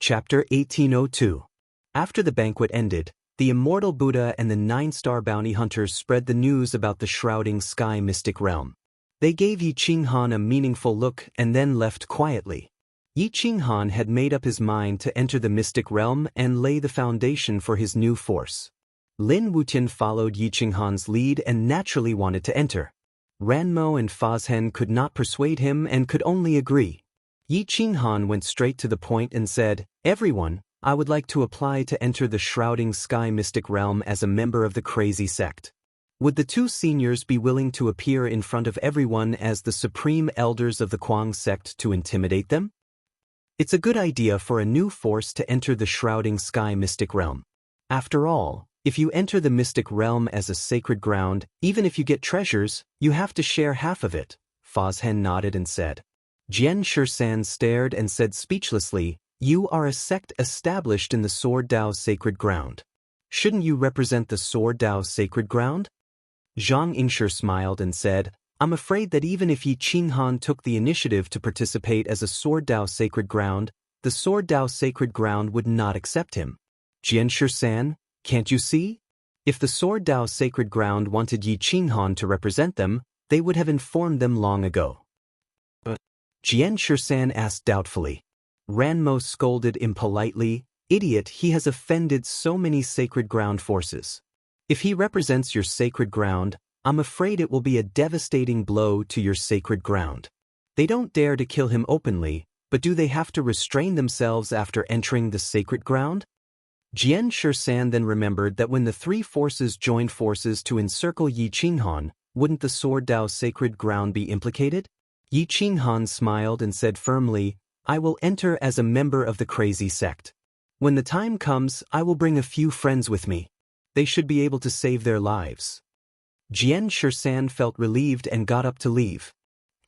Chapter 1802. After the banquet ended, the immortal Buddha and the 9-star bounty hunters spread the news about the shrouding sky mystic realm. They gave Yi Qinghan a meaningful look and then left quietly. Yi Qinghan had made up his mind to enter the mystic realm and lay the foundation for his new force. Lin Wutian followed Yi Qinghan's lead and naturally wanted to enter. Ranmo and Fazhen could not persuade him and could only agree. Yi Qinghan went straight to the point and said, "Everyone, I would like to apply to enter the shrouding sky mystic realm as a member of the crazy sect. Would the two seniors be willing to appear in front of everyone as the supreme elders of the Kuang sect to intimidate them? It's a good idea for a new force to enter the shrouding sky mystic realm. After all, if you enter the mystic realm as a sacred ground, even if you get treasures, you have to share half of it." Fazhen nodded and said. Jian Shisan stared and said speechlessly, "You are a sect established in the Sword Dao's sacred ground. Shouldn't you represent the Sword Dao's sacred ground?" Zhang Yingshi smiled and said, "I'm afraid that even if Yi Qinghan took the initiative to participate as a Sword Dao sacred ground, the Sword Dao sacred ground would not accept him. Jian Shisan, can't you see? If the Sword Dao sacred ground wanted Yi Qinghan to represent them, they would have informed them long ago." Jian Shisan asked doubtfully. Ranmo scolded impolitely, "Idiot, he has offended so many sacred ground forces. If he represents your sacred ground, I'm afraid it will be a devastating blow to your sacred ground. They don't dare to kill him openly, but do they have to restrain themselves after entering the sacred ground?" Jian Shisan then remembered that when the three forces joined forces to encircle Yi Qinghan, wouldn't the Sword Dao sacred ground be implicated? Yi Qinghan smiled and said firmly, "I will enter as a member of the crazy sect. When the time comes, I will bring a few friends with me. They should be able to save their lives." Jian Shisan felt relieved and got up to leave.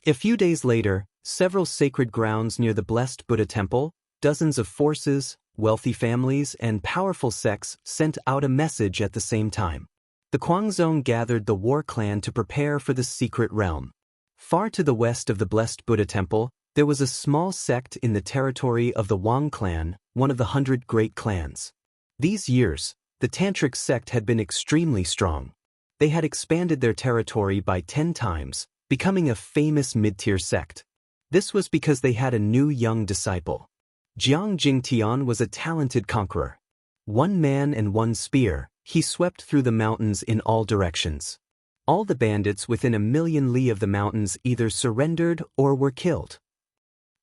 A few days later, several sacred grounds near the blessed Buddha temple, dozens of forces, wealthy families, and powerful sects sent out a message at the same time. The Kuangzong gathered the war clan to prepare for the secret realm. Far to the west of the blessed Buddha temple, there was a small sect in the territory of the Wang clan, one of the 100 great clans. These years, the Tantric sect had been extremely strong. They had expanded their territory by 10 times, becoming a famous mid-tier sect. This was because they had a new young disciple. Jiang Jingtian was a talented conqueror. One man and one spear, he swept through the mountains in all directions. All the bandits within a million li of the mountains either surrendered or were killed.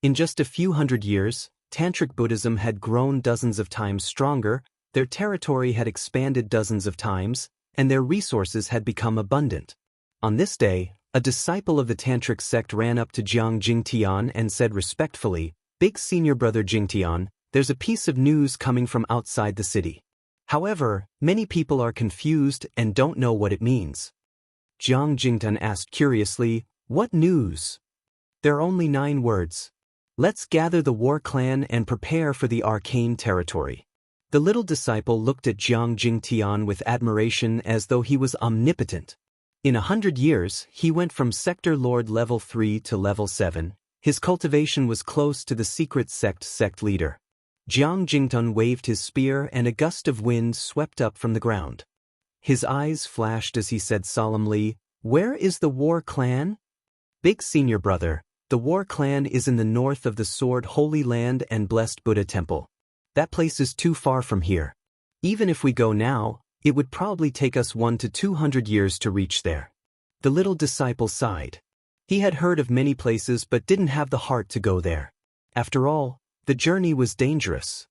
In just a few hundred years, Tantric Buddhism had grown dozens of times stronger, their territory had expanded dozens of times, and their resources had become abundant. On this day, a disciple of the Tantric sect ran up to Jiang Jingtian and said respectfully, "Big senior brother Jingtian, there's a piece of news coming from outside the city. However, many people are confused and don't know what it means." Jiang Jingtian asked curiously, "What news?" "There are only 9 words. Let's gather the war clan and prepare for the arcane territory." The little disciple looked at Jiang Jingtian with admiration as though he was omnipotent. In 100 years, he went from Sector Lord level 3 to level 7. His cultivation was close to the secret sect leader. Jiang Jingtian waved his spear and a gust of wind swept up from the ground. His eyes flashed as he said solemnly, "Where is the war clan?" "Big senior brother, the war clan is in the north of the Sword Holy Land and Blessed Buddha Temple. That place is too far from here. Even if we go now, it would probably take us 100 to 200 years to reach there." The little disciple sighed. He had heard of many places but didn't have the heart to go there. After all, the journey was dangerous.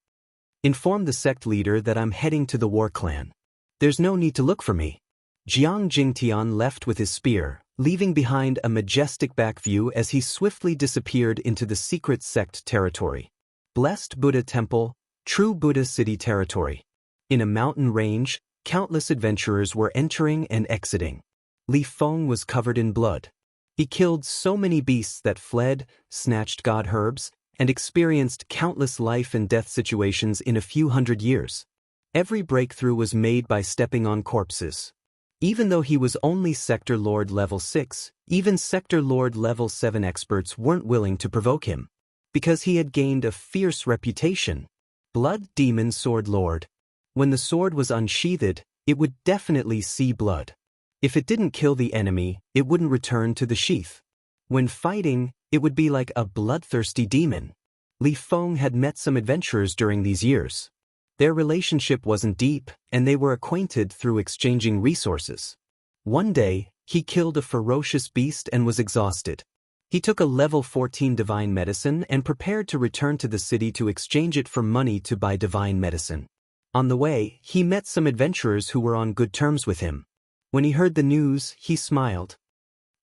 "Inform the sect leader that I'm heading to the war clan. There's no need to look for me." Jiang Jingtian left with his spear, leaving behind a majestic back view as he swiftly disappeared into the secret sect territory. Blessed Buddha Temple, True Buddha City territory. In a mountain range, countless adventurers were entering and exiting. Li Feng was covered in blood. He killed so many beasts that fled, snatched god herbs, and experienced countless life and death situations in a few hundred years. Every breakthrough was made by stepping on corpses. Even though he was only Sector Lord level 6, even Sector Lord level 7 experts weren't willing to provoke him. Because he had gained a fierce reputation. Blood Demon Sword Lord. When the sword was unsheathed, it would definitely see blood. If it didn't kill the enemy, it wouldn't return to the sheath. When fighting, it would be like a bloodthirsty demon. Li Feng had met some adventurers during these years. Their relationship wasn't deep, and they were acquainted through exchanging resources. One day, he killed a ferocious beast and was exhausted. He took a level 14 divine medicine and prepared to return to the city to exchange it for money to buy divine medicine. On the way, he met some adventurers who were on good terms with him. When he heard the news, he smiled.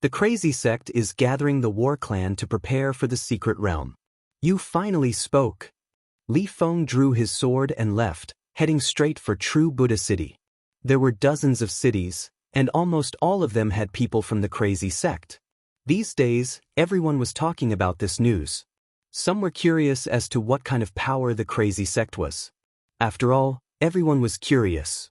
The crazy sect is gathering the war clan to prepare for the secret realm. You finally spoke. Li Feng drew his sword and left, heading straight for True Buddha City. There were dozens of cities, and almost all of them had people from the crazy sect. These days, everyone was talking about this news. Some were curious as to what kind of power the crazy sect was. After all, everyone was curious.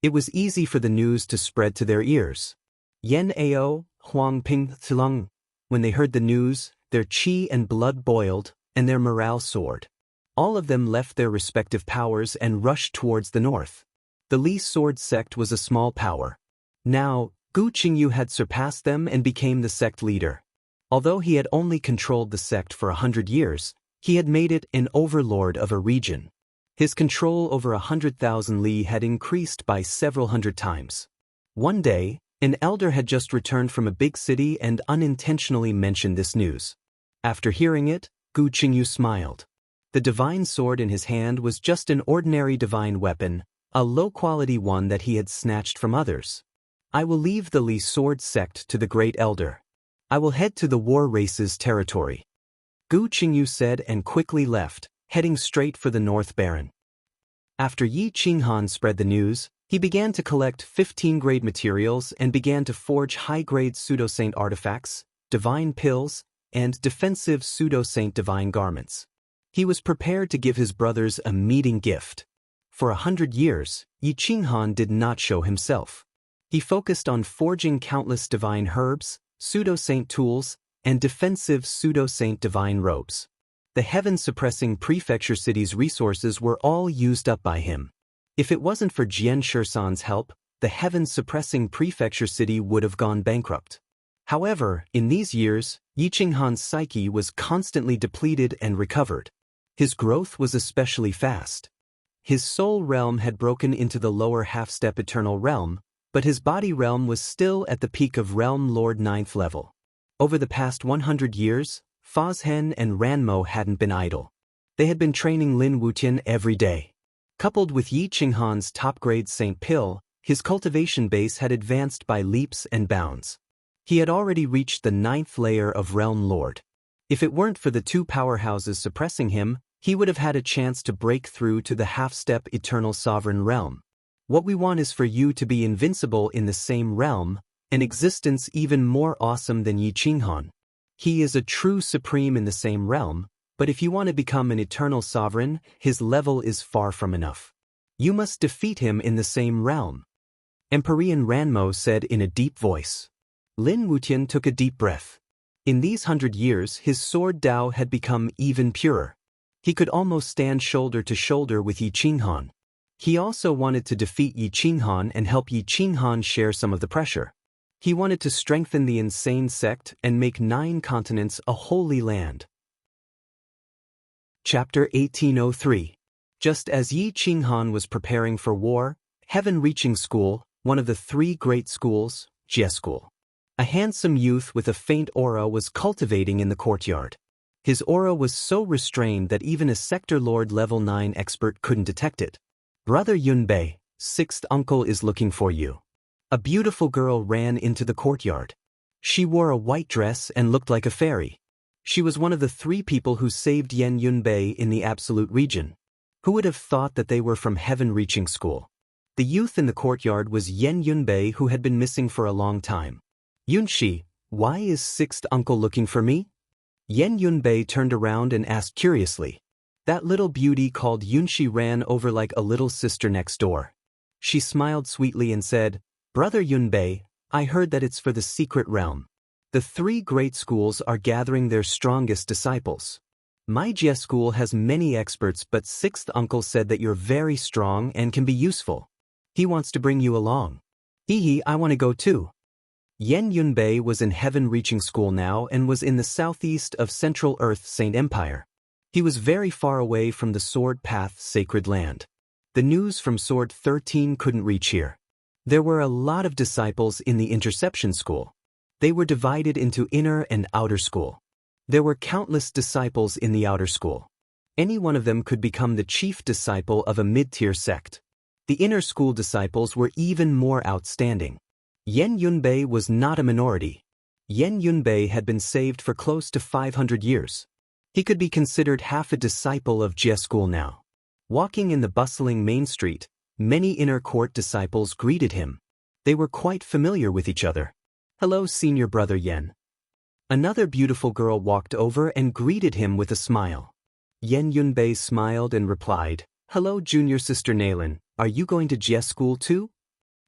It was easy for the news to spread to their ears. Yen Ao, Huang Ping Tsilung. When they heard the news, their chi and blood boiled, and their morale soared. All of them left their respective powers and rushed towards the north. The Li Sword sect was a small power. Now, Gu Qingyu had surpassed them and became the sect leader. Although he had only controlled the sect for 100 years, he had made it an overlord of a region. His control over 100,000 li had increased by several hundred times. One day, an elder had just returned from a big city and unintentionally mentioned this news. After hearing it, Gu Qingyu smiled. The divine sword in his hand was just an ordinary divine weapon, a low-quality one that he had snatched from others. I will leave the Li Sword sect to the great elder. I will head to the war race's territory. Gu Qingyu said and quickly left, heading straight for the North Baron. After Yi Qinghan spread the news, he began to collect 15-grade materials and began to forge high-grade pseudo-saint artifacts, divine pills, and defensive pseudo-saint divine garments. He was prepared to give his brothers a meeting gift. For 100 years, Yi Qinghan did not show himself. He focused on forging countless divine herbs, pseudo-saint tools, and defensive pseudo-saint divine robes. The heaven-suppressing prefecture city's resources were all used up by him. If it wasn't for Jian Shirsan's help, the heaven-suppressing prefecture city would have gone bankrupt. However, in these years, Yi Qinghan's psyche was constantly depleted and recovered. His growth was especially fast. His soul realm had broken into the lower half-step eternal realm, but his body realm was still at the peak of Realm Lord 9th level. Over the past 100 years, Fazhen and Ranmo hadn't been idle. They had been training Lin Wutian every day. Coupled with Yi Qinghan's top-grade Saint Pill, his cultivation base had advanced by leaps and bounds. He had already reached the 9th layer of Realm Lord. If it weren't for the two powerhouses suppressing him, he would have had a chance to break through to the half-step Eternal Sovereign Realm. What we want is for you to be invincible in the same realm, an existence even more awesome than Yi Qinghan. He is a true supreme in the same realm, but if you want to become an eternal sovereign, his level is far from enough. You must defeat him in the same realm. Empyrean Ranmo said in a deep voice. Lin Wutian took a deep breath. In these 100 years, his sword Dao had become even purer. He could almost stand shoulder to shoulder with Yi Qinghan. He also wanted to defeat Yi Qinghan and help Yi Qinghan share some of the pressure. He wanted to strengthen the insane sect and make 9 continents a holy land. Chapter 1803. Just as Yi Qinghan was preparing for war, Heaven-Reaching School, one of the 3 great schools, Jie School. A handsome youth with a faint aura was cultivating in the courtyard. His aura was so restrained that even a Sector Lord level 9 expert couldn't detect it. Brother Yunbei, 6th uncle is looking for you. A beautiful girl ran into the courtyard. She wore a white dress and looked like a fairy. She was one of the 3 people who saved Yen Yunbei in the Absolute region. Who would have thought that they were from Heaven-Reaching School? The youth in the courtyard was Yen Yunbei, who had been missing for a long time. Yunshi, why is 6th uncle looking for me? Yen Yunbei turned around and asked curiously. That little beauty called Yunshi ran over like a little sister next door. She smiled sweetly and said, Brother Yunbei, I heard that it's for the secret realm. The 3 great schools are gathering their strongest disciples. My Jie school has many experts, but sixth uncle said that you're very strong and can be useful. He wants to bring you along. Hee, I want to go too. Yen Yunbei was in heaven-reaching school now and was in the southeast of Central Earth Saint Empire. He was very far away from the Sword Path sacred land. The news from Sword 13 couldn't reach here. There were a lot of disciples in the interception school. They were divided into inner and outer school. There were countless disciples in the outer school. Any one of them could become the chief disciple of a mid-tier sect. The inner school disciples were even more outstanding. Yen Yunbei was not a minority. Yen Yunbei had been saved for close to 500 years. He could be considered half a disciple of Jie school now. Walking in the bustling main street, many inner court disciples greeted him. They were quite familiar with each other. Hello, senior brother Yen. Another beautiful girl walked over and greeted him with a smile. Yen Yunbei smiled and replied, Hello, junior sister Nailin, are you going to Jie school too?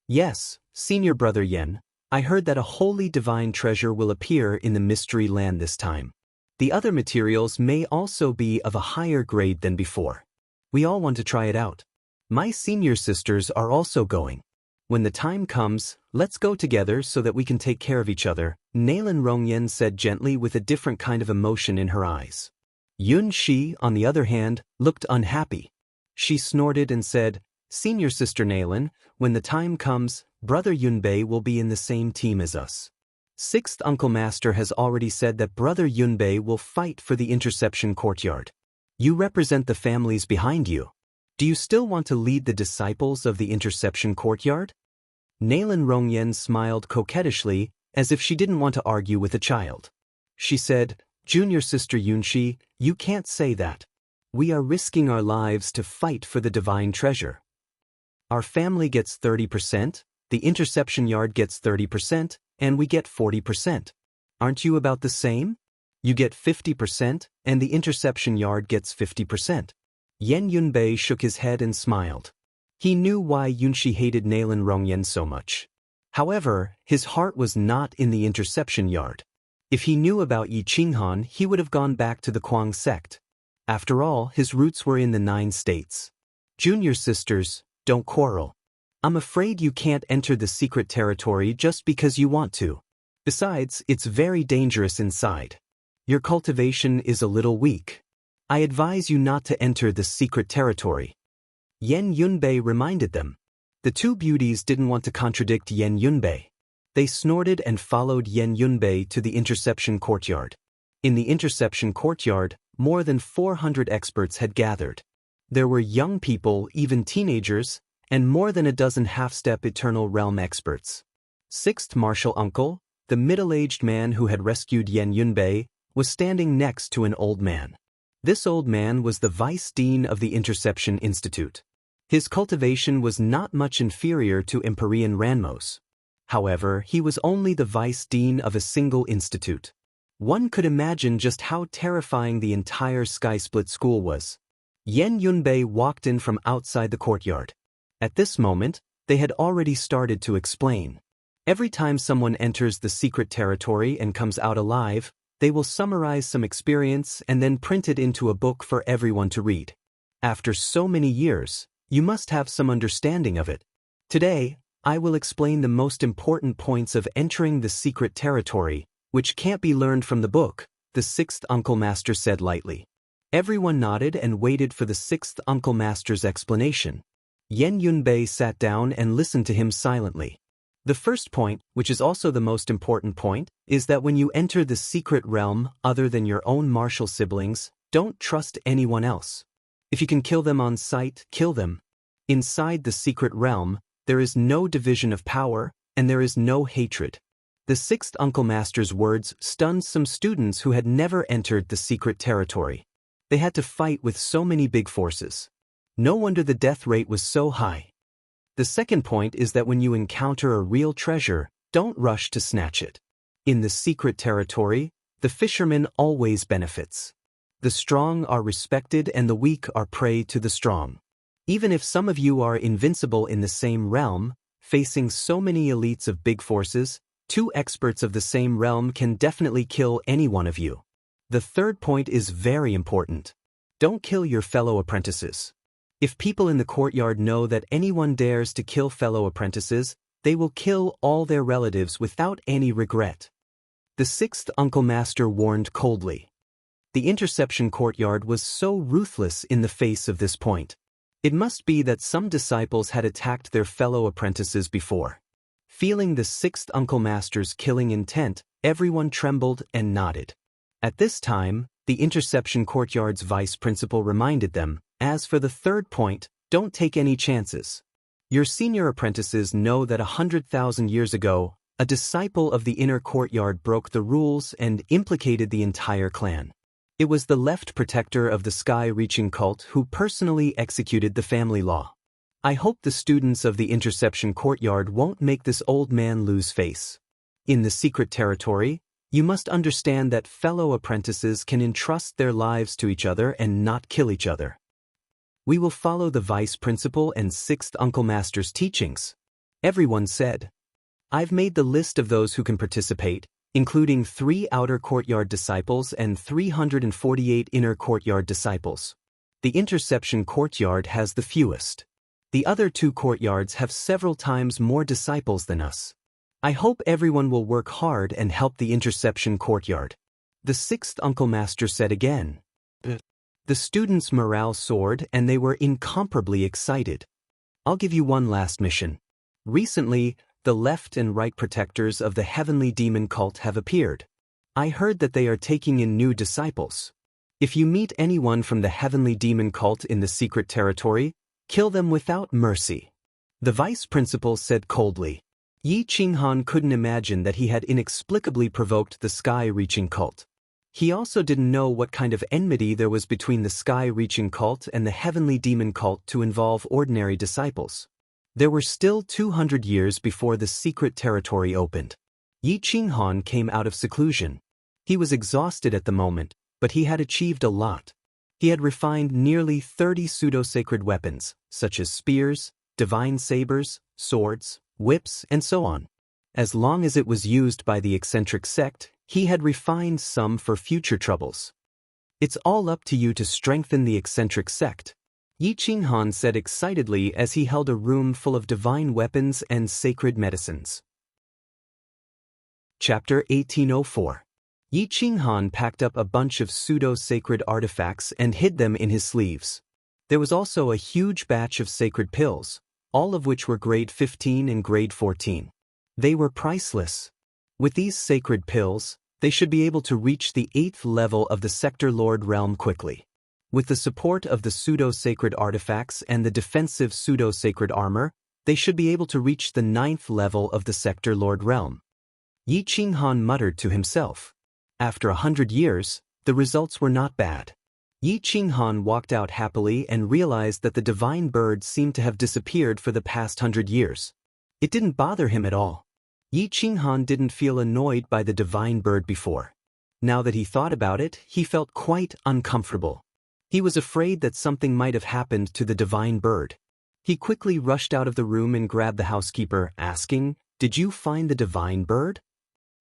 Yes, senior brother Yen, I heard that a holy divine treasure will appear in the mystery land this time. The other materials may also be of a higher grade than before. We all want to try it out. My senior sisters are also going. When the time comes, let's go together so that we can take care of each other, Nailin Rongyen said gently with a different kind of emotion in her eyes. Yun Shi, on the other hand, looked unhappy. She snorted and said, Senior sister Nailin, when the time comes, brother Yunbei will be in the same team as us. Sixth Uncle Master has already said that brother Yunbei will fight for the interception courtyard. You represent the families behind you. Do you still want to lead the disciples of the interception courtyard? Nailin Rongyen smiled coquettishly, as if she didn't want to argue with a child. She said, Junior sister Yunshi, you can't say that. We are risking our lives to fight for the divine treasure. Our family gets 30%, the interception yard gets 30%, and we get 40%. Aren't you about the same? You get 50%, and the interception yard gets 50%. Yen Yunbei shook his head and smiled. He knew why Yunshi hated Nailin Rongyen so much. However, his heart was not in the interception yard. If he knew about Yi Qinghan, he would have gone back to the Kuang sect. After all, his roots were in the 9 states. Junior sisters, don't quarrel. I'm afraid you can't enter the secret territory just because you want to. Besides, it's very dangerous inside. Your cultivation is a little weak. I advise you not to enter the secret territory. Yen Yunbei reminded them. The two beauties didn't want to contradict Yen Yunbei. They snorted and followed Yen Yunbei to the interception courtyard. In the interception courtyard, more than 400 experts had gathered. There were young people, even teenagers, and more than a dozen half-step Eternal Realm experts. Sixth Martial Uncle, the middle-aged man who had rescued Yen Yunbei, was standing next to an old man. This old man was the vice dean of the Interception Institute. His cultivation was not much inferior to Empyrean Ranmos. However, he was only the vice dean of a single institute. One could imagine just how terrifying the entire Sky Split school was. Yen Yunbei walked in from outside the courtyard. At this moment, they had already started to explain. Every time someone enters the secret territory and comes out alive, they will summarize some experience and then print it into a book for everyone to read. After so many years, you must have some understanding of it. Today, I will explain the most important points of entering the secret territory, which can't be learned from the book, the sixth Uncle Master said lightly. Everyone nodded and waited for the sixth Uncle Master's explanation. Yen Yunbei sat down and listened to him silently. The first point, which is also the most important point, is that when you enter the secret realm other than your own martial siblings, don't trust anyone else. If you can kill them on sight, kill them. Inside the secret realm, there is no division of power, and there is no hatred. The sixth Uncle Master's words stunned some students who had never entered the secret territory. They had to fight with so many big forces. No wonder the death rate was so high. The second point is that when you encounter a real treasure, don't rush to snatch it. In the secret territory, the fisherman always benefits. The strong are respected and the weak are prey to the strong. Even if some of you are invincible in the same realm, facing so many elites of big forces, 2 experts of the same realm can definitely kill any one of you. The third point is very important. Don't kill your fellow apprentices. If people in the courtyard know that anyone dares to kill fellow apprentices, they will kill all their relatives without any regret. The sixth Uncle Master warned coldly. The interception courtyard was so ruthless in the face of this point. It must be that some disciples had attacked their fellow apprentices before. Feeling the sixth Uncle Master's killing intent, everyone trembled and nodded. At this time, the interception courtyard's vice principal reminded them, as for the third point, don't take any chances. Your senior apprentices know that 100,000 years ago, a disciple of the inner courtyard broke the rules and implicated the entire clan. It was the left protector of the sky-reaching cult who personally executed the family law. I hope the students of the interception courtyard won't make this old man lose face. In the secret territory, you must understand that fellow apprentices can entrust their lives to each other and not kill each other. We will follow the vice principal and sixth Uncle Master's teachings. Everyone said. I've made the list of those who can participate, including 3 outer courtyard disciples and 348 inner courtyard disciples. The interception courtyard has the fewest. The other 2 courtyards have several times more disciples than us. I hope everyone will work hard and help the interception courtyard. The sixth Uncle Master said again. The students' morale soared and they were incomparably excited. I'll give you one last mission. Recently, the left and right protectors of the heavenly demon cult have appeared. I heard that they are taking in new disciples. If you meet anyone from the heavenly demon cult in the secret territory, kill them without mercy. The vice principal said coldly. Yi Qinghan couldn't imagine that he had inexplicably provoked the sky-reaching cult. He also didn't know what kind of enmity there was between the sky-reaching cult and the heavenly demon cult to involve ordinary disciples. There were still 200 years before the secret territory opened. Yi Qinghan came out of seclusion. He was exhausted at the moment, but he had achieved a lot. He had refined nearly 30 pseudo-sacred weapons, such as spears, divine sabers, swords, whips, and so on. As long as it was used by the eccentric sect, he had refined some for future troubles. It's all up to you to strengthen the eccentric sect, Yi Qinghan said excitedly as he held a room full of divine weapons and sacred medicines. Chapter 1804. Yi Qinghan packed up a bunch of pseudo-sacred artifacts and hid them in his sleeves. There was also a huge batch of sacred pills, all of which were grade 15 and grade 14. They were priceless. With these sacred pills, they should be able to reach the 8th level of the Sector Lord realm quickly. With the support of the pseudo-sacred artifacts and the defensive pseudo-sacred armor, they should be able to reach the 9th level of the Sector Lord realm. Yi Qinghan muttered to himself. After 100 years, the results were not bad. Yi Qinghan walked out happily and realized that the divine bird seemed to have disappeared for the past 100 years. It didn't bother him at all. Yi Qinghan didn't feel annoyed by the divine bird before. Now that he thought about it, he felt quite uncomfortable. He was afraid that something might have happened to the divine bird. He quickly rushed out of the room and grabbed the housekeeper, asking, "Did you find the divine bird?"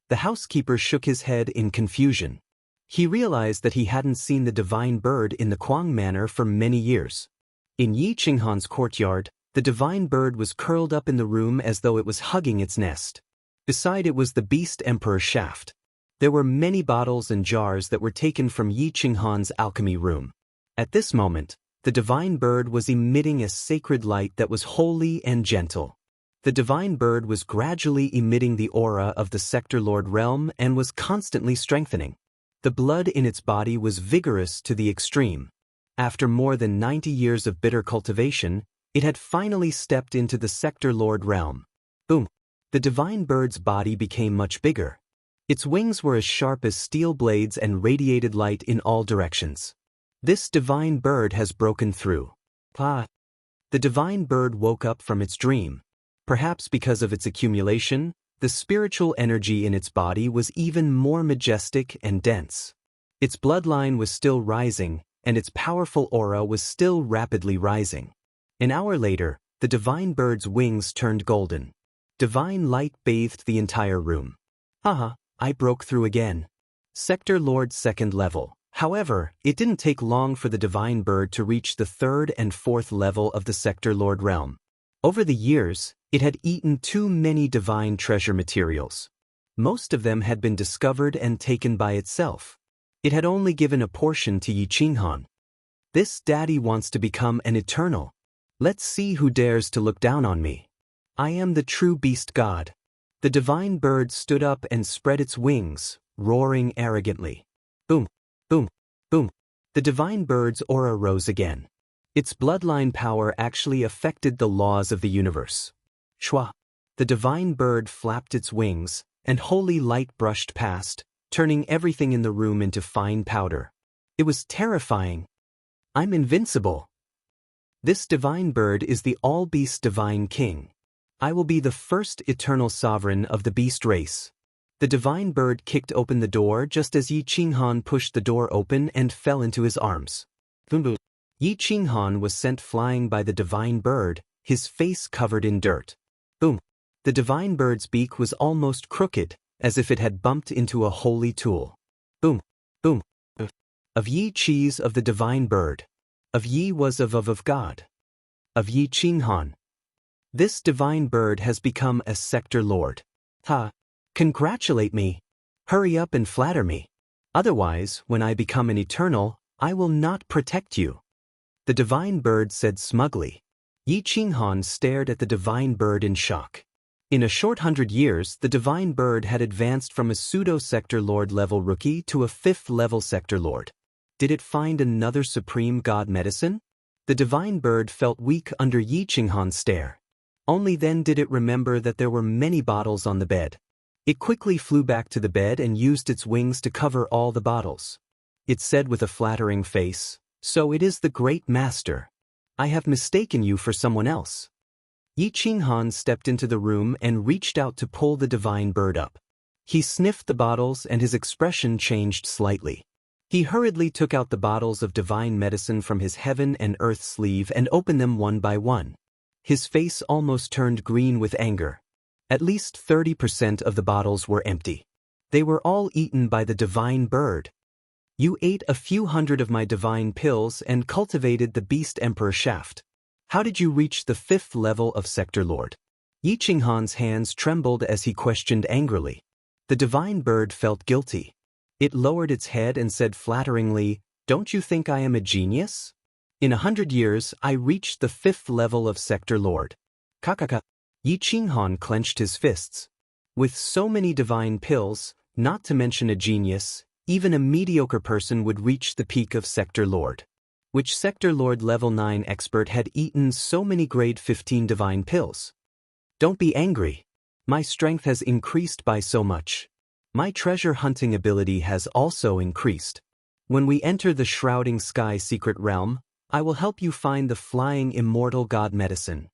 The housekeeper shook his head in confusion. He realized that he hadn't seen the divine bird in the Kuang manor for many years. In Yi Qinghan's courtyard, the divine bird was curled up in the room as though it was hugging its nest. Beside it was the beast emperor shaft. There were many bottles and jars that were taken from Yi Qinghan's alchemy room. At this moment, the divine bird was emitting a sacred light that was holy and gentle. The divine bird was gradually emitting the aura of the Sector Lord realm and was constantly strengthening. The blood in its body was vigorous to the extreme. After more than 90 years of bitter cultivation, it had finally stepped into the Sector Lord realm. Boom! The divine bird's body became much bigger. Its wings were as sharp as steel blades and radiated light in all directions. This divine bird has broken through. The divine bird woke up from its dream. Perhaps because of its accumulation, the spiritual energy in its body was even more majestic and dense. Its bloodline was still rising, and its powerful aura was still rapidly rising. An hour later, the divine bird's wings turned golden. Divine light bathed the entire room. I broke through again. Sector Lord second level. However, it didn't take long for the divine bird to reach the third and fourth level of the Sector Lord realm. Over the years, it had eaten too many divine treasure materials. Most of them had been discovered and taken by itself. It had only given a portion to Yi Qinghan. This daddy wants to become an eternal. Let's see who dares to look down on me. I am the true beast god. The divine bird stood up and spread its wings, roaring arrogantly. Boom, boom, boom. The divine bird's aura rose again. Its bloodline power actually affected the laws of the universe. Shwa. The divine bird flapped its wings, and holy light brushed past, turning everything in the room into fine powder. It was terrifying. I'm invincible. This divine bird is the all-beast divine king. I will be the first eternal sovereign of the beast race. The divine bird kicked open the door just as Yi Qinghan pushed the door open and fell into his arms. Yi Qinghan was sent flying by the divine bird, his face covered in dirt. Boom. The divine bird's beak was almost crooked, as if it had bumped into a holy tool. Boom, boom. Of Yi Chi's of the divine bird. Of Yi was of God. Of Yi Qinghan. This divine bird has become a sector lord. Ha! Congratulate me. Hurry up and flatter me. Otherwise, when I become an eternal, I will not protect you. The divine bird said smugly. Yi Qinghan stared at the divine bird in shock. In a short 100 years, the divine bird had advanced from a pseudo-sector lord level rookie to a 5th level sector lord. Did it find another supreme god medicine? The divine bird felt weak under Yi Qinghan's stare. Only then did it remember that there were many bottles on the bed. It quickly flew back to the bed and used its wings to cover all the bottles. It said with a flattering face, "So it is the great master. I have mistaken you for someone else." Yi Qinghan stepped into the room and reached out to pull the divine bird up. He sniffed the bottles and his expression changed slightly. He hurriedly took out the bottles of divine medicine from his heaven and earth sleeve and opened them one by one. His face almost turned green with anger. At least 30% of the bottles were empty. They were all eaten by the divine bird. You ate a few hundred of my divine pills and cultivated the beast emperor shaft. How did you reach the 5th level of sector lord? Yi Qinghan's hands trembled as he questioned angrily. The divine bird felt guilty. It lowered its head and said flatteringly, "Don't you think I am a genius? In 100 years, I reached the 5th level of sector lord." Kakaka. Yi Qinghan clenched his fists. With so many divine pills, not to mention a genius, even a mediocre person would reach the peak of sector lord. Which sector lord level 9 expert had eaten so many grade 15 divine pills? Don't be angry. My strength has increased by so much. My treasure hunting ability has also increased. When we enter the shrouding sky secret realm, I will help you find the flying immortal god medicine.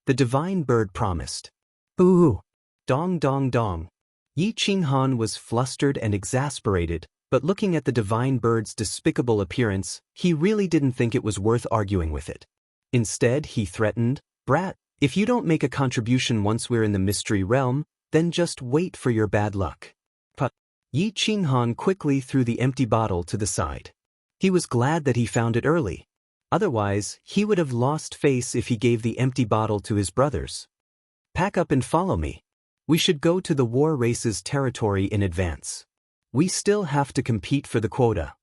The divine bird promised. Ooh! Dong dong dong. Yi Qinghan was flustered and exasperated, but looking at the divine bird's despicable appearance, he really didn't think it was worth arguing with it. Instead, he threatened, "Brat, if you don't make a contribution once we're in the mystery realm, then just wait for your bad luck." Yi Qinghan quickly threw the empty bottle to the side. He was glad that he found it early. Otherwise, he would have lost face if he gave the empty bottle to his brothers. Pack up and follow me. We should go to the war race's territory in advance. We still have to compete for the quota.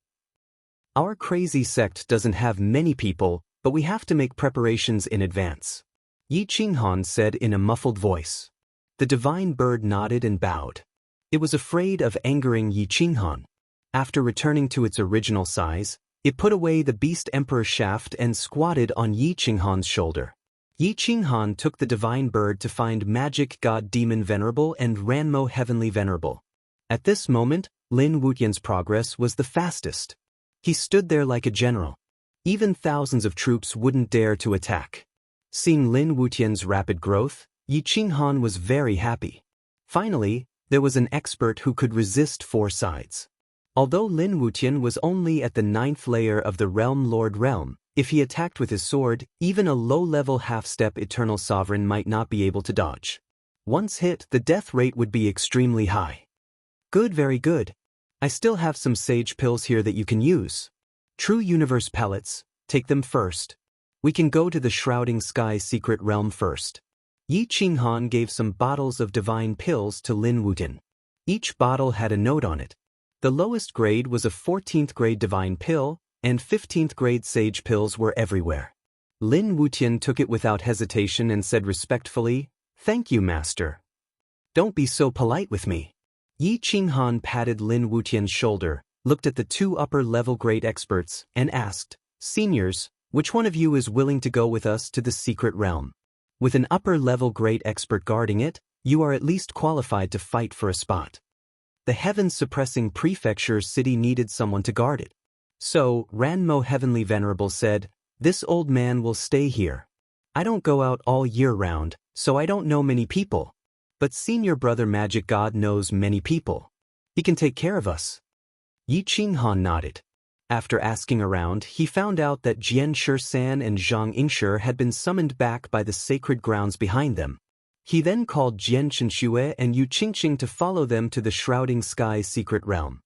Our crazy sect doesn't have many people, but we have to make preparations in advance. Yi Qinghan said in a muffled voice. The divine bird nodded and bowed. It was afraid of angering Yi Qinghan. After returning to its original size, it put away the beast emperor shaft and squatted on Yi Qinghan's shoulder. Yi Qinghan took the divine bird to find magic god demon venerable and Ranmo heavenly venerable. At this moment, Lin Wutian's progress was the fastest. He stood there like a general. Even thousands of troops wouldn't dare to attack. Seeing Lin Wutian's rapid growth, Yi Qinghan was very happy. Finally, there was an expert who could resist 4 sides. Although Lin Wutian was only at the 9th layer of the Realm Lord realm, if he attacked with his sword, even a low-level half-step Eternal Sovereign might not be able to dodge. Once hit, the death rate would be extremely high. Good, very good. I still have some sage pills here that you can use. True universe pellets, take them first. We can go to the shrouding sky secret realm first. Yi Qinghan gave some bottles of divine pills to Lin Wutian. Each bottle had a note on it. The lowest grade was a 14th grade divine pill, and 15th grade sage pills were everywhere. Lin Wutian took it without hesitation and said respectfully, "Thank you, master. Don't be so polite with me." Yi Qinghan patted Lin Wutian's shoulder, looked at the two upper-level grade experts, and asked, "Seniors, which one of you is willing to go with us to the secret realm? With an upper-level grade expert guarding it, you are at least qualified to fight for a spot." The heaven-suppressing prefecture city needed someone to guard it. So, Ranmo Heavenly Venerable said, "This old man will stay here. I don't go out all year round, so I don't know many people. But Senior Brother Magic God knows many people. He can take care of us." Yi Qinghan nodded. After asking around, he found out that Jian Shisan and Zhang Yingshi had been summoned back by the sacred grounds behind them. He then called Jian Chenxue and Yu Qingqing to follow them to the Shrouding Sky secret realm.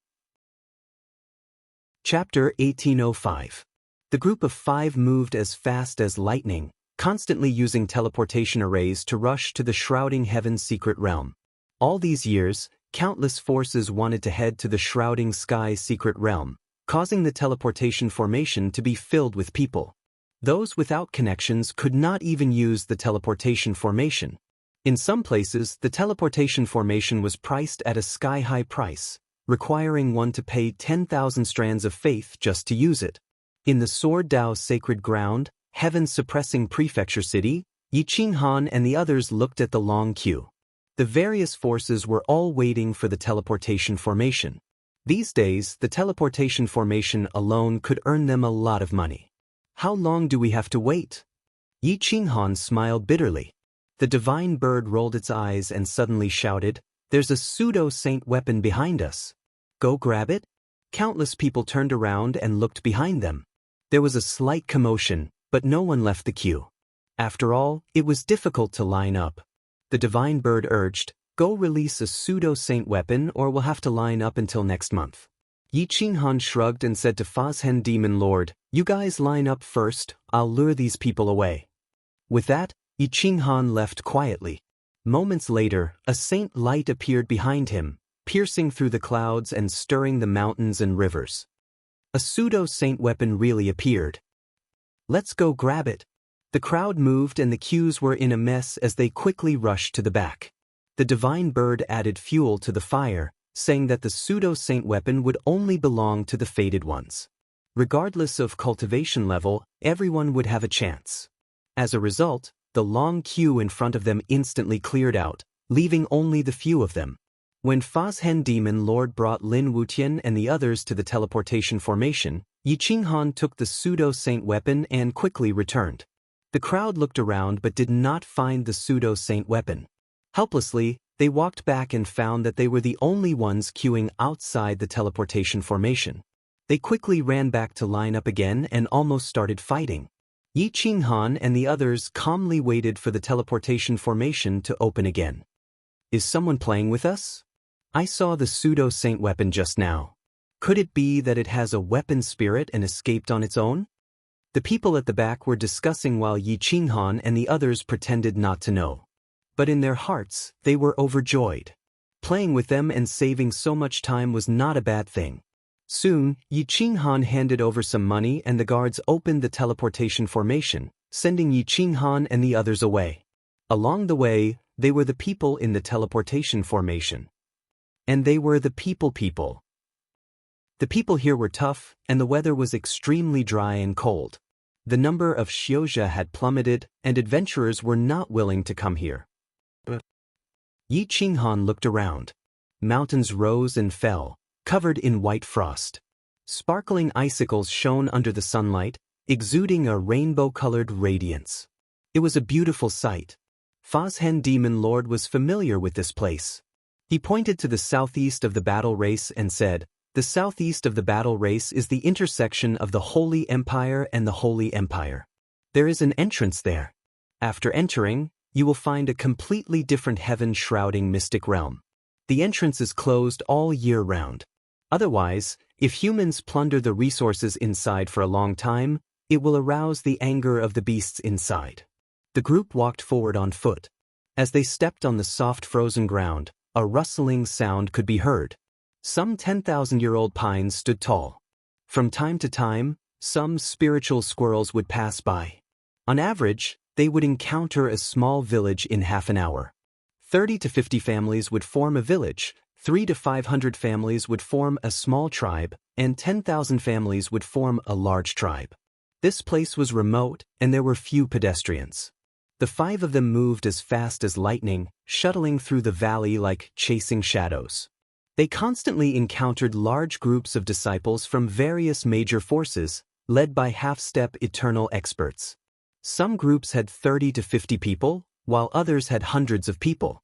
Chapter 1805. The group of 5 moved as fast as lightning, constantly using teleportation arrays to rush to the Shrouding Heaven secret realm. All these years, countless forces wanted to head to the Shrouding Sky secret realm, causing the teleportation formation to be filled with people. Those without connections could not even use the teleportation formation. In some places, the teleportation formation was priced at a sky-high price, requiring one to pay 10,000 strands of faith just to use it. In the Sword Dao sacred ground, heaven-suppressing prefecture city, Yi Qinghan and the others looked at the long queue. The various forces were all waiting for the teleportation formation. These days, the teleportation formation alone could earn them a lot of money. How long do we have to wait? Yi Qinghan smiled bitterly. The divine bird rolled its eyes and suddenly shouted, "There's a pseudo-saint weapon behind us. Go grab it?" Countless people turned around and looked behind them. There was a slight commotion, but no one left the queue. After all, it was difficult to line up. The divine bird urged, "Go release a pseudo-saint weapon or we'll have to line up until next month." Yi Qinghan shrugged and said to Fazhen Demon Lord, "You guys line up first, I'll lure these people away." With that, Yi Qinghan left quietly. Moments later, a saint light appeared behind him, piercing through the clouds and stirring the mountains and rivers. A pseudo-saint weapon really appeared. "Let's go grab it." The crowd moved and the queues were in a mess as they quickly rushed to the back. The divine bird added fuel to the fire, saying that the pseudo-saint weapon would only belong to the fated ones. Regardless of cultivation level, everyone would have a chance. As a result, the long queue in front of them instantly cleared out, leaving only the few of them. When Fazhen Demon Lord brought Lin Wutian and the others to the teleportation formation, Yi Qinghan took the pseudo-saint weapon and quickly returned. The crowd looked around but did not find the pseudo-saint weapon. Helplessly, they walked back and found that they were the only ones queuing outside the teleportation formation. They quickly ran back to line up again and almost started fighting. Yi Qinghan and the others calmly waited for the teleportation formation to open again. "Is someone playing with us? I saw the pseudo-saint weapon just now. Could it be that it has a weapon spirit and escaped on its own?" The people at the back were discussing while Yi Qinghan and the others pretended not to know. But in their hearts, they were overjoyed. Playing with them and saving so much time was not a bad thing. Soon, Yi Qinghan handed over some money and the guards opened the teleportation formation, sending Yi Qinghan and the others away. Along the way, they were the people in the teleportation formation. And they were the people. The people here were tough, and the weather was extremely dry and cold. The number of Xiozha had plummeted, and adventurers were not willing to come here. Yi Qinghan looked around. Mountains rose and fell, covered in white frost. Sparkling icicles shone under the sunlight, exuding a rainbow-colored radiance. It was a beautiful sight. Fazhen Demon Lord was familiar with this place. He pointed to the southeast of the battle race and said, "The southeast of the battle race is the intersection of the Holy Empire and the Holy Empire. There is an entrance there. After entering, you will find a completely different heaven-shrouding mystic realm. The entrance is closed all year round. Otherwise, if humans plunder the resources inside for a long time, it will arouse the anger of the beasts inside. The group walked forward on foot. As they stepped on the soft frozen ground, a rustling sound could be heard. Some 10,000-year-old pines stood tall. From time to time, some spiritual squirrels would pass by. On average, they would encounter a small village in half an hour. 30 to 50 families would form a village, 300 to 500 families would form a small tribe, and 10,000 families would form a large tribe. This place was remote, and there were few pedestrians. The 5 of them moved as fast as lightning, shuttling through the valley like chasing shadows. They constantly encountered large groups of disciples from various major forces, led by half-step eternal experts. Some groups had 30 to 50 people, while others had hundreds of people.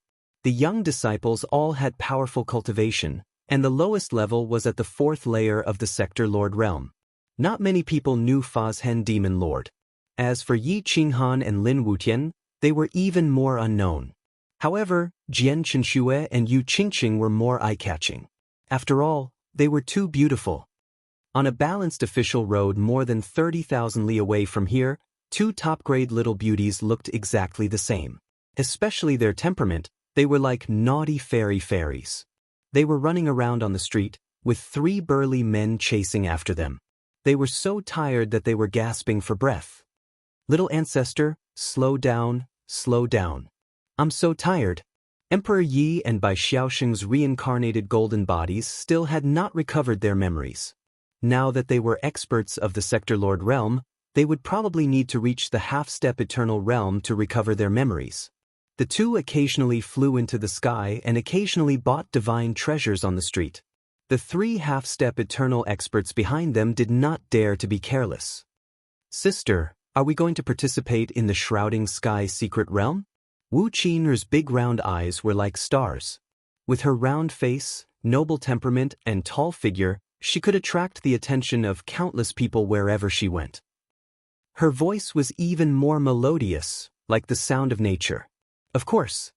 The young disciples all had powerful cultivation, and the lowest level was at the 4th layer of the Sector Lord realm. Not many people knew Fazhen Demon Lord. As for Yi Qinghan and Lin Wutian, they were even more unknown. However, Jian Chenxue and Yu Qingqing were more eye-catching. After all, they were too beautiful. On a balanced official road more than 30,000 li away from here, 2 top-grade little beauties looked exactly the same. Especially their temperament, they were like naughty fairies. They were running around on the street, with 3 burly men chasing after them. They were so tired that they were gasping for breath. Little ancestor, slow down, slow down. I'm so tired. Emperor Yi and Bai Xiaoxing's reincarnated golden bodies still had not recovered their memories. Now that they were experts of the Sector Lord realm, they would probably need to reach the half-step eternal realm to recover their memories. The 2 occasionally flew into the sky and occasionally bought divine treasures on the street. The 3 half-step eternal experts behind them did not dare to be careless. Sister, are we going to participate in the Shrouding Sky secret realm? Wu Qin's big round eyes were like stars. With her round face, noble temperament, and tall figure, she could attract the attention of countless people wherever she went. Her voice was even more melodious, like the sound of nature. Of course,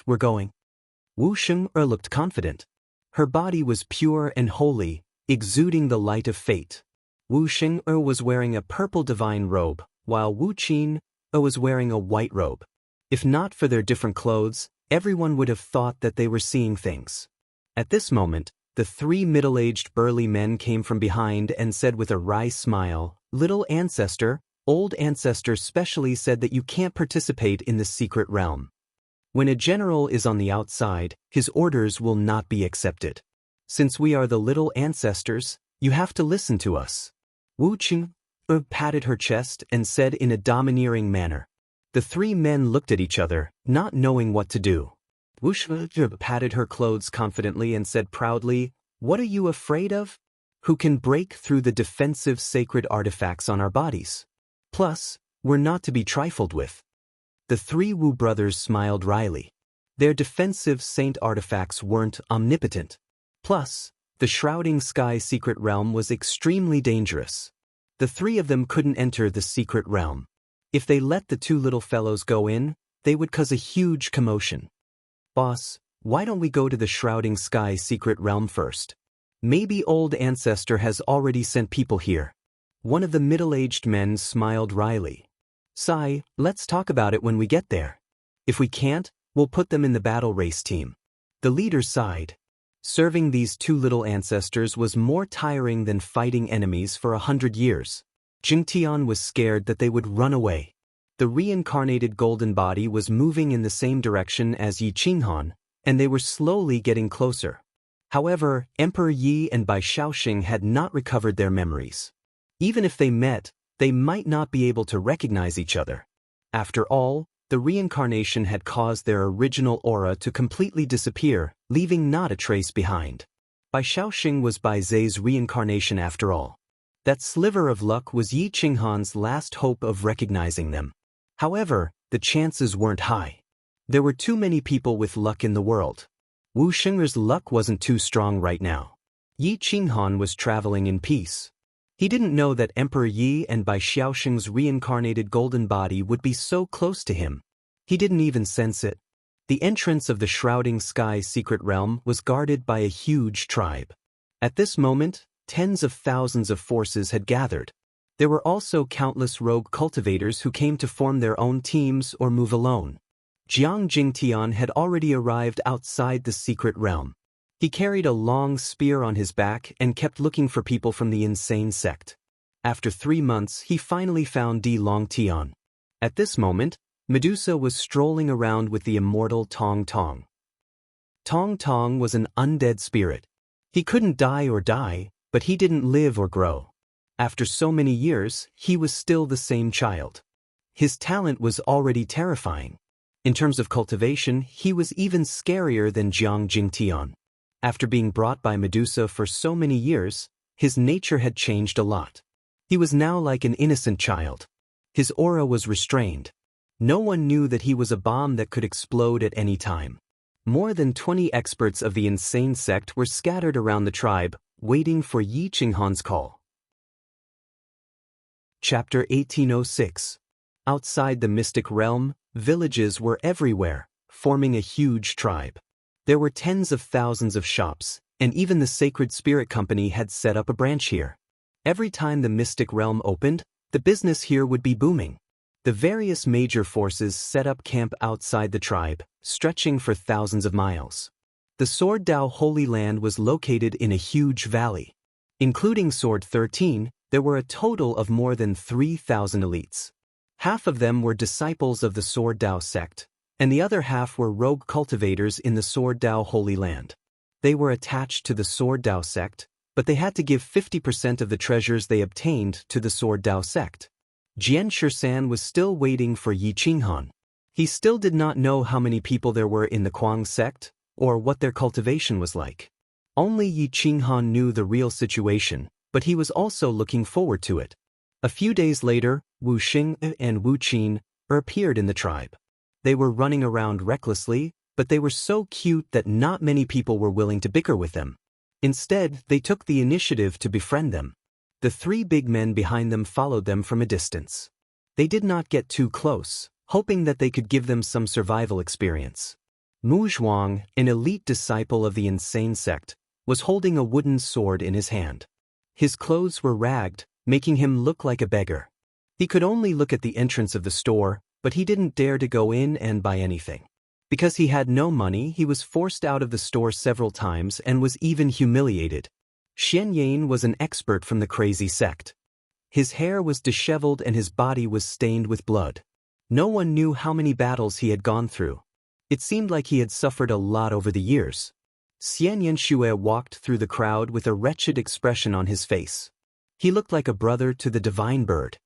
we're going. Wu Sheng'er looked confident. Her body was pure and holy, exuding the light of fate. Wu Sheng'er was wearing a purple divine robe, while Wu Qin was wearing a white robe. If not for their different clothes, everyone would have thought that they were seeing things. At this moment, the 3 middle-aged burly men came from behind and said with a wry smile, "Little ancestor, old ancestor specially said that you can't participate in the secret realm. When a general is on the outside, his orders will not be accepted. Since we are the little ancestors, you have to listen to us." Wu Qing patted her chest and said in a domineering manner. The 3 men looked at each other, not knowing what to do. Wu Sheng'er patted her clothes confidently and said proudly, "What are you afraid of? Who can break through the defensive sacred artifacts on our bodies? Plus, we're not to be trifled with." The 3 Wu brothers smiled wryly. Their defensive saint artifacts weren't omnipotent. Plus, the Shrouding Sky secret realm was extremely dangerous. The 3 of them couldn't enter the secret realm. If they let the 2 little fellows go in, they would cause a huge commotion. "Boss, why don't we go to the Shrouding Sky secret realm first? Maybe old ancestor has already sent people here." One of the middle-aged men smiled wryly. "Sai, let's talk about it when we get there. If we can't, we'll put them in the battle race team." The leader sighed. Serving these 2 little ancestors was more tiring than fighting enemies for 100 years. Jingtian was scared that they would run away. The reincarnated golden body was moving in the same direction as Yi Qinghan, and they were slowly getting closer. However, Emperor Yi and Bai Xiaoxing had not recovered their memories. Even if they met, they might not be able to recognize each other. After all, the reincarnation had caused their original aura to completely disappear, leaving not a trace behind. Bai Xiaoxing was Bai Zai's reincarnation after all. That sliver of luck was Yi Qinghan's last hope of recognizing them. However, the chances weren't high. There were too many people with luck in the world. Wu Sheng'er's luck wasn't too strong right now. Yi Qinghan was traveling in peace. He didn't know that Emperor Yi and Bai Xiaoxing's reincarnated golden body would be so close to him. He didn't even sense it. The entrance of the Shrouding Sky secret realm was guarded by a huge tribe. At this moment, tens of thousands of forces had gathered. There were also countless rogue cultivators who came to form their own teams or move alone. Jiang Jingtian had already arrived outside the secret realm. He carried a long spear on his back and kept looking for people from the insane sect. After 3 months, he finally found Di Longtian. At this moment, Medusa was strolling around with the immortal Tong Tong. Tong Tong was an undead spirit. He couldn't die or die, but he didn't live or grow. After so many years, he was still the same child. His talent was already terrifying. In terms of cultivation, he was even scarier than Jiang Jingtian. After being brought by Medusa for so many years, his nature had changed a lot. He was now like an innocent child. His aura was restrained. No one knew that he was a bomb that could explode at any time. More than 20 experts of the insane sect were scattered around the tribe, waiting for Yi Qinghan's call. Chapter 1806. Outside the mystic realm, villages were everywhere, forming a huge tribe. There were tens of thousands of shops, and even the Sacred Spirit Company had set up a branch here. Every time the mystic realm opened, the business here would be booming. The various major forces set up camp outside the tribe, stretching for thousands of miles. The Sword Dao Holy Land was located in a huge valley. Including Sword 13, there were a total of more than 3,000 elites. Half of them were disciples of the Sword Dao sect, and the other half were rogue cultivators in the Sword Dao Holy Land. They were attached to the Sword Dao sect, but they had to give 50% of the treasures they obtained to the Sword Dao sect. Jian Shisan was still waiting for Yi Qinghan. He still did not know how many people there were in the Kuang sect, or what their cultivation was like. Only Yi Qinghan knew the real situation, but he was also looking forward to it. A few days later, Wu Xing and Wu Qin appeared in the tribe. They were running around recklessly, but they were so cute that not many people were willing to bicker with them. Instead, they took the initiative to befriend them. The 3 big men behind them followed them from a distance. They did not get too close, hoping that they could give them some survival experience. Mu Zhuang, an elite disciple of the insane sect, was holding a wooden sword in his hand. His clothes were ragged, making him look like a beggar. He could only look at the entrance of the store, but he didn't dare to go in and buy anything. Because he had no money, he was forced out of the store several times and was even humiliated. Xian Yan was an expert from the crazy sect. His hair was disheveled and his body was stained with blood. No one knew how many battles he had gone through. It seemed like he had suffered a lot over the years. Xian Yanxue walked through the crowd with a wretched expression on his face. He looked like a brother to the divine bird.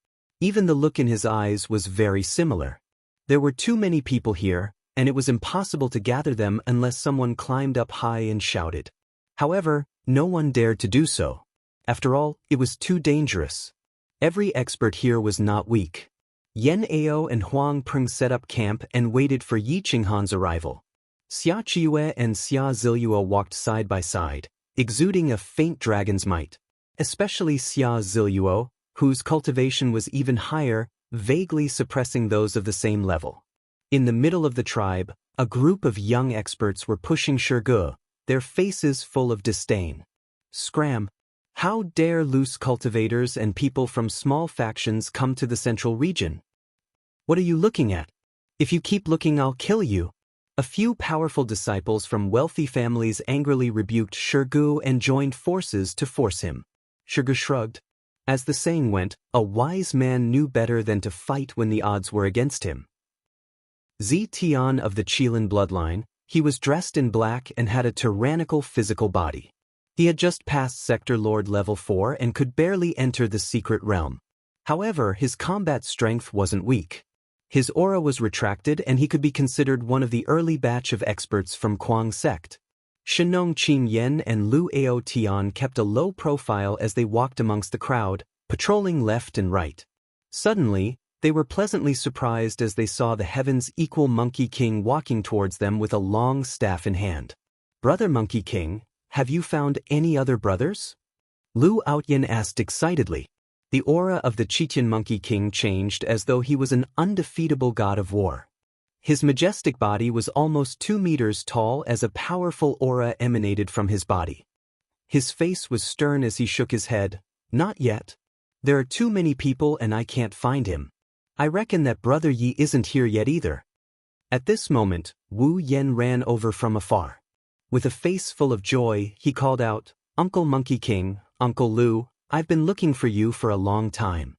Even the look in his eyes was very similar. There were too many people here, and it was impossible to gather them unless someone climbed up high and shouted. However, no one dared to do so. After all, it was too dangerous. Every expert here was not weak. Yen Ao and Huang Peng set up camp and waited for Yi Qinghan's arrival. Xia Qiue and Xia Ziluo walked side by side, exuding a faint dragon's might. Especially Xia Ziluo, whose cultivation was even higher, vaguely suppressing those of the same level. In the middle of the tribe, a group of young experts were pushing Shige, their faces full of disdain. Scram! How dare loose cultivators and people from small factions come to the central region? What are you looking at? If you keep looking, I'll kill you. A few powerful disciples from wealthy families angrily rebuked Shige and joined forces to force him. Shige shrugged. As the saying went, a wise man knew better than to fight when the odds were against him. Zi Tian of the Qilin bloodline, he was dressed in black and had a tyrannical physical body. He had just passed Sector Lord level 4 and could barely enter the secret realm. However, his combat strength wasn't weak. His aura was retracted and he could be considered one of the early batch of experts from Kuang sect. Shenong Qin Yen and Lu Ao Tian kept a low profile as they walked amongst the crowd, patrolling left and right. Suddenly, they were pleasantly surprised as they saw the Heaven's Equal Monkey King walking towards them with a long staff in hand. "Brother Monkey King, have you found any other brothers?" Lu Outyan asked excitedly. The aura of the Cheetian Monkey King changed as though he was an undefeatable god of war. His majestic body was almost 2 meters tall as a powerful aura emanated from his body. His face was stern as he shook his head. Not yet. There are too many people and I can't find him. I reckon that Brother Yi isn't here yet either. At this moment, Wu Yen ran over from afar. With a face full of joy, he called out, "Uncle Monkey King, Uncle Lu, I've been looking for you for a long time."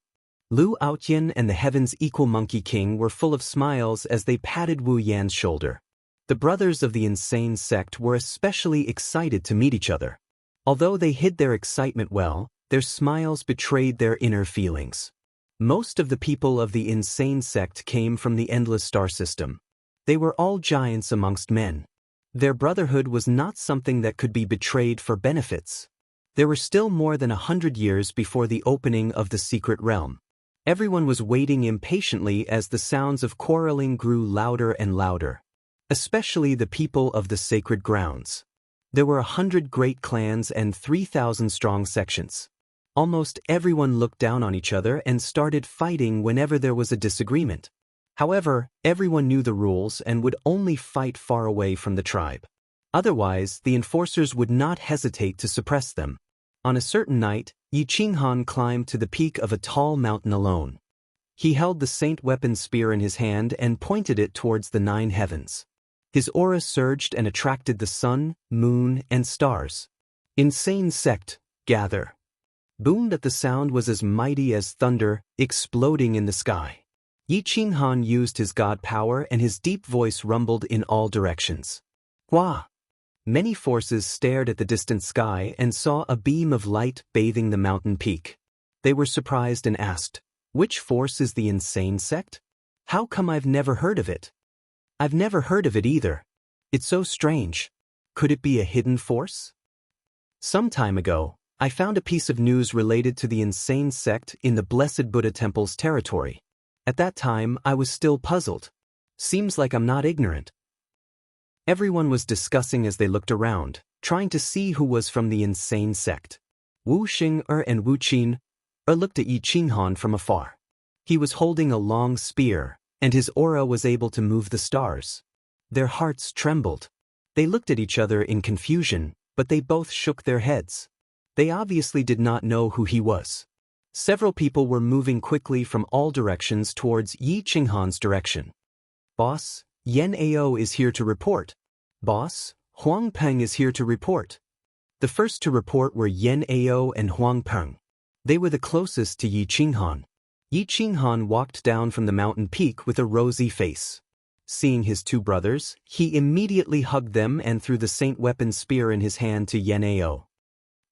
Lu Outyen and the Heaven's Equal Monkey King were full of smiles as they patted Wu Yan's shoulder. The brothers of the insane sect were especially excited to meet each other. Although they hid their excitement well, their smiles betrayed their inner feelings. Most of the people of the insane sect came from the endless star system. They were all giants amongst men. Their brotherhood was not something that could be betrayed for benefits. There were still more than 100 years before the opening of the secret realm. Everyone was waiting impatiently as the sounds of quarreling grew louder and louder. Especially the people of the sacred grounds. There were 100 great clans and 3,000 strong sections. Almost everyone looked down on each other and started fighting whenever there was a disagreement. However, everyone knew the rules and would only fight far away from the tribe. Otherwise, the enforcers would not hesitate to suppress them. On a certain night, Yi Qinghan climbed to the peak of a tall mountain alone. He held the Saint Weapon Spear in his hand and pointed it towards the 9 heavens. His aura surged and attracted the sun, moon, and stars. Insane sect, gather. Boomed at the sound was as mighty as thunder, exploding in the sky. Yi Qinghan used his god power and his deep voice rumbled in all directions. Hua! Many forces stared at the distant sky and saw a beam of light bathing the mountain peak. They were surprised and asked, "Which force is the insane sect? How come I've never heard of it?" "I've never heard of it either. It's so strange. Could it be a hidden force?" Some time ago, I found a piece of news related to the insane sect in the Blessed Buddha Temple's territory. At that time, I was still puzzled. Seems like I'm not ignorant. Everyone was discussing as they looked around, trying to see who was from the insane sect. Wu Xing'er and Wu Qin looked at Yi Qinghan from afar. He was holding a long spear, and his aura was able to move the stars. Their hearts trembled. They looked at each other in confusion, but they both shook their heads. They obviously did not know who he was. Several people were moving quickly from all directions towards Yi Qinghan's direction. "Boss, Yan Ao is here to report." "Boss, Huang Peng is here to report." The first to report were Yan Ao and Huang Peng. They were the closest to Yi Qinghan. Yi Qinghan walked down from the mountain peak with a rosy face. Seeing his 2 brothers, he immediately hugged them and threw the Saint Weapon Spear in his hand to Yan Ao.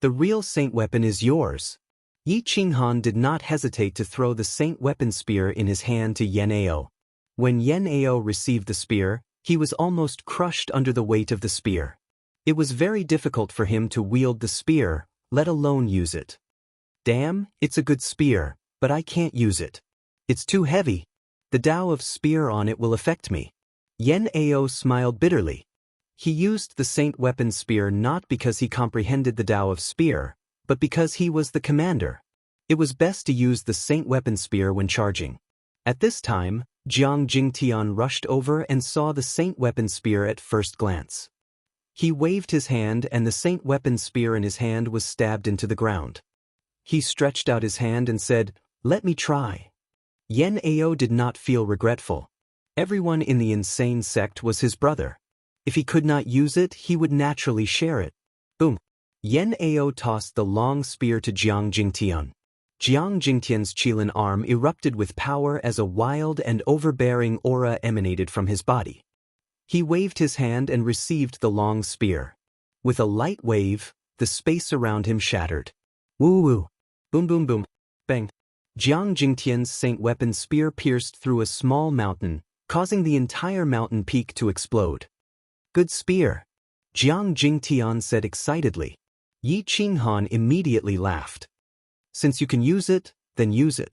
"The real Saint Weapon is yours." Yi Qinghan did not hesitate to throw the Saint Weapon Spear in his hand to Yan Ao. When Yan Ao received the spear, he was almost crushed under the weight of the spear. It was very difficult for him to wield the spear, let alone use it. "Damn, it's a good spear, but I can't use it. It's too heavy. The Tao of spear on it will affect me." Yan Ao smiled bitterly. He used the Saint Weapon Spear not because he comprehended the Tao of spear, but because he was the commander. It was best to use the Saint Weapon Spear when charging. At this time, Jiang Jingtian rushed over and saw the Saint Weapon Spear at first glance. He waved his hand and the Saint Weapon Spear in his hand was stabbed into the ground. He stretched out his hand and said, "Let me try." Yan Ao did not feel regretful. Everyone in the insane sect was his brother. If he could not use it, he would naturally share it. Boom! Yan Ao tossed the long spear to Jiang Jingtian. Jiang Jingtian's Qilin arm erupted with power as a wild and overbearing aura emanated from his body. He waved his hand and received the long spear. With a light wave, the space around him shattered. Woo-woo! Boom boom boom! Bang! Jiang Jingtian's Saint Weapon Spear pierced through a small mountain, causing the entire mountain peak to explode. "Good spear," Jiang Jingtian said excitedly. Yi Qinghan immediately laughed. "Since you can use it, then use it.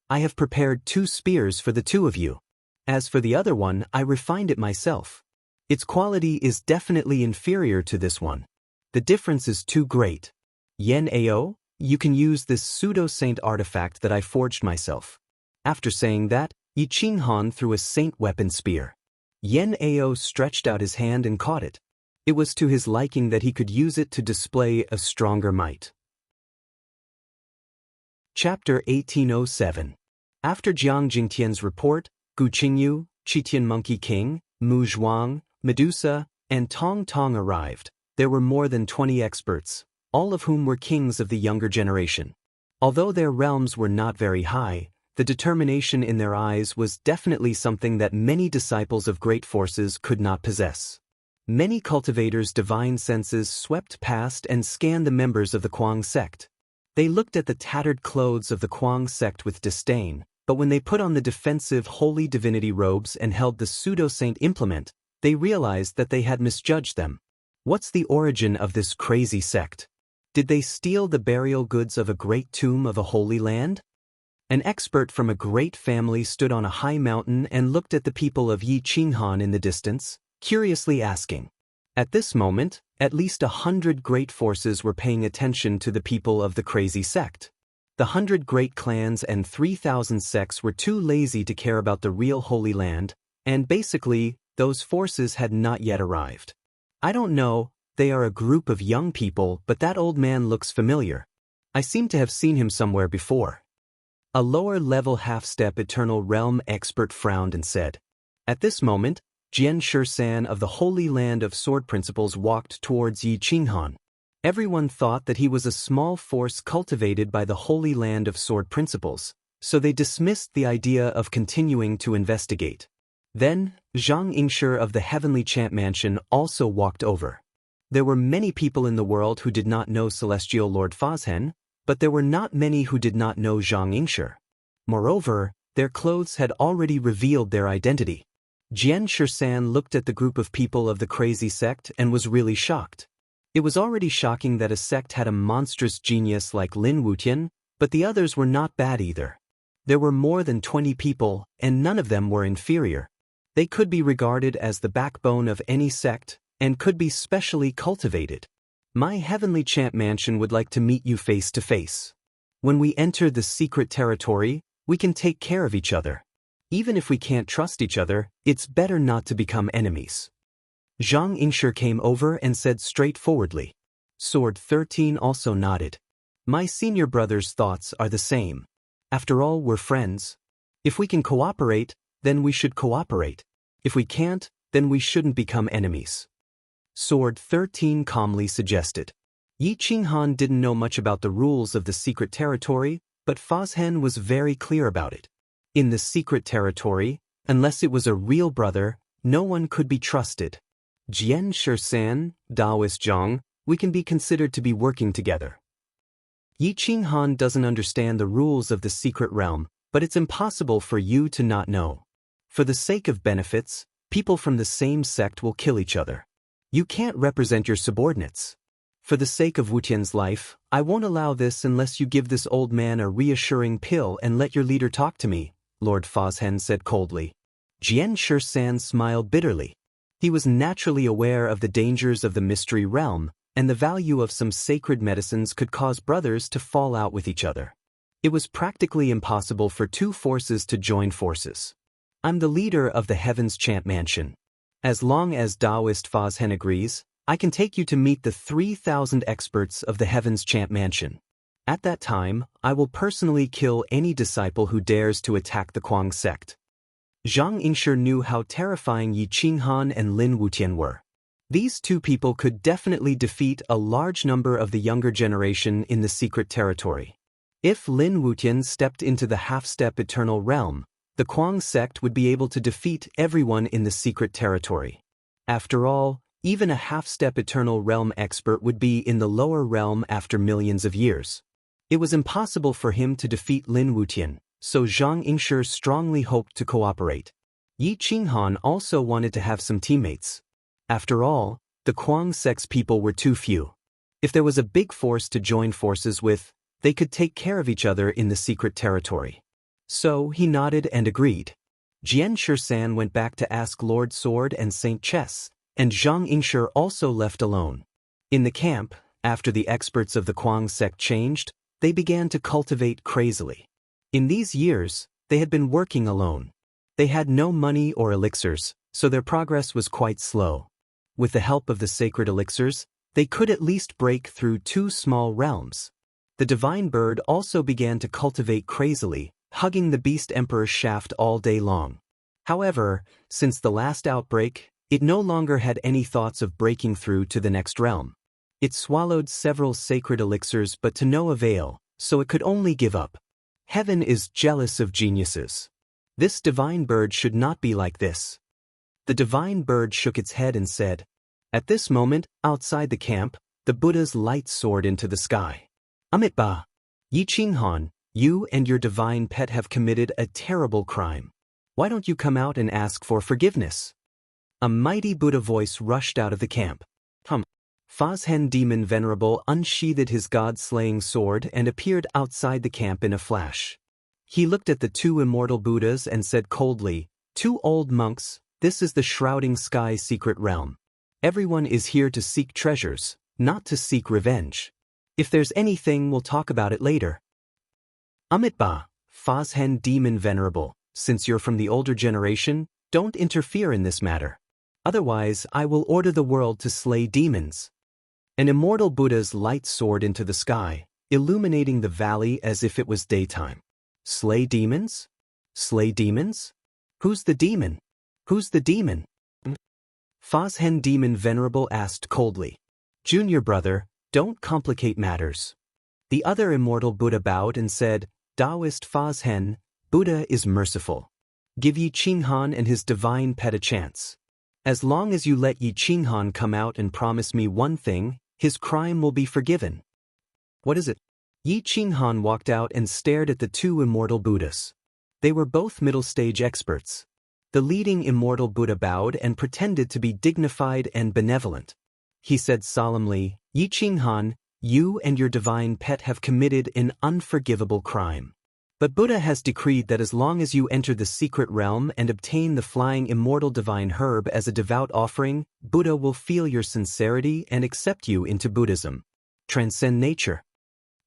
I have prepared 2 spears for the 2 of you. As for the other one, I refined it myself. Its quality is definitely inferior to this one. The difference is too great. Yan Ao, you can use this pseudo-saint artifact that I forged myself." After saying that, Yi Qinghan threw a Saint Weapon Spear. Yan Ao stretched out his hand and caught it. It was to his liking that he could use it to display a stronger might. Chapter 1807. After Jiang Jingtian's report, Gu Qingyu, Qitian Monkey King, Mu Zhuang, Medusa, and Tong Tong arrived. There were more than 20 experts, all of whom were kings of the younger generation. Although their realms were not very high, the determination in their eyes was definitely something that many disciples of great forces could not possess. Many cultivators' divine senses swept past and scanned the members of the Kuang sect. They looked at the tattered clothes of the Kuang sect with disdain, but when they put on the defensive holy divinity robes and held the pseudo-saint implement, they realized that they had misjudged them. What's the origin of this crazy sect? Did they steal the burial goods of a great tomb of a holy land? An expert from a great family stood on a high mountain and looked at the people of Yi Qinghan in the distance, curiously asking. At this moment, at least 100 great forces were paying attention to the people of the crazy sect. The 100 great clans and 3,000 sects were too lazy to care about the real Holy Land, and basically, those forces had not yet arrived. I don't know, they are a group of young people, but that old man looks familiar. I seem to have seen him somewhere before. A lower-level half-step Eternal Realm expert frowned and said. At this moment, Jian Shisan of the Holy Land of Sword Principles walked towards Yi Qinghan. Everyone thought that he was a small force cultivated by the Holy Land of Sword Principles, so they dismissed the idea of continuing to investigate. Then, Zhang Yingshi of the Heavenly Chant Mansion also walked over. There were many people in the world who did not know Celestial Lord Fazhen, but there were not many who did not know Zhang Yingshi. Moreover, their clothes had already revealed their identity. Jian Shisan looked at the group of people of the crazy sect and was really shocked. It was already shocking that a sect had a monstrous genius like Lin Wutian, but the others were not bad either. There were more than 20 people, and none of them were inferior. They could be regarded as the backbone of any sect, and could be specially cultivated. My Heavenly Chant Mansion would like to meet you face to face. When we enter the secret territory, we can take care of each other. Even if we can't trust each other, it's better not to become enemies. Zhang Yingshi came over and said straightforwardly. Sword 13 also nodded. My senior brother's thoughts are the same. After all, we're friends. If we can cooperate, then we should cooperate. If we can't, then we shouldn't become enemies. Sword 13 calmly suggested. Yi Qinghan didn't know much about the rules of the secret territory, but Fazhen was very clear about it. In the secret territory, unless it was a real brother, no one could be trusted. Jian Shisan, Daoist Zhang, we can be considered to be working together. Yi Qinghan doesn't understand the rules of the secret realm, but it's impossible for you to not know. For the sake of benefits, people from the same sect will kill each other. You can't represent your subordinates. For the sake of Wutian's life, I won't allow this unless you give this old man a reassuring pill and let your leader talk to me, Lord Fazhen said coldly. Jian Shisan smiled bitterly. He was naturally aware of the dangers of the mystery realm, and the value of some sacred medicines could cause brothers to fall out with each other. It was practically impossible for two forces to join forces. I'm the leader of the Heaven's Chant Mansion. As long as Daoist Fazhen agrees, I can take you to meet the 3,000 experts of the Heaven's Chant Mansion. At that time, I will personally kill any disciple who dares to attack the Kuang sect. Zhang Yingshi knew how terrifying Yi Qinghan and Lin Wutian were. These two people could definitely defeat a large number of the younger generation in the secret territory. If Lin Wutian stepped into the half-step Eternal Realm, the Kuang sect would be able to defeat everyone in the secret territory. After all, even a half-step Eternal Realm expert would be in the lower realm after millions of years. It was impossible for him to defeat Lin Wutian, so Zhang Yingshi strongly hoped to cooperate. Yi Qinghan also wanted to have some teammates. After all, the Kuang sect's people were too few. If there was a big force to join forces with, they could take care of each other in the secret territory. So he nodded and agreed. Jian Shisan went back to ask Lord Sword and Saint Chess, and Zhang Yingshi also left alone. In the camp, after the experts of the Kuang sect changed, they began to cultivate crazily. In these years, they had been working alone. They had no money or elixirs, so their progress was quite slow. With the help of the sacred elixirs, they could at least break through 2 small realms. The divine bird also began to cultivate crazily, hugging the beast emperor's shaft all day long. However, since the last outbreak, it no longer had any thoughts of breaking through to the next realm. It swallowed several sacred elixirs but to no avail, so it could only give up. Heaven is jealous of geniuses. This divine bird should not be like this. The divine bird shook its head and said, "At this moment, outside the camp, the Buddha's light soared into the sky. Amitabha, Yi Qinghan, you and your divine pet have committed a terrible crime. Why don't you come out and ask for forgiveness?" A mighty Buddha voice rushed out of the camp. Fazhen Demon Venerable unsheathed his god-slaying sword and appeared outside the camp in a flash. He looked at the 2 immortal Buddhas and said coldly, "2 old monks, this is the Shrouding Sky secret realm. Everyone is here to seek treasures, not to seek revenge. If there's anything, we'll talk about it later." Amitabha, Fazhen Demon Venerable, since you're from the older generation, don't interfere in this matter. Otherwise, I will order the world to slay demons. An immortal Buddha's light soared into the sky, illuminating the valley as if it was daytime. Slay demons? Slay demons? Who's the demon? Who's the demon? Fazhen Demon Venerable asked coldly. "Junior brother, don't complicate matters." The other immortal Buddha bowed and said, "Taoist Fazhen, Buddha is merciful. Give Yi Qinghan and his divine pet a chance. As long as you let Yi Qinghan come out and promise me one thing, his crime will be forgiven." "What is it?" Yi Qinghan walked out and stared at the 2 immortal Buddhas. They were both middle-stage experts. The leading immortal Buddha bowed and pretended to be dignified and benevolent. He said solemnly, "Yi Qinghan, you and your divine pet have committed an unforgivable crime. But Buddha has decreed that as long as you enter the secret realm and obtain the flying immortal divine herb as a devout offering, Buddha will feel your sincerity and accept you into Buddhism. Transcend nature."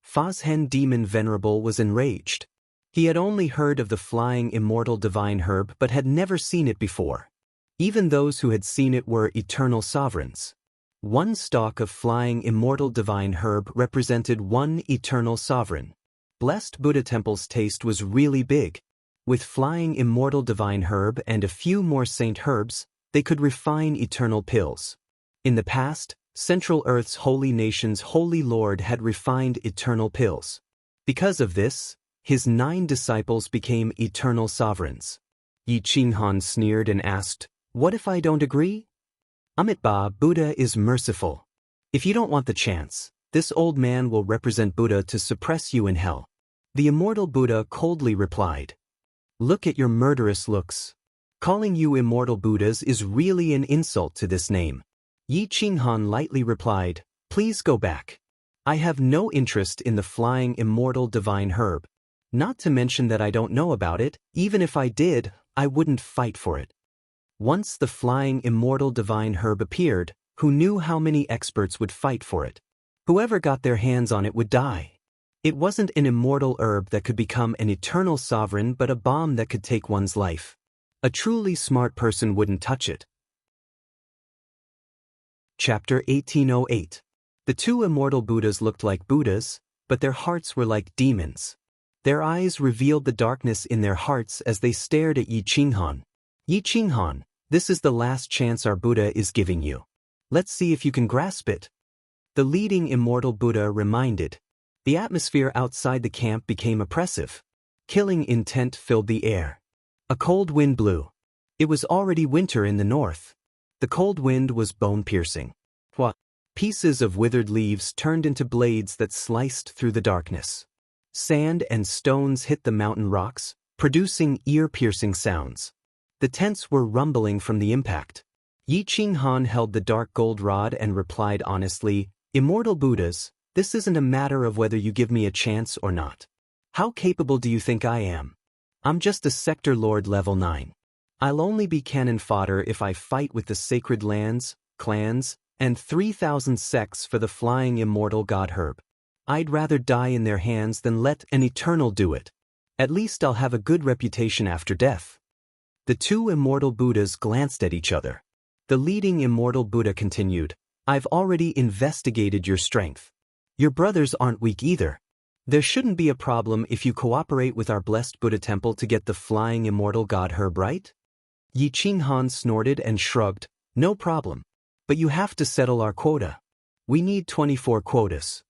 Fazhen Demon Venerable was enraged. He had only heard of the flying immortal divine herb but had never seen it before. Even those who had seen it were eternal sovereigns. 1 stalk of flying immortal divine herb represented 1 eternal sovereign. Blessed Buddha Temple's taste was really big. With flying immortal divine herb and a few more saint herbs, they could refine eternal pills. In the past, Central Earth's holy nation's holy lord had refined eternal pills. Because of this, his 9 disciples became eternal sovereigns. Yi Qinghan sneered and asked, "What if I don't agree?" "Amitabha, Buddha is merciful. If you don't want the chance, this old man will represent Buddha to suppress you in hell." The immortal Buddha coldly replied, "Look at your murderous looks. Calling you immortal Buddhas is really an insult to this name." Yi Qinghan lightly replied, "Please go back. I have no interest in the flying immortal divine herb. Not to mention that I don't know about it. Even if I did, I wouldn't fight for it." Once the flying immortal divine herb appeared, who knew how many experts would fight for it? Whoever got their hands on it would die. It wasn't an immortal herb that could become an eternal sovereign but a bomb that could take one's life. A truly smart person wouldn't touch it. Chapter 1808. The 2 immortal Buddhas looked like Buddhas, but their hearts were like demons. Their eyes revealed the darkness in their hearts as they stared at Yi Qinghan. "Yi Qinghan, this is the last chance our Buddha is giving you. Let's see if you can grasp it." The leading immortal Buddha reminded. The atmosphere outside the camp became oppressive. Killing intent filled the air. A cold wind blew. It was already winter in the north. The cold wind was bone-piercing. Pieces of withered leaves turned into blades that sliced through the darkness. Sand and stones hit the mountain rocks, producing ear-piercing sounds. The tents were rumbling from the impact. Yi Qinghan held the dark gold rod and replied honestly, "Immortal Buddhas, this isn't a matter of whether you give me a chance or not. How capable do you think I am? I'm just a sector lord level 9. I'll only be cannon fodder if I fight with the sacred lands, clans, and 3,000 sects for the flying immortal god herb. I'd rather die in their hands than let an eternal do it. At least I'll have a good reputation after death." The 2 immortal Buddhas glanced at each other. The leading immortal Buddha continued, I've already investigated your strength. Your brothers aren't weak either. There shouldn't be a problem if you cooperate with our blessed Buddha temple to get the flying immortal god herb right? Yi Qinghan snorted and shrugged, no problem. But you have to settle our quota. We need 24 quotas.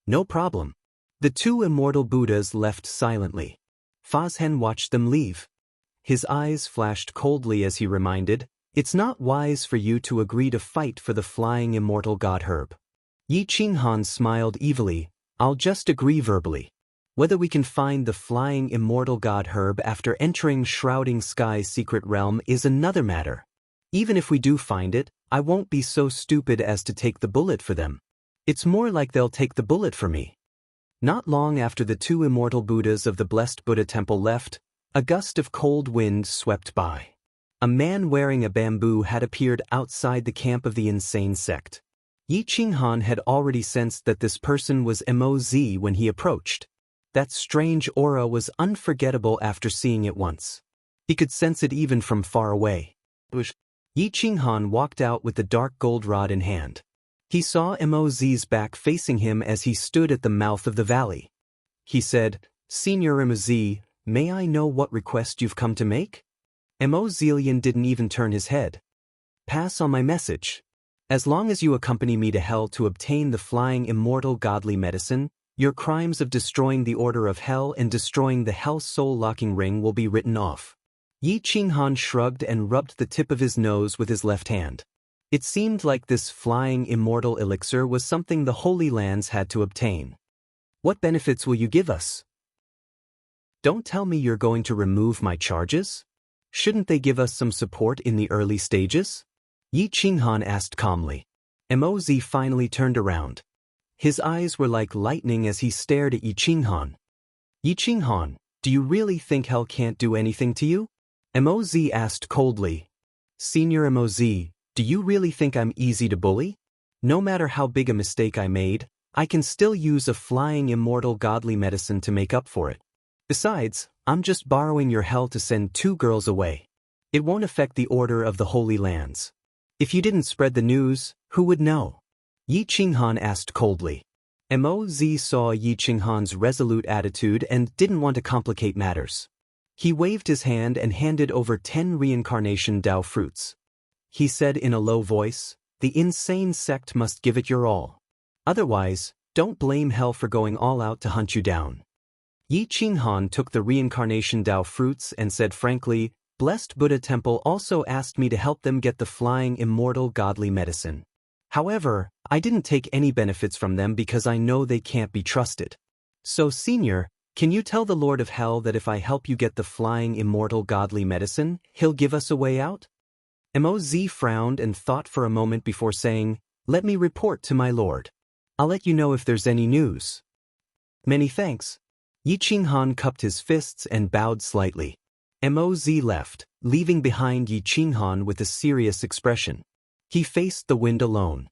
No problem. The two immortal Buddhas left silently. Fazhen watched them leave. His eyes flashed coldly as he reminded, it's not wise for you to agree to fight for the flying immortal god herb. Yi Qinghan smiled evilly, I'll just agree verbally. Whether we can find the flying immortal god herb after entering Shrouding Sky's secret realm is another matter. Even if we do find it, I won't be so stupid as to take the bullet for them. It's more like they'll take the bullet for me. Not long after the two immortal Buddhas of the blessed Buddha temple left, a gust of cold wind swept by. A man wearing a bamboo hat appeared outside the camp of the insane sect. Yi Qinghan had already sensed that this person was Moz when he approached. That strange aura was unforgettable after seeing it once. He could sense it even from far away. Yi Qinghan walked out with the dark gold rod in hand. He saw Moz's back facing him as he stood at the mouth of the valley. He said, Senior Moz, may I know what request you've come to make? Mozelian didn't even turn his head. Pass on my message. As long as you accompany me to hell to obtain the flying immortal godly medicine, your crimes of destroying the order of hell and destroying the hell soul-locking ring will be written off. Yi Qinghan shrugged and rubbed the tip of his nose with his left hand. It seemed like this flying immortal elixir was something the Holy Lands had to obtain. What benefits will you give us? Don't tell me you're going to remove my charges? Shouldn't they give us some support in the early stages? Yi Qinghan asked calmly. Moz finally turned around. His eyes were like lightning as he stared at Yi Qinghan. Yi Qinghan, do you really think hell can't do anything to you? Moz asked coldly. Senior Moz, do you really think I'm easy to bully? No matter how big a mistake I made, I can still use a flying immortal godly medicine to make up for it. Besides, I'm just borrowing your hell to send 2 girls away. It won't affect the order of the Holy Lands. If you didn't spread the news, who would know? Yi Qinghan asked coldly. Moz saw Yi Qinghan's resolute attitude and didn't want to complicate matters. He waved his hand and handed over 10 reincarnation Dao fruits. He said in a low voice, the insane sect must give it your all. Otherwise, don't blame hell for going all out to hunt you down. Yi Qinghan took the reincarnation Dao fruits and said frankly, Blessed Buddha Temple also asked me to help them get the flying immortal godly medicine. However, I didn't take any benefits from them because I know they can't be trusted. So Senior, can you tell the Lord of Hell that if I help you get the flying immortal godly medicine, he'll give us a way out? Moz frowned and thought for a moment before saying, Let me report to my lord. I'll let you know if there's any news. Many thanks. Yi Qinghan cupped his fists and bowed slightly. Moz left, leaving behind Yi Qinghan with a serious expression. He faced the wind alone.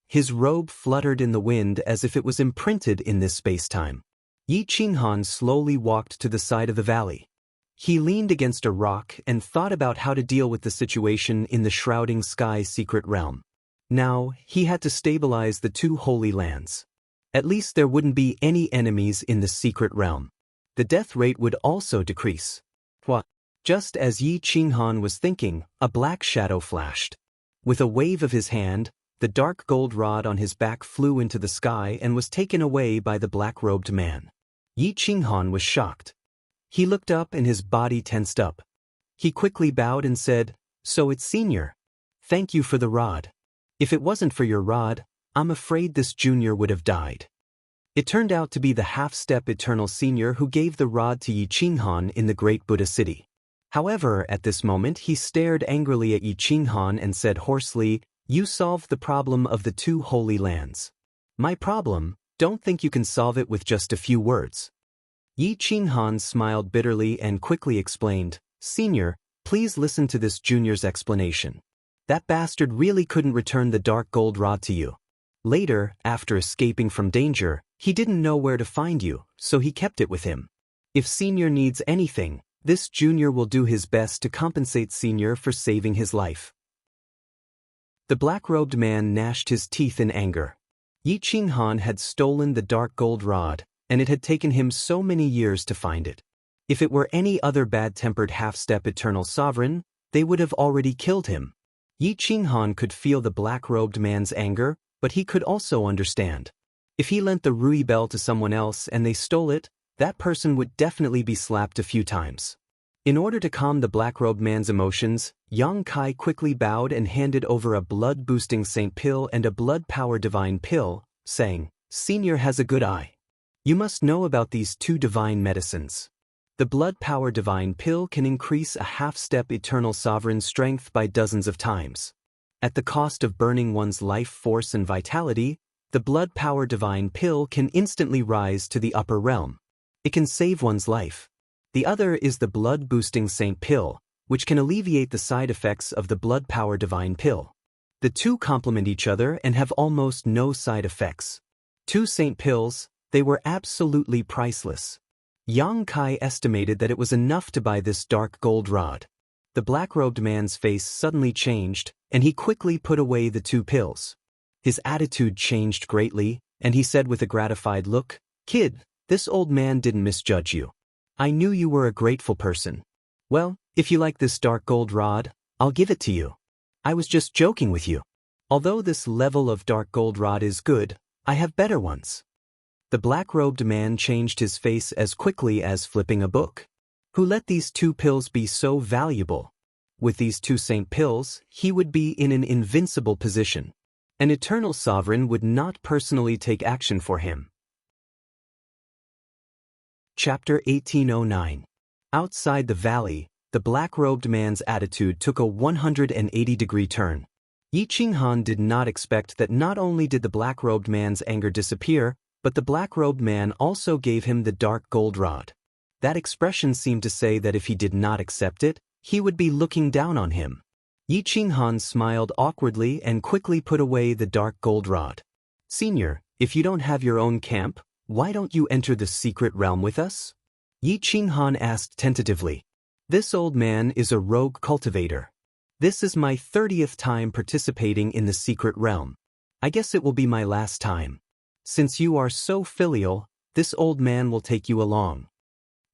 His robe fluttered in the wind as if it was imprinted in this space-time. Yi Qinghan slowly walked to the side of the valley. He leaned against a rock and thought about how to deal with the situation in the Shrouding Sky's secret realm. Now, he had to stabilize the 2 Holy Lands. At least there wouldn't be any enemies in the secret realm. The death rate would also decrease. What? Just as Yi Qinghan was thinking, a black shadow flashed. With a wave of his hand, the dark gold rod on his back flew into the sky and was taken away by the black-robed man. Yi Qinghan was shocked. He looked up and his body tensed up. He quickly bowed and said, So it's Senior. Thank you for the rod. If it wasn't for your rod, I'm afraid this junior would have died. It turned out to be the half-step eternal Senior who gave the rod to Yi Qinghan in the great Buddha city. However, at this moment he stared angrily at Yi Qinghan and said hoarsely, You solved the problem of the 2 Holy Lands. My problem, don't think you can solve it with just a few words. Yi Qinghan smiled bitterly and quickly explained, Senior, please listen to this junior's explanation. That bastard really couldn't return the dark gold rod to you. Later, after escaping from danger, he didn't know where to find you, so he kept it with him. If Senior needs anything, this junior will do his best to compensate Senior for saving his life. The black-robed man gnashed his teeth in anger. Yi Qinghan had stolen the dark gold rod, and it had taken him so many years to find it. If it were any other bad-tempered half-step eternal sovereign, they would have already killed him. Yi Qinghan could feel the black-robed man's anger, but he could also understand. If he lent the Rui bell to someone else and they stole it, that person would definitely be slapped a few times. In order to calm the black-robed man's emotions, Yang Kai quickly bowed and handed over a blood-boosting saint pill and a blood-power divine pill, saying, "Senior has a good eye. You must know about these two divine medicines. The blood-power divine pill can increase a half-step eternal sovereign strength by dozens of times. At the cost of burning one's life force and vitality, the blood-power divine pill can instantly rise to the upper realm. It can save one's life. The other is the blood-boosting saint pill, which can alleviate the side effects of the blood-power divine pill. The two complement each other and have almost no side effects. Two saint pills, they were absolutely priceless. Yang Kai estimated that it was enough to buy this dark gold rod. The black-robed man's face suddenly changed, and he quickly put away the two pills. His attitude changed greatly, and he said with a gratified look, "Kid, this old man didn't misjudge you. I knew you were a grateful person. Well, if you like this dark gold rod, I'll give it to you. I was just joking with you. Although this level of dark gold rod is good, I have better ones." The black-robed man changed his face as quickly as flipping a book. Who let these two pills be so valuable? With these two saint pills, he would be in an invincible position. An eternal sovereign would not personally take action for him. Chapter 1809. Outside the valley, the black-robed man's attitude took a 180-degree turn. Yi Qinghan did not expect that not only did the black-robed man's anger disappear, but the black-robed man also gave him the dark gold rod. That expression seemed to say that if he did not accept it, he would be looking down on him. Yi Qinghan smiled awkwardly and quickly put away the dark gold rod. "Senior, if you don't have your own camp, why don't you enter the secret realm with us?" Yi Qinghan asked tentatively. "This old man is a rogue cultivator. This is my 30th time participating in the secret realm. I guess it will be my last time. Since you are so filial, this old man will take you along."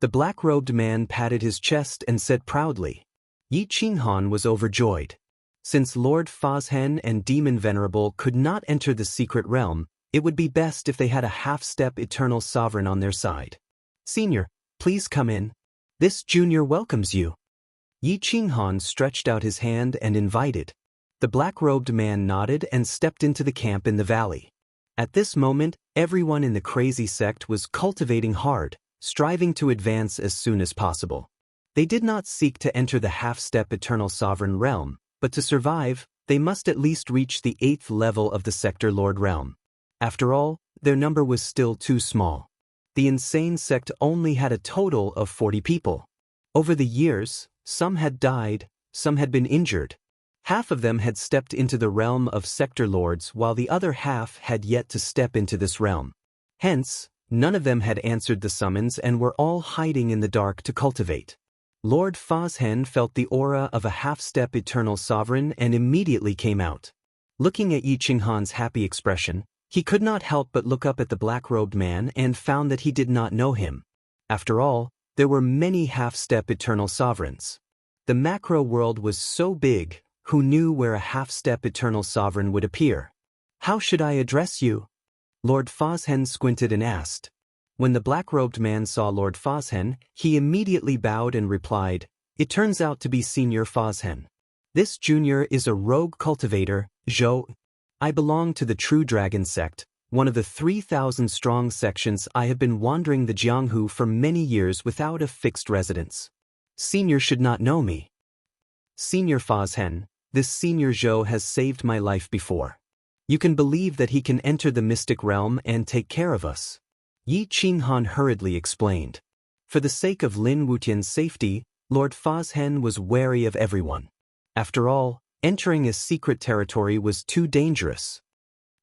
The black-robed man patted his chest and said proudly. Yi Qinghan was overjoyed. Since Lord Fazhen and Demon Venerable could not enter the secret realm, it would be best if they had a half-step eternal sovereign on their side. "Senior, please come in. This junior welcomes you." Yi Qinghan stretched out his hand and invited. The black-robed man nodded and stepped into the camp in the valley. At this moment, everyone in the crazy sect was cultivating hard, striving to advance as soon as possible. They did not seek to enter the half-step eternal sovereign realm, but to survive, they must at least reach the 8th level of the sector lord realm. After all, their number was still too small. The insane sect only had a total of 40 people. Over the years, some had died, some had been injured. Half of them had stepped into the realm of sector lords while the other half had yet to step into this realm. Hence, none of them had answered the summons and were all hiding in the dark to cultivate. Lord Fazhen felt the aura of a half-step eternal sovereign and immediately came out. Looking at Yi Qinghan's happy expression, he could not help but look up at the black-robed man and found that he did not know him. After all, there were many half-step eternal sovereigns. The macro world was so big, who knew where a half-step eternal sovereign would appear? "How should I address you?" Lord Fazhen squinted and asked. When the black-robed man saw Lord Fazhen, he immediately bowed and replied, "It turns out to be Senior Fazhen. This junior is a rogue cultivator, Zhou. I belong to the True Dragon sect, one of the 3,000-strong sections. I have been wandering the Jianghu for many years without a fixed residence. Senior should not know me. Senior Fazhen, this Senior Zhou has saved my life before. You can believe that he can enter the mystic realm and take care of us." Yi Qinghan hurriedly explained. For the sake of Lin Wutian's safety, Lord Fazhen was wary of everyone. After all, entering a secret territory was too dangerous.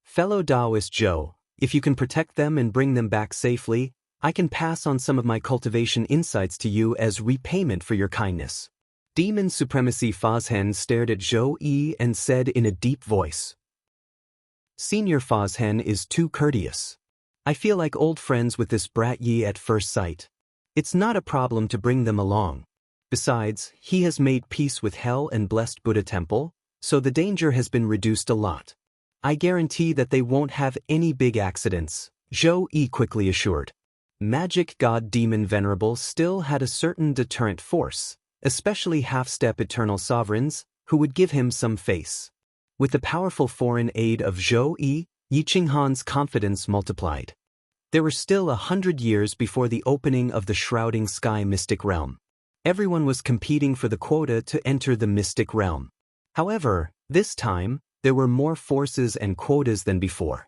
"Fellow Taoist Zhou, if you can protect them and bring them back safely, I can pass on some of my cultivation insights to you as repayment for your kindness." Demon Supremacy Fazhen stared at Zhou Yi and said in a deep voice, "Senior Fazhen is too courteous. I feel like old friends with this brat Yi at first sight. It's not a problem to bring them along. Besides, he has made peace with Hell and blessed Buddha Temple, so the danger has been reduced a lot. I guarantee that they won't have any big accidents," Zhou Yi quickly assured. Magic God Demon Venerable still had a certain deterrent force, especially half-step eternal sovereigns, who would give him some face. With the powerful foreign aid of Zhou Yi, Yi Qinghan's confidence multiplied. There were still 100 years before the opening of the Shrouding Sky Mystic Realm. Everyone was competing for the quota to enter the Mystic Realm. However, this time, there were more forces and quotas than before.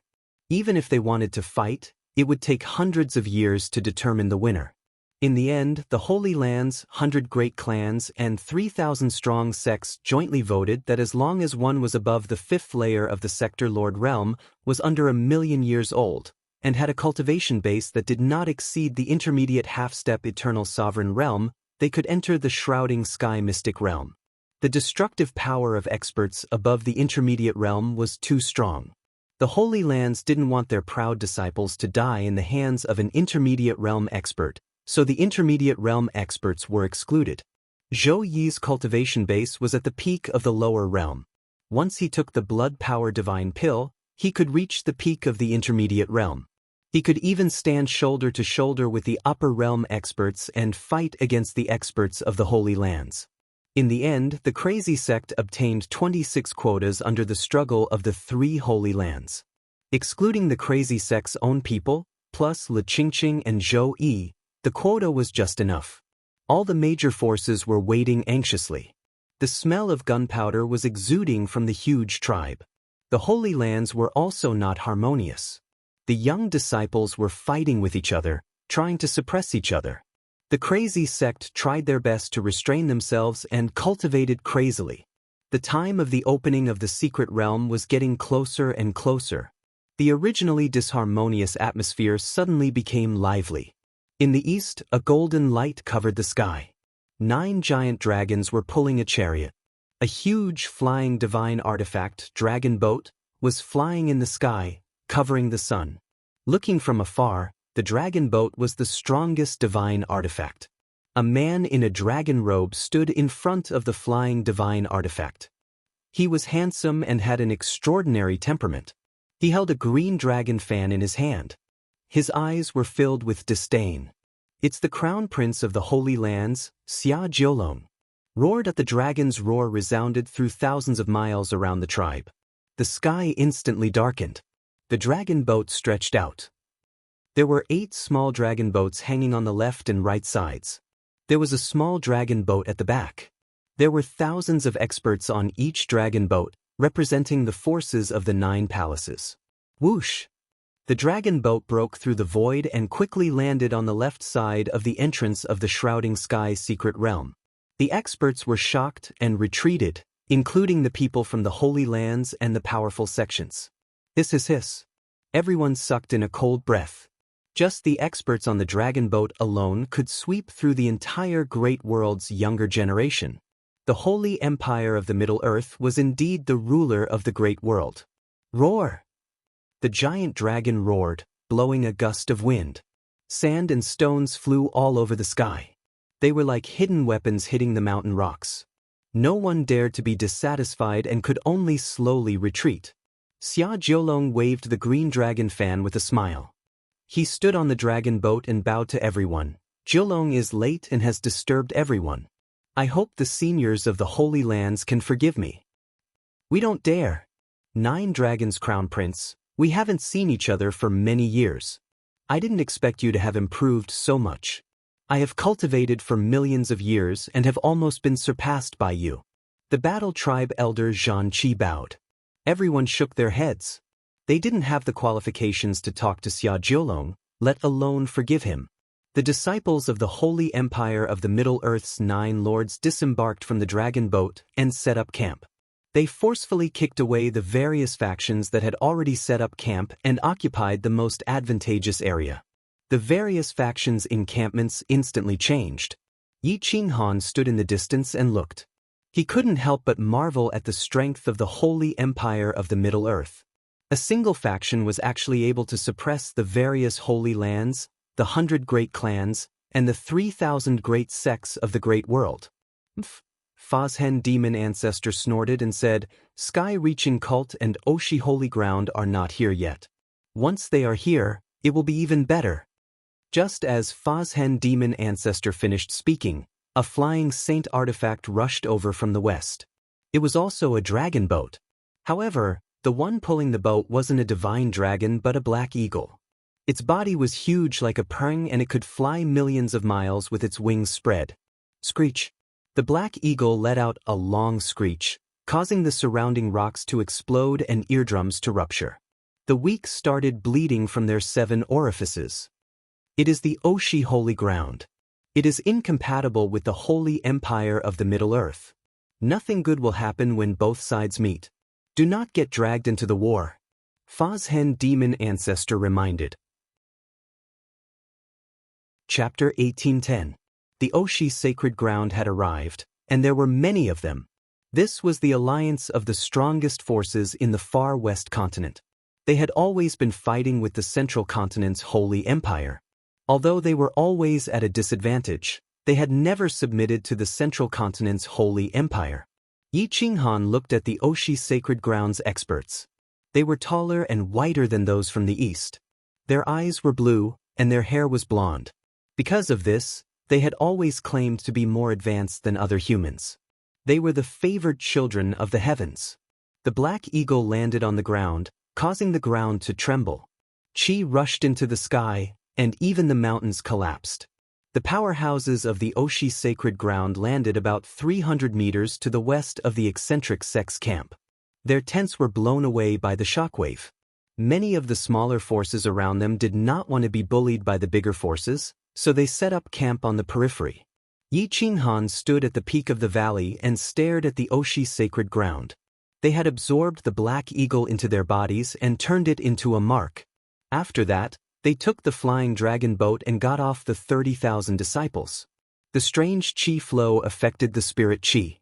Even if they wanted to fight, it would take hundreds of years to determine the winner. In the end, the Holy Lands, 100 great clans, and 3,000-strong sects jointly voted that as long as one was above the 5th layer of the Sector Lord Realm, was under 1,000,000 years old, and had a cultivation base that did not exceed the intermediate half-step Eternal Sovereign Realm, they could enter the Shrouding Sky Mystic Realm. The destructive power of experts above the intermediate realm was too strong. The Holy Lands didn't want their proud disciples to die in the hands of an intermediate realm expert, so the intermediate realm experts were excluded. Zhou Yi's cultivation base was at the peak of the lower realm. Once he took the blood power divine pill, he could reach the peak of the intermediate realm. He could even stand shoulder to shoulder with the upper realm experts and fight against the experts of the Holy Lands. In the end, the crazy sect obtained 26 quotas under the struggle of the 3 Holy Lands. Excluding the crazy sect's own people, plus Li Qingqing and Zhou Yi, the quota was just enough. All the major forces were waiting anxiously. The smell of gunpowder was exuding from the huge tribe. The Holy Lands were also not harmonious. The young disciples were fighting with each other, trying to suppress each other. The crazy sect tried their best to restrain themselves and cultivated crazily. The time of the opening of the secret realm was getting closer and closer. The originally disharmonious atmosphere suddenly became lively. In the east, a golden light covered the sky. 9 giant dragons were pulling a chariot. A huge flying divine artifact, dragon boat, was flying in the sky, covering the sun. Looking from afar, the dragon boat was the strongest divine artifact. A man in a dragon robe stood in front of the flying divine artifact. He was handsome and had an extraordinary temperament. He held a green dragon fan in his hand. His eyes were filled with disdain. "It's the crown prince of the Holy Lands, Xia Jiolong." Roared at the dragon's roar resounded through thousands of miles around the tribe. The sky instantly darkened. The dragon boat stretched out. There were 8 small dragon boats hanging on the left and right sides. There was a small dragon boat at the back. There were thousands of experts on each dragon boat, representing the forces of the 9 palaces. Whoosh! The dragon boat broke through the void and quickly landed on the left side of the entrance of the Shrouding Sky secret realm. The experts were shocked and retreated, including the people from the Holy Lands and the powerful sections. Hiss hiss hiss. Everyone sucked in a cold breath. Just the experts on the dragon boat alone could sweep through the entire great world's younger generation. The Holy Empire of the Middle Earth was indeed the ruler of the great world. Roar! The giant dragon roared, blowing a gust of wind. Sand and stones flew all over the sky. They were like hidden weapons hitting the mountain rocks. No one dared to be dissatisfied and could only slowly retreat. Xia Jiolong waved the green dragon fan with a smile. He stood on the dragon boat and bowed to everyone. "Jiolong is late and has disturbed everyone. I hope the seniors of the Holy Lands can forgive me." "We don't dare. 9 Dragons, Crown Prince. We haven't seen each other for many years. I didn't expect you to have improved so much. I have cultivated for millions of years and have almost been surpassed by you." The battle tribe elder Zhan Qi bowed. Everyone shook their heads. They didn't have the qualifications to talk to Xia Jiolong, let alone forgive him. The disciples of the Holy Empire of the Middle Earth's 9 lords disembarked from the dragon boat and set up camp. They forcefully kicked away the various factions that had already set up camp and occupied the most advantageous area. The various factions' encampments instantly changed. Yi Qinghan stood in the distance and looked. He couldn't help but marvel at the strength of the holy empire of the Middle Earth. A single faction was actually able to suppress the various holy lands, the 100 great clans, and the 3,000 great sects of the great world. Fazhen demon ancestor snorted and said, "Sky-reaching cult and Oshi holy ground are not here yet. Once they are here, it will be even better." Just as Fazhen demon ancestor finished speaking, a flying saint artifact rushed over from the west. It was also a dragon boat. However, the one pulling the boat wasn't a divine dragon but a black eagle. Its body was huge like a peng and it could fly millions of miles with its wings spread. Screech. The black eagle let out a long screech, causing the surrounding rocks to explode and eardrums to rupture. The weak started bleeding from their 7 orifices. It is the Oshi holy ground. It is incompatible with the holy empire of the Middle Earth. Nothing good will happen when both sides meet. Do not get dragged into the war. Fazhen demon ancestor reminded. Chapter 1810. The Oshi sacred ground had arrived, and there were many of them. This was the alliance of the strongest forces in the far west continent. They had always been fighting with the central continent's holy empire. Although they were always at a disadvantage, they had never submitted to the central continent's holy empire. Yi Qinghan looked at the Oshi sacred grounds experts. They were taller and whiter than those from the east. Their eyes were blue, and their hair was blonde. Because of this, they had always claimed to be more advanced than other humans. They were the favored children of the heavens. The black eagle landed on the ground, causing the ground to tremble. Qi rushed into the sky, and even the mountains collapsed. The powerhouses of the Oshi sacred ground landed about 300 meters to the west of the eccentric sect's camp. Their tents were blown away by the shockwave. Many of the smaller forces around them did not want to be bullied by the bigger forces, so they set up camp on the periphery. Yi Qinghan stood at the peak of the valley and stared at the Oshi sacred ground. They had absorbed the black eagle into their bodies and turned it into a mark. After that, they took the flying dragon boat and got off the 30,000 disciples. The strange qi flow affected the spirit qi.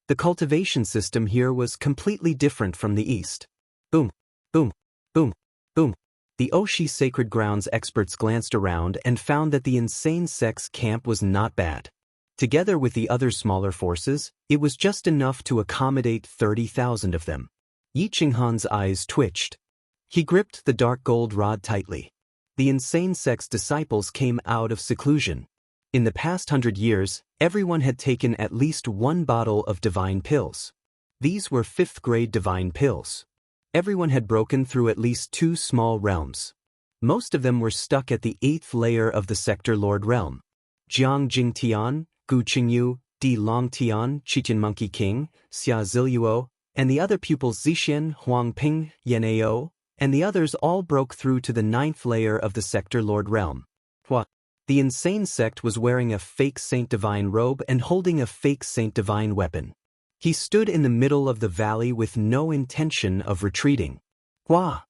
The cultivation system here was completely different from the east. Boom, boom, boom, boom. The Oshi sacred grounds experts glanced around and found that the insane sect's camp was not bad. Together with the other smaller forces, it was just enough to accommodate 30,000 of them. Yi Qinghan's eyes twitched. He gripped the dark gold rod tightly. The insane sect's disciples came out of seclusion. In the past 100 years, everyone had taken at least 1 bottle of divine pills. These were 5th-grade divine pills. Everyone had broken through at least 2 small realms. Most of them were stuck at the 8th layer of the Sector Lord realm. Jiang Jingtian, Gu Qingyu, Di Longtian, Chichen Monkey King, Xia Ziluo, and the other pupils Zixin, Huangping, Yanao, and the others all broke through to the 9th layer of the Sector Lord realm. What? The insane sect was wearing a fake Saint Divine robe and holding a fake Saint Divine weapon. He stood in the middle of the valley with no intention of retreating. Hua!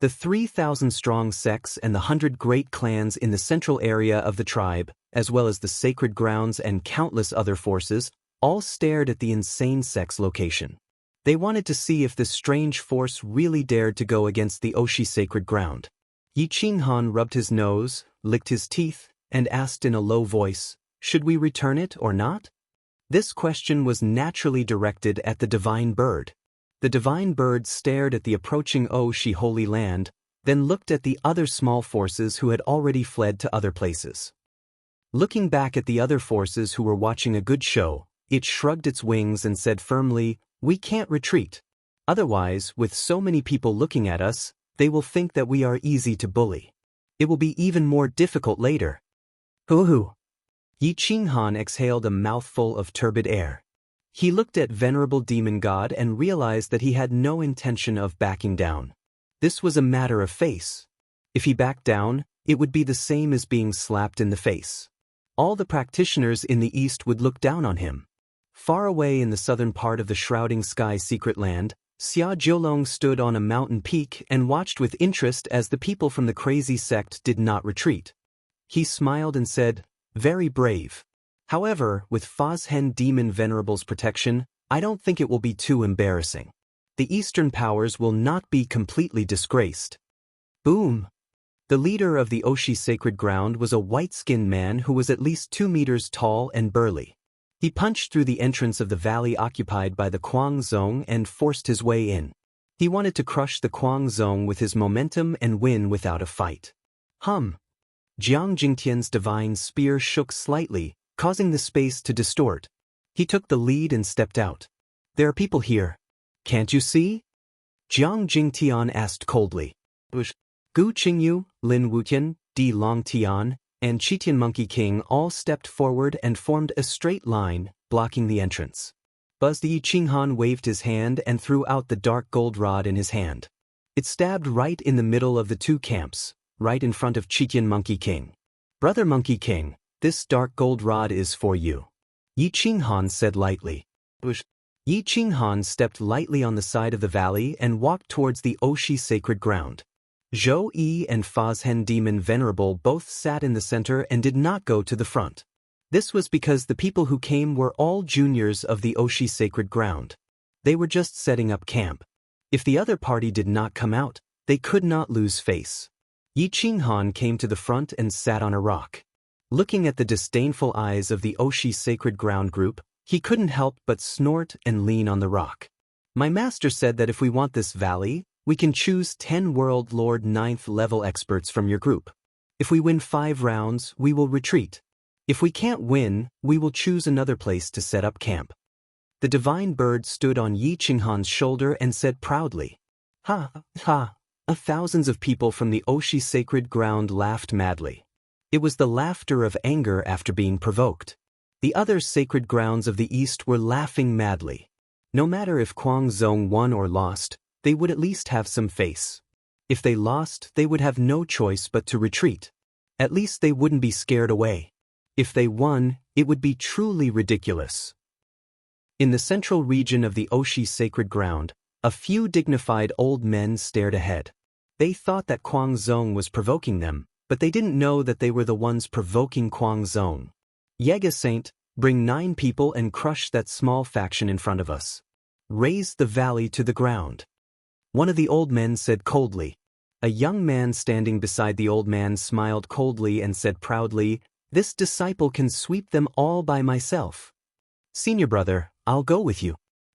The 3,000-strong sects and the 100 great clans in the central area of the tribe, as well as the sacred grounds and countless other forces, all stared at the insane sect's location. They wanted to see if this strange force really dared to go against the Oshi sacred ground. Yi Qinghan rubbed his nose, licked his teeth, and asked in a low voice, "Should we return it or not?" This question was naturally directed at the divine bird. The divine bird stared at the approaching Oshi holy land, then looked at the other small forces who had already fled to other places. Looking back at the other forces who were watching a good show, it shrugged its wings and said firmly, "We can't retreat. Otherwise, with so many people looking at us, they will think that we are easy to bully. It will be even more difficult later." Hoo-hoo! Yi Qinghan exhaled a mouthful of turbid air. He looked at venerable demon god and realized that he had no intention of backing down. This was a matter of face. If he backed down, it would be the same as being slapped in the face. All the practitioners in the east would look down on him. Far away in the southern part of the shrouding sky secret land, Xia Jiolong stood on a mountain peak and watched with interest as the people from the crazy sect did not retreat. He smiled and said, "Very brave. However, with Fozhen Demon Venerable's protection, I don't think it will be too embarrassing. The Eastern powers will not be completely disgraced. Boom! The leader of the Oshi Sacred Ground was a white-skinned man who was at least 2 meters tall and burly. He punched through the entrance of the valley occupied by the Guangzong and forced his way in. He wanted to crush the Guangzong with his momentum and win without a fight. Jiang Jingtian's divine spear shook slightly, causing the space to distort. He took the lead and stepped out. There are people here. Can't you see? Jiang Jingtian asked coldly. Gu Qingyu, Lin Wutian, Di Longtian, and Chitian Monkey King all stepped forward and formed a straight line, blocking the entrance. Yi Qinghan waved his hand and threw out the dark gold rod in his hand. It stabbed right in the middle of the two camps, right in front of Chitian Monkey King. Brother Monkey King, this dark gold rod is for you. Yi Qinghan said lightly. Yi Qinghan stepped lightly on the side of the valley and walked towards the Oshi Sacred Ground. Zhou Yi and Fozhen Demon Venerable both sat in the center and did not go to the front. This was because the people who came were all juniors of the Oshi Sacred Ground. They were just setting up camp. If the other party did not come out, they could not lose face. Yi Qinghan came to the front and sat on a rock. Looking at the disdainful eyes of the Oshi Sacred Ground group, he couldn't help but snort and lean on the rock. My master said that if we want this valley, we can choose 10 World Lord 9th level experts from your group. If we win 5 rounds, we will retreat. If we can't win, we will choose another place to set up camp. The divine bird stood on Yi Qinghan's shoulder and said proudly. Ha, ha. Thousands of people from the Oshi Sacred Ground laughed madly. It was the laughter of anger after being provoked. The other sacred grounds of the East were laughing madly. No matter if Guangzong won or lost, they would at least have some face. If they lost, they would have no choice but to retreat. At least they wouldn't be scared away. If they won, it would be truly ridiculous. In the central region of the Oshi Sacred Ground, a few dignified old men stared ahead. They thought that Guangzong was provoking them, but they didn't know that they were the ones provoking Guangzong. Yega Saint, bring 9 people and crush that small faction in front of us. Raise the valley to the ground. One of the old men said coldly. A young man standing beside the old man smiled coldly and said proudly, "This disciple can sweep them all by myself." Senior brother, I'll go with you.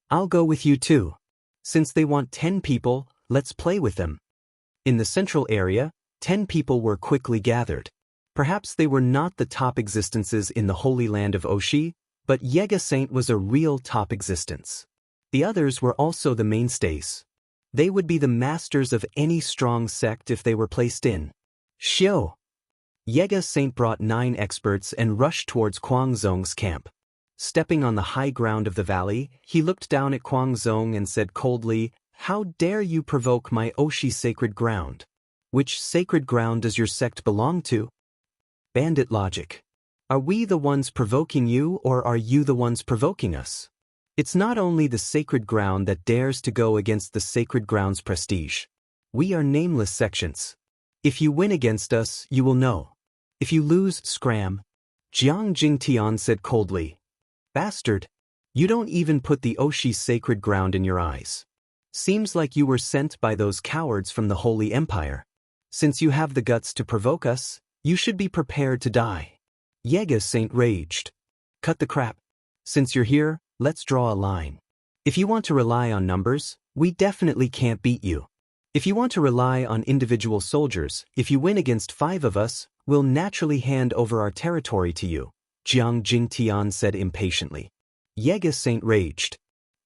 I'll go with you too. Since they want 10 people, let's play with them. In the central area, 10 people were quickly gathered. Perhaps they were not the top existences in the Holy Land of Oshi, but Yega Saint was a real top existence. The others were also the mainstays. They would be the masters of any strong sect if they were placed in. Xiao. Yega Saint brought 9 experts and rushed towards Guangzong's camp. Stepping on the high ground of the valley, he looked down at Guangzong and said coldly, "How dare you provoke my Oshi Sacred Ground? Which sacred ground does your sect belong to?" Bandit logic. Are we the ones provoking you or are you the ones provoking us? It's not only the sacred ground that dares to go against the sacred ground's prestige. We are nameless sections. If you win against us, you will know. If you lose, scram. Jiang Jingtian said coldly. Bastard. You don't even put the Oshi sacred ground in your eyes. Seems like you were sent by those cowards from the Holy Empire. Since you have the guts to provoke us, you should be prepared to die. Yega Saint raged. Cut the crap. Since you're here, let's draw a line. If you want to rely on numbers, we definitely can't beat you. If you want to rely on individual soldiers, if you win against 5 of us, we'll naturally hand over our territory to you, Jiang Jingtian said impatiently. Yega Saint raged.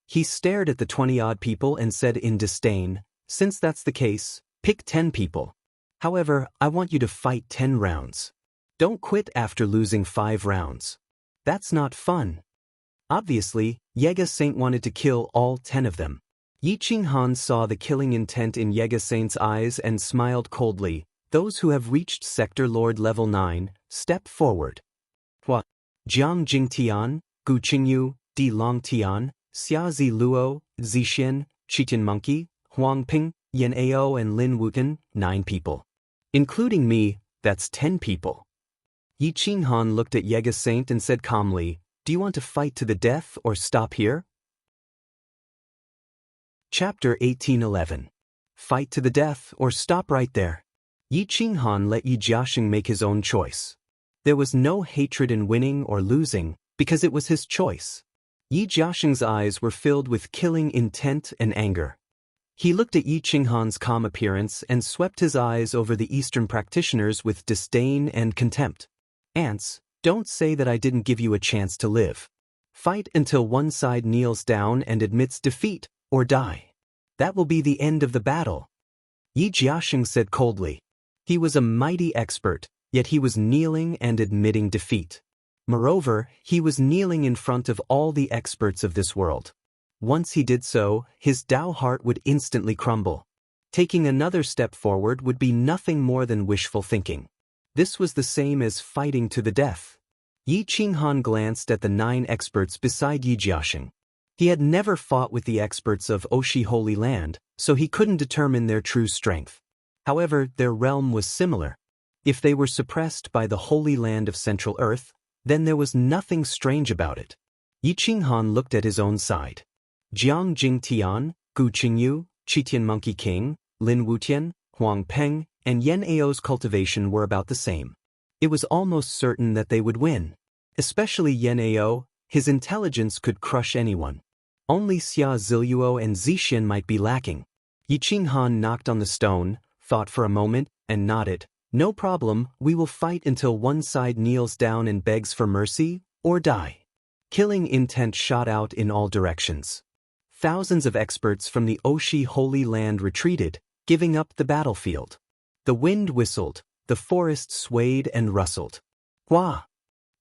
He stared at the 20-odd people and said in disdain, "Since that's the case, pick 10 people. However, I want you to fight 10 rounds. Don't quit after losing 5 rounds. That's not fun." Obviously, Yega Saint wanted to kill all 10 of them. Yi Qinghan saw the killing intent in Yega Saint's eyes and smiled coldly. Those who have reached Sector Lord Level 9, step forward. What? Jiang Jingtian, Gu Qingyu, Di Longtian, Xiazi Luo, Zixin, Chitian Monkey, Huang Ping, Yan Ao and Lin Wutian, 9 people. Including me, that's 10 people. Yi Qinghan looked at Yega Saint and said calmly, "Do you want to fight to the death or stop here?" Chapter 1811. Fight to the death or stop right there. Yi Qinghan let Yi Jiaxing make his own choice. There was no hatred in winning or losing, because it was his choice. Yi Jiaxing's eyes were filled with killing intent and anger. He looked at Yi Qinghan's calm appearance and swept his eyes over the Eastern practitioners with disdain and contempt. "Ants, don't say that I didn't give you a chance to live. Fight until one side kneels down and admits defeat, or die. That will be the end of the battle." Yi Jiaxing said coldly. He was a mighty expert, yet he was kneeling and admitting defeat. Moreover, he was kneeling in front of all the experts of this world. Once he did so, his Tao heart would instantly crumble. Taking another step forward would be nothing more than wishful thinking. This was the same as fighting to the death. Yi Qinghan glanced at the 9 experts beside Yi Jiaxing. He had never fought with the experts of Oshi Holy Land, so he couldn't determine their true strength. However, their realm was similar. If they were suppressed by the Holy Land of Central Earth, then there was nothing strange about it. Yi Qinghan looked at his own side. Jiang Jingtian, Gu Qingyu, Qitian Monkey King, Lin Wutian, Huang Peng, and Yen Ao's cultivation were about the same. It was almost certain that they would win. Especially Yen Ao, his intelligence could crush anyone. Only Xia Ziluo and Zixin might be lacking. Yi Qinghan knocked on the stone, thought for a moment, and nodded. "No problem, we will fight until one side kneels down and begs for mercy, or die." Killing intent shot out in all directions. Thousands of experts from the Oshi Holy Land retreated, giving up the battlefield. The wind whistled, the forest swayed and rustled. Hua!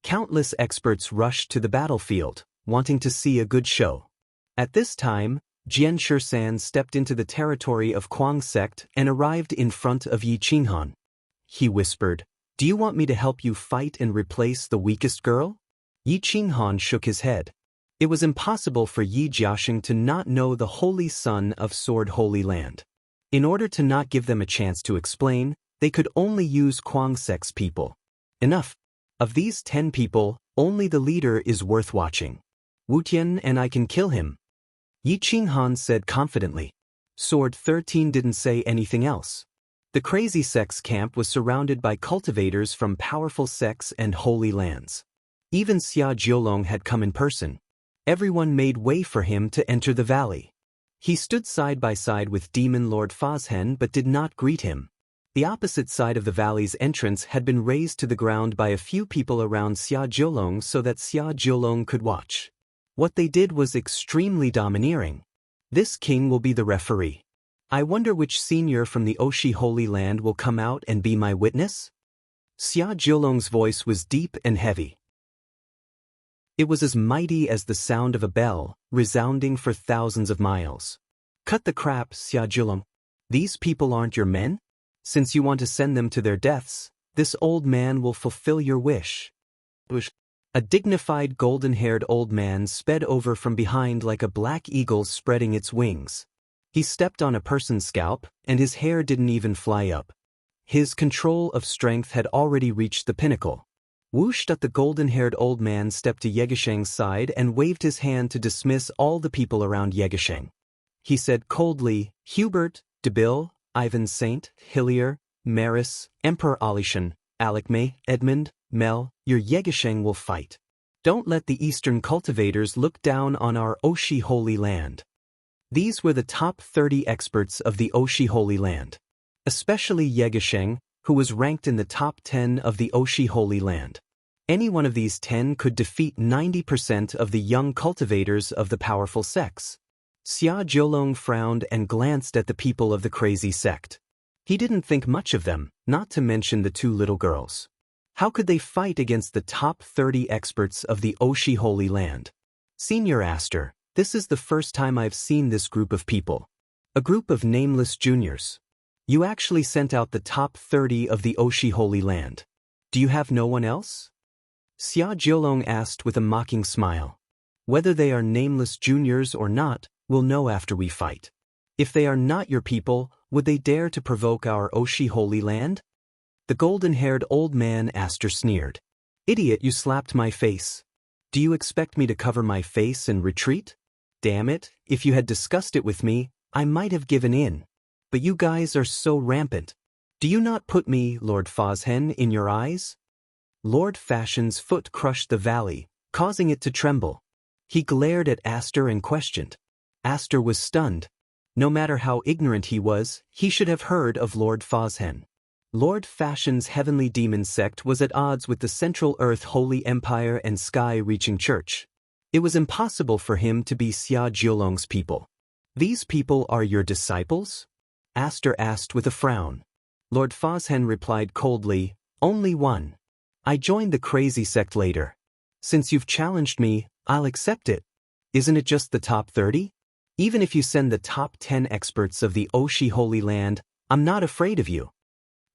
Countless experts rushed to the battlefield, wanting to see a good show. At this time, Jian Shisan stepped into the territory of Kuang sect and arrived in front of Yi Qinghan. He whispered, "Do you want me to help you fight and replace the weakest girl?" Yi Qinghan shook his head. It was impossible for Yi Jiaxing to not know the Holy Son of Sword Holy Land. In order to not give them a chance to explain, they could only use Kuang sect's people. Enough. Of these 10 people, only the leader is worth watching. Wutian and I can kill him. Yi Qinghan said confidently. Sword 13 didn't say anything else. The crazy sect's camp was surrounded by cultivators from powerful sects and holy lands. Even Xia Jiolong had come in person. Everyone made way for him to enter the valley. He stood side by side with Demon Lord Fazhen but did not greet him. The opposite side of the valley's entrance had been raised to the ground by a few people around Xia Jiolong so that Xia Jiolong could watch. What they did was extremely domineering. This king will be the referee. I wonder which senior from the Oshi Holy Land will come out and be my witness? Xia Jiolong's voice was deep and heavy. It was as mighty as the sound of a bell, resounding for thousands of miles. Cut the crap, Xia Jiolong. These people aren't your men? Since you want to send them to their deaths, this old man will fulfill your wish. A dignified golden-haired old man sped over from behind like a black eagle spreading its wings. He stepped on a person's scalp, and his hair didn't even fly up. His control of strength had already reached the pinnacle. Whooshed at the golden-haired old man stepped to Yegesheng's side and waved his hand to dismiss all the people around Yegesheng. He said coldly, "Hubert, Debil, Ivan Saint, Hillier, Maris, Emperor Alishan, Alekme, Edmund, Mel, your Yegesheng will fight. Don't let the Eastern cultivators look down on our Oshi Holy Land." These were the top 30 experts of the Oshi Holy Land. Especially Yegesheng, who was ranked in the top 10 of the Oshi Holy Land. Any one of these 10 could defeat 90% of the young cultivators of the powerful sects. Xia Jiolong frowned and glanced at the people of the crazy sect. He didn't think much of them, not to mention the 2 little girls. How could they fight against the top 30 experts of the Oshi Holy Land? Senior Aster, this is the first time I've seen this group of people. A group of nameless juniors. You actually sent out the top 30 of the Oshi Holy Land. Do you have no one else? Xia Jiolong asked with a mocking smile. Whether they are nameless juniors or not, we'll know after we fight. If they are not your people, would they dare to provoke our Oshi Holy Land? The golden-haired old man Aster sneered. Idiot, you slapped my face. Do you expect me to cover my face and retreat? Damn it, if you had discussed it with me, I might have given in. But you guys are so rampant. Do you not put me, Lord Fozhen, in your eyes? Lord Fashion's foot crushed the valley, causing it to tremble. He glared at Aster and questioned. Aster was stunned. No matter how ignorant he was, he should have heard of Lord Fozhen. Lord Fashion's heavenly demon sect was at odds with the Central Earth Holy Empire and Sky-reaching Church. It was impossible for him to be Xia Jiolong's people. These people are your disciples? Aster asked with a frown. Lord Fozhen replied coldly, only one. I joined the crazy sect later. Since you've challenged me, I'll accept it. Isn't it just the top 30? Even if you send the top 10 experts of the Oshi Holy Land, I'm not afraid of you.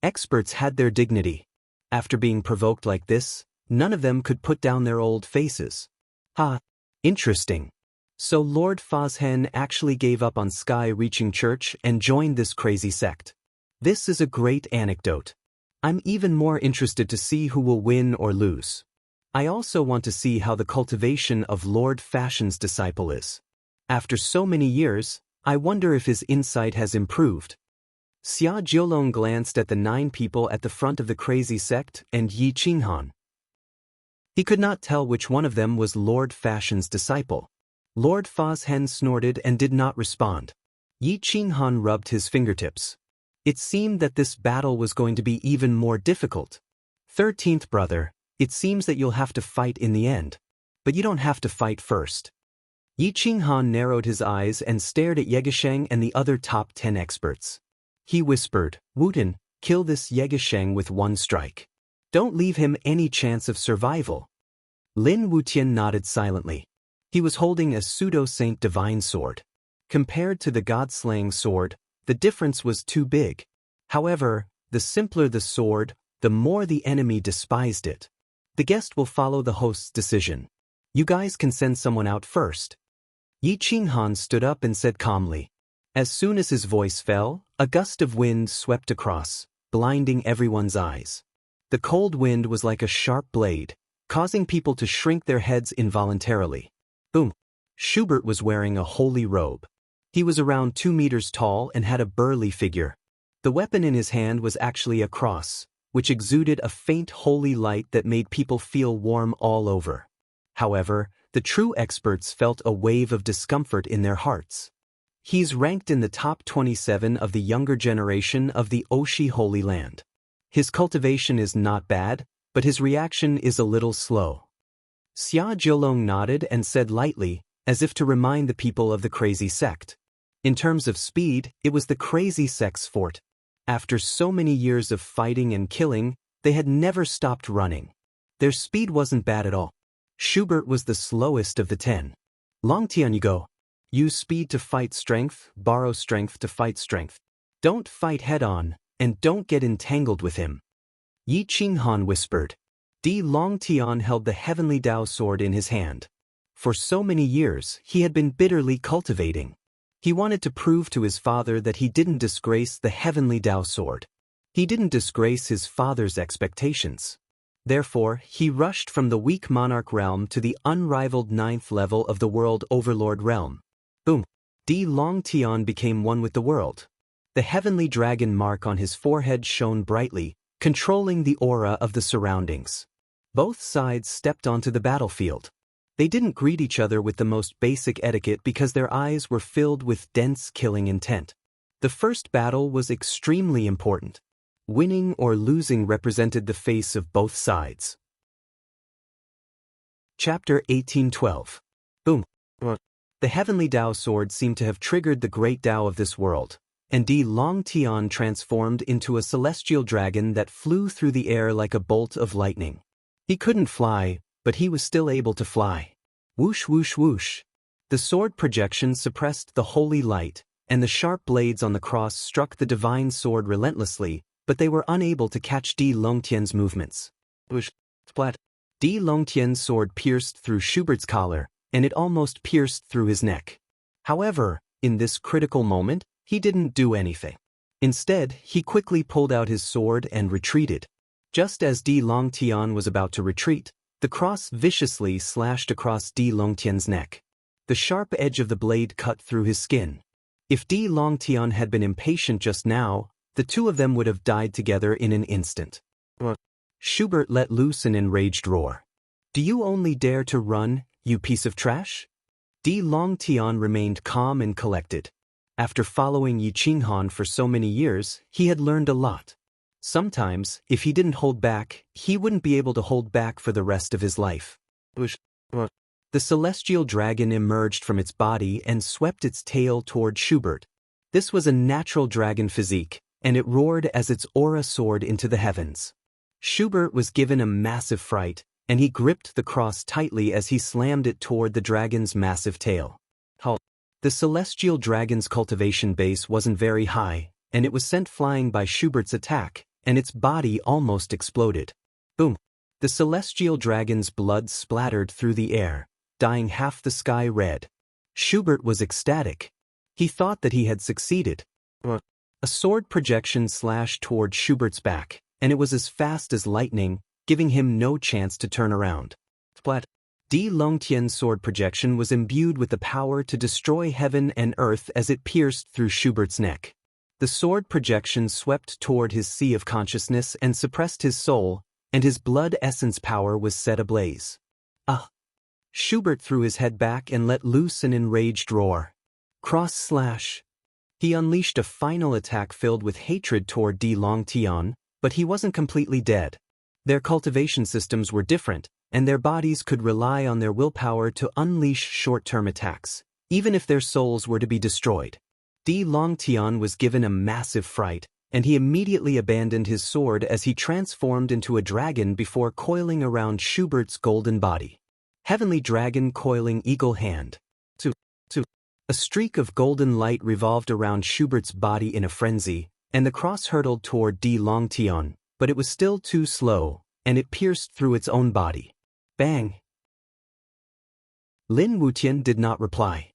Experts had their dignity. After being provoked like this, none of them could put down their old faces. Ha! Interesting. So Lord Fozhen actually gave up on Sky-reaching Church and joined this crazy sect. This is a great anecdote. I'm even more interested to see who will win or lose. I also want to see how the cultivation of Lord Fashion's disciple is. After so many years, I wonder if his insight has improved. Xia Jiolong glanced at the 9 people at the front of the crazy sect and Yi Qinghan. He could not tell which one of them was Lord Fashion's disciple. Lord Fozhen snorted and did not respond. Yi Qinghan rubbed his fingertips. It seemed that this battle was going to be even more difficult. 13th brother, it seems that you'll have to fight in the end. But you don't have to fight first. Yi Qinghan narrowed his eyes and stared at Yegesheng and the other top 10 experts. He whispered, Wooten, kill this Yegesheng with one strike. Don't leave him any chance of survival. Lin Wutian nodded silently. He was holding a pseudo-saint divine sword. Compared to the god-slaying sword, the difference was too big. However, the simpler the sword, the more the enemy despised it. The guest will follow the host's decision. You guys can send someone out first. Yi Qinghan stood up and said calmly. As soon as his voice fell, a gust of wind swept across, blinding everyone's eyes. The cold wind was like a sharp blade, causing people to shrink their heads involuntarily. Boom! Schubert was wearing a holy robe. He was around 2 meters tall and had a burly figure. The weapon in his hand was actually a cross, which exuded a faint holy light that made people feel warm all over. However, the true experts felt a wave of discomfort in their hearts. He's ranked in the top 27 of the younger generation of the Oshi Holy Land. His cultivation is not bad, but his reaction is a little slow. Xia Jiolong nodded and said lightly, as if to remind the people of the crazy sect. In terms of speed, it was the crazy sect's fort. After so many years of fighting and killing, they had never stopped running. Their speed wasn't bad at all. Schubert was the slowest of the 10. Longtian, you go. Use speed to fight strength, borrow strength to fight strength. Don't fight head-on, and don't get entangled with him. Yi Qinghan whispered. Di Longtian held the heavenly Dao sword in his hand. For so many years, he had been bitterly cultivating. He wanted to prove to his father that he didn't disgrace the heavenly Dao sword. He didn't disgrace his father's expectations. Therefore, he rushed from the weak monarch realm to the unrivaled 9th level of the world overlord realm. Boom! Di Longtian became one with the world. The heavenly dragon mark on his forehead shone brightly, controlling the aura of the surroundings. Both sides stepped onto the battlefield. They didn't greet each other with the most basic etiquette because their eyes were filled with dense killing intent. The first battle was extremely important. Winning or losing represented the face of both sides. Chapter 1812. Boom. The heavenly Dao sword seemed to have triggered the great Dao of this world, and Di Longtian transformed into a celestial dragon that flew through the air like a bolt of lightning. He couldn't fly, but he was still able to fly. Whoosh whoosh whoosh. The sword projection suppressed the holy light, and the sharp blades on the cross struck the divine sword relentlessly, but they were unable to catch Di Longtian's movements. Whoosh, splat. Di Longtian's sword pierced through Schubert's collar, and it almost pierced through his neck. However, in this critical moment, he didn't do anything. Instead, he quickly pulled out his sword and retreated. Just as Di Longtian was about to retreat, the cross viciously slashed across Di Longtian's neck. The sharp edge of the blade cut through his skin. If Di Longtian had been impatient just now, the two of them would have died together in an instant. Schubert let loose an enraged roar. "Do you only dare to run, you piece of trash?" Di Longtian remained calm and collected. After following Yi Qinghan for so many years, he had learned a lot. Sometimes, if he didn't hold back, he wouldn't be able to hold back for the rest of his life. The celestial dragon emerged from its body and swept its tail toward Schubert. This was a natural dragon physique, and it roared as its aura soared into the heavens. Schubert was given a massive fright, and he gripped the cross tightly as he slammed it toward the dragon's massive tail. The celestial dragon's cultivation base wasn't very high, and it was sent flying by Schubert's attack, and its body almost exploded. Boom! The celestial dragon's blood splattered through the air, dyeing half the sky red. Schubert was ecstatic. He thought that he had succeeded. A sword projection slashed toward Schubert's back, and it was as fast as lightning, giving him no chance to turn around. Splat! Di Longtian's sword projection was imbued with the power to destroy heaven and earth as it pierced through Schubert's neck. The sword projection swept toward his sea of consciousness and suppressed his soul, and his blood essence power was set ablaze. Ah! Schubert threw his head back and let loose an enraged roar. Cross slash! He unleashed a final attack filled with hatred toward Di Longtian, but he wasn't completely dead. Their cultivation systems were different, and their bodies could rely on their willpower to unleash short-term attacks, even if their souls were to be destroyed. Di Longtian was given a massive fright, and he immediately abandoned his sword as he transformed into a dragon before coiling around Schubert's golden body. Heavenly Dragon Coiling Eagle Hand. 2. A streak of golden light revolved around Schubert's body in a frenzy, and the cross hurtled toward Di Longtian, but it was still too slow, and it pierced through its own body. Bang! Lin Wutian did not reply.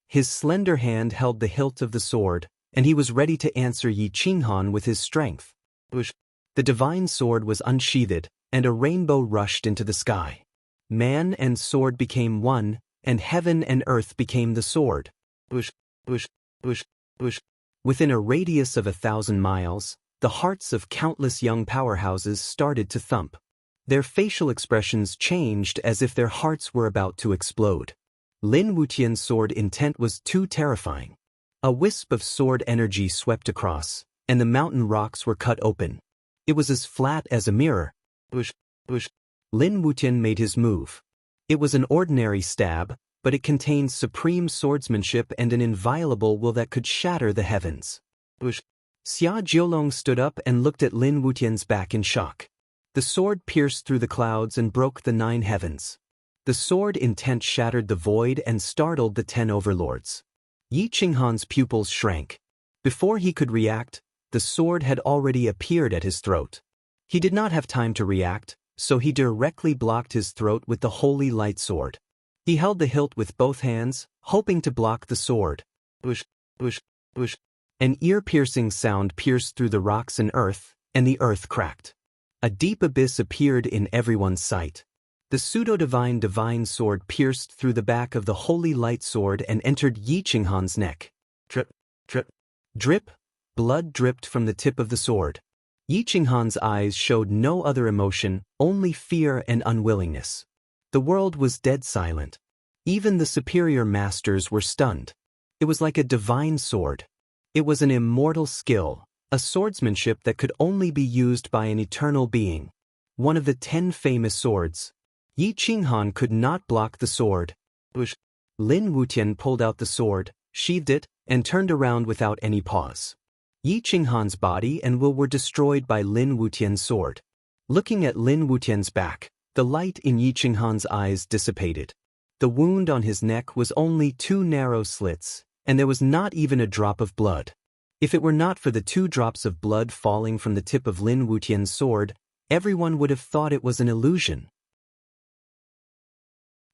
His slender hand held the hilt of the sword, and he was ready to answer Yi Qinghan with his strength. The divine sword was unsheathed, and a rainbow rushed into the sky. Man and sword became one, and heaven and earth became the sword. Within a radius of 1,000 miles, the hearts of countless young powerhouses started to thump. Their facial expressions changed as if their hearts were about to explode. Lin Wutian's sword intent was too terrifying. A wisp of sword energy swept across, and the mountain rocks were cut open. It was as flat as a mirror. Lin Wutian made his move. It was an ordinary stab, but it contained supreme swordsmanship and an inviolable will that could shatter the heavens. Xia Jiolong stood up and looked at Lin Wutian's back in shock. The sword pierced through the clouds and broke the 9 heavens. The sword intent shattered the void and startled the 10 overlords. Yi Qinghan's pupils shrank. Before he could react, the sword had already appeared at his throat. He did not have time to react, so he directly blocked his throat with the holy light sword. He held the hilt with both hands, hoping to block the sword. An ear-piercing sound pierced through the rocks and earth, and the earth cracked. A deep abyss appeared in everyone's sight. The pseudo-divine divine sword pierced through the back of the holy light sword and entered Yi Qinghan's neck. Drip, drip, drip, blood dripped from the tip of the sword. Yi Qinghan's eyes showed no other emotion, only fear and unwillingness. The world was dead silent. Even the superior masters were stunned. It was like a divine sword. It was an immortal skill, a swordsmanship that could only be used by an eternal being. One of the 10 famous swords. Yi Qinghan could not block the sword. Lin Wutian pulled out the sword, sheathed it, and turned around without any pause. Yi Qinghan's body and will were destroyed by Lin Wutian's sword. Looking at Lin Wutian's back, the light in Yi Qinghan's eyes dissipated. The wound on his neck was only 2 narrow slits, and there was not even a drop of blood. If it were not for the 2 drops of blood falling from the tip of Lin Wutian's sword, everyone would have thought it was an illusion.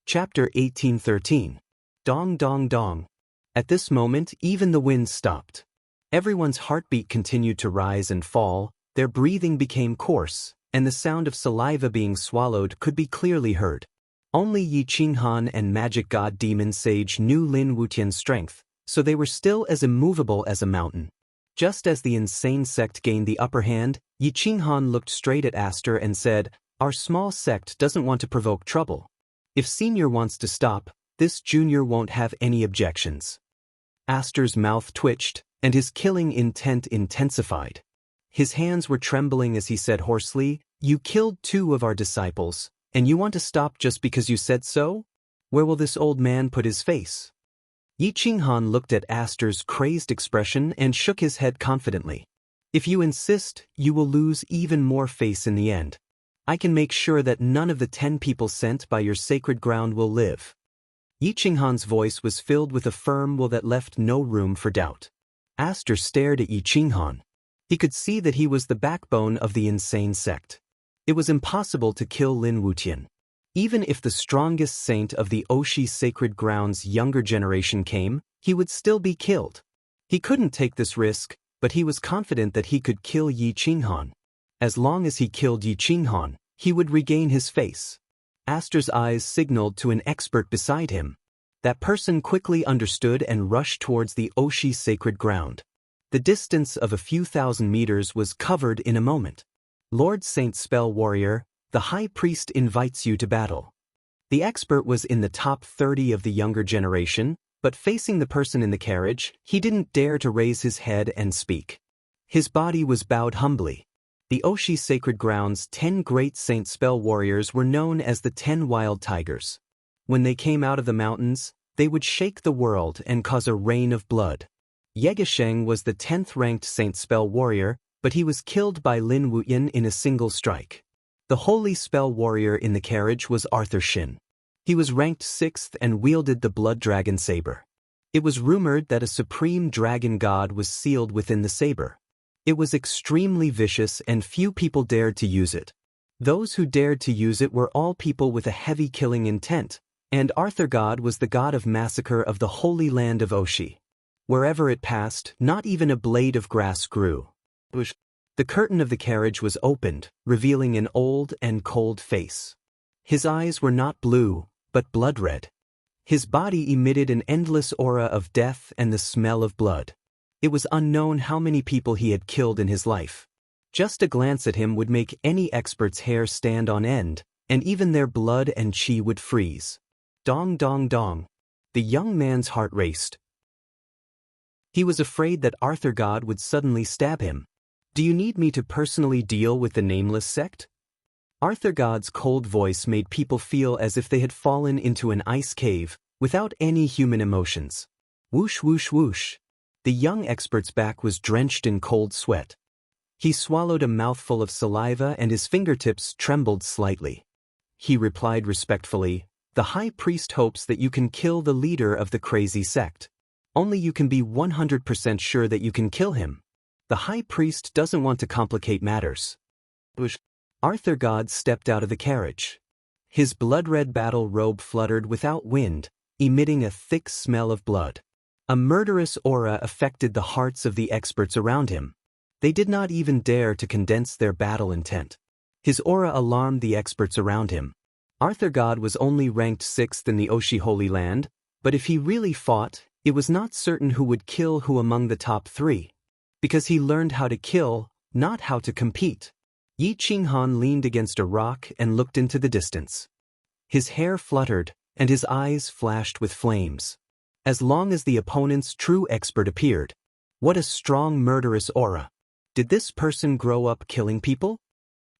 Chapter 1813. Dong Dong Dong. At this moment even the wind stopped. Everyone's heartbeat continued to rise and fall, their breathing became coarse, and the sound of saliva being swallowed could be clearly heard. Only Yi Qinghan and magic god demon sage knew Lin Wutian's strength, so they were still as immovable as a mountain. Just as the insane sect gained the upper hand, Yi Qinghan looked straight at Aster and said, "Our small sect doesn't want to provoke trouble. If Senior wants to stop, this Junior won't have any objections." Aster's mouth twitched, and his killing intent intensified. His hands were trembling as he said hoarsely, "You killed 2 of our disciples, and you want to stop just because you said so? Where will this old man put his face?" Yi Qinghan looked at Aster's crazed expression and shook his head confidently. "If you insist, you will lose even more face in the end. I can make sure that none of the 10 people sent by your sacred ground will live." Yi Qinghan's voice was filled with a firm will that left no room for doubt. Aster stared at Yi Qinghan. He could see that he was the backbone of the insane sect. It was impossible to kill Lin Wutian. Even if the strongest saint of the Oshi sacred ground's younger generation came, he would still be killed. He couldn't take this risk, but he was confident that he could kill Yi Qinghan. As long as he killed Yi Qinghan, he would regain his face. Aster's eyes signaled to an expert beside him. That person quickly understood and rushed towards the Oshi sacred ground. The distance of a few thousand meters was covered in a moment. "Lord Saint Spell Warrior, the High Priest invites you to battle." The expert was in the top 30 of the younger generation, but facing the person in the carriage, he didn't dare to raise his head and speak. His body was bowed humbly. The Oshi sacred ground's 10 great Saint Spell Warriors were known as the 10 Wild Tigers. When they came out of the mountains, they would shake the world and cause a rain of blood. Yegesheng was the 10th ranked Saint Spell Warrior, but he was killed by Lin Wutian in a single strike. The holy spell warrior in the carriage was Arthur Shin. He was ranked 6th and wielded the blood dragon saber. It was rumored that a supreme dragon god was sealed within the saber. It was extremely vicious and few people dared to use it. Those who dared to use it were all people with a heavy killing intent, and Arthur God was the god of massacre of the holy land of Oshi. Wherever it passed, not even a blade of grass grew. The curtain of the carriage was opened, revealing an old and cold face. His eyes were not blue, but blood red. His body emitted an endless aura of death and the smell of blood. It was unknown how many people he had killed in his life. Just a glance at him would make any expert's hair stand on end, and even their blood and chi would freeze. Dong dong dong. The young man's heart raced. He was afraid that Arthur God would suddenly stab him. "Do you need me to personally deal with the nameless sect?" Arthur God's cold voice made people feel as if they had fallen into an ice cave, without any human emotions. Whoosh whoosh whoosh. The young expert's back was drenched in cold sweat. He swallowed a mouthful of saliva and his fingertips trembled slightly. He replied respectfully, "The high priest hopes that you can kill the leader of the crazy sect. Only you can be 100% sure that you can kill him. The high priest doesn't want to complicate matters." Arthur God stepped out of the carriage. His blood-red battle robe fluttered without wind, emitting a thick smell of blood. A murderous aura affected the hearts of the experts around him. They did not even dare to condense their battle intent. His aura alarmed the experts around him. Arthur God was only ranked 6th in the Oshi Holy Land, but if he really fought, it was not certain who would kill who among the top 3. Because he learned how to kill, not how to compete. Yi Qinghan leaned against a rock and looked into the distance. His hair fluttered, and his eyes flashed with flames. As long as the opponent's true expert appeared. What a strong murderous aura. Did this person grow up killing people?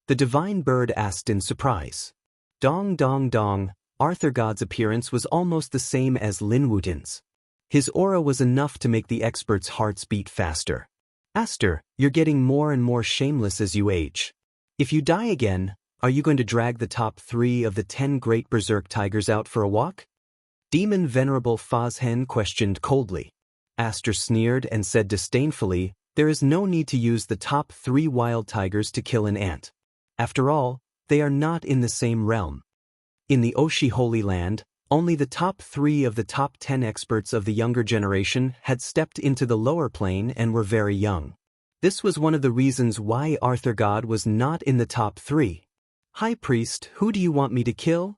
The divine bird asked in surprise. Dong dong dong, Arthur God's appearance was almost the same as Lin Wutian's. His aura was enough to make the experts' hearts beat faster. "Aster, you're getting more and more shameless as you age. If you die again, are you going to drag the top 3 of the 10 great berserk tigers out for a walk?" Demon Venerable Fazhen questioned coldly. Aster sneered and said disdainfully, "There is no need to use the top 3 wild tigers to kill an ant. After all, they are not in the same realm. In the Oshi Holy Land, Only the top 3 of the top 10 experts of the younger generation had stepped into the lower plane and were very young. This was one of the reasons why Arthur God was not in the top 3. High Priest, who do you want me to kill?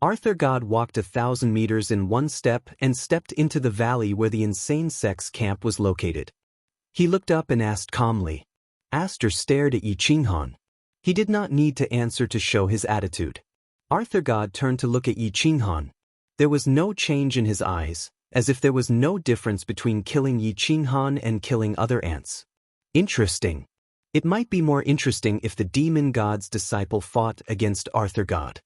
Arthur God walked 1,000 meters in one step and stepped into the valley where the insane sect's camp was located. He looked up and asked calmly. Aster stared at Yi Qinghan. He did not need to answer to show his attitude. Arthur God turned to look at Yi Qinghan. There was no change in his eyes, as if there was no difference between killing Yi Qinghan and killing other ants. Interesting. It might be more interesting if the demon god's disciple fought against Arthur God.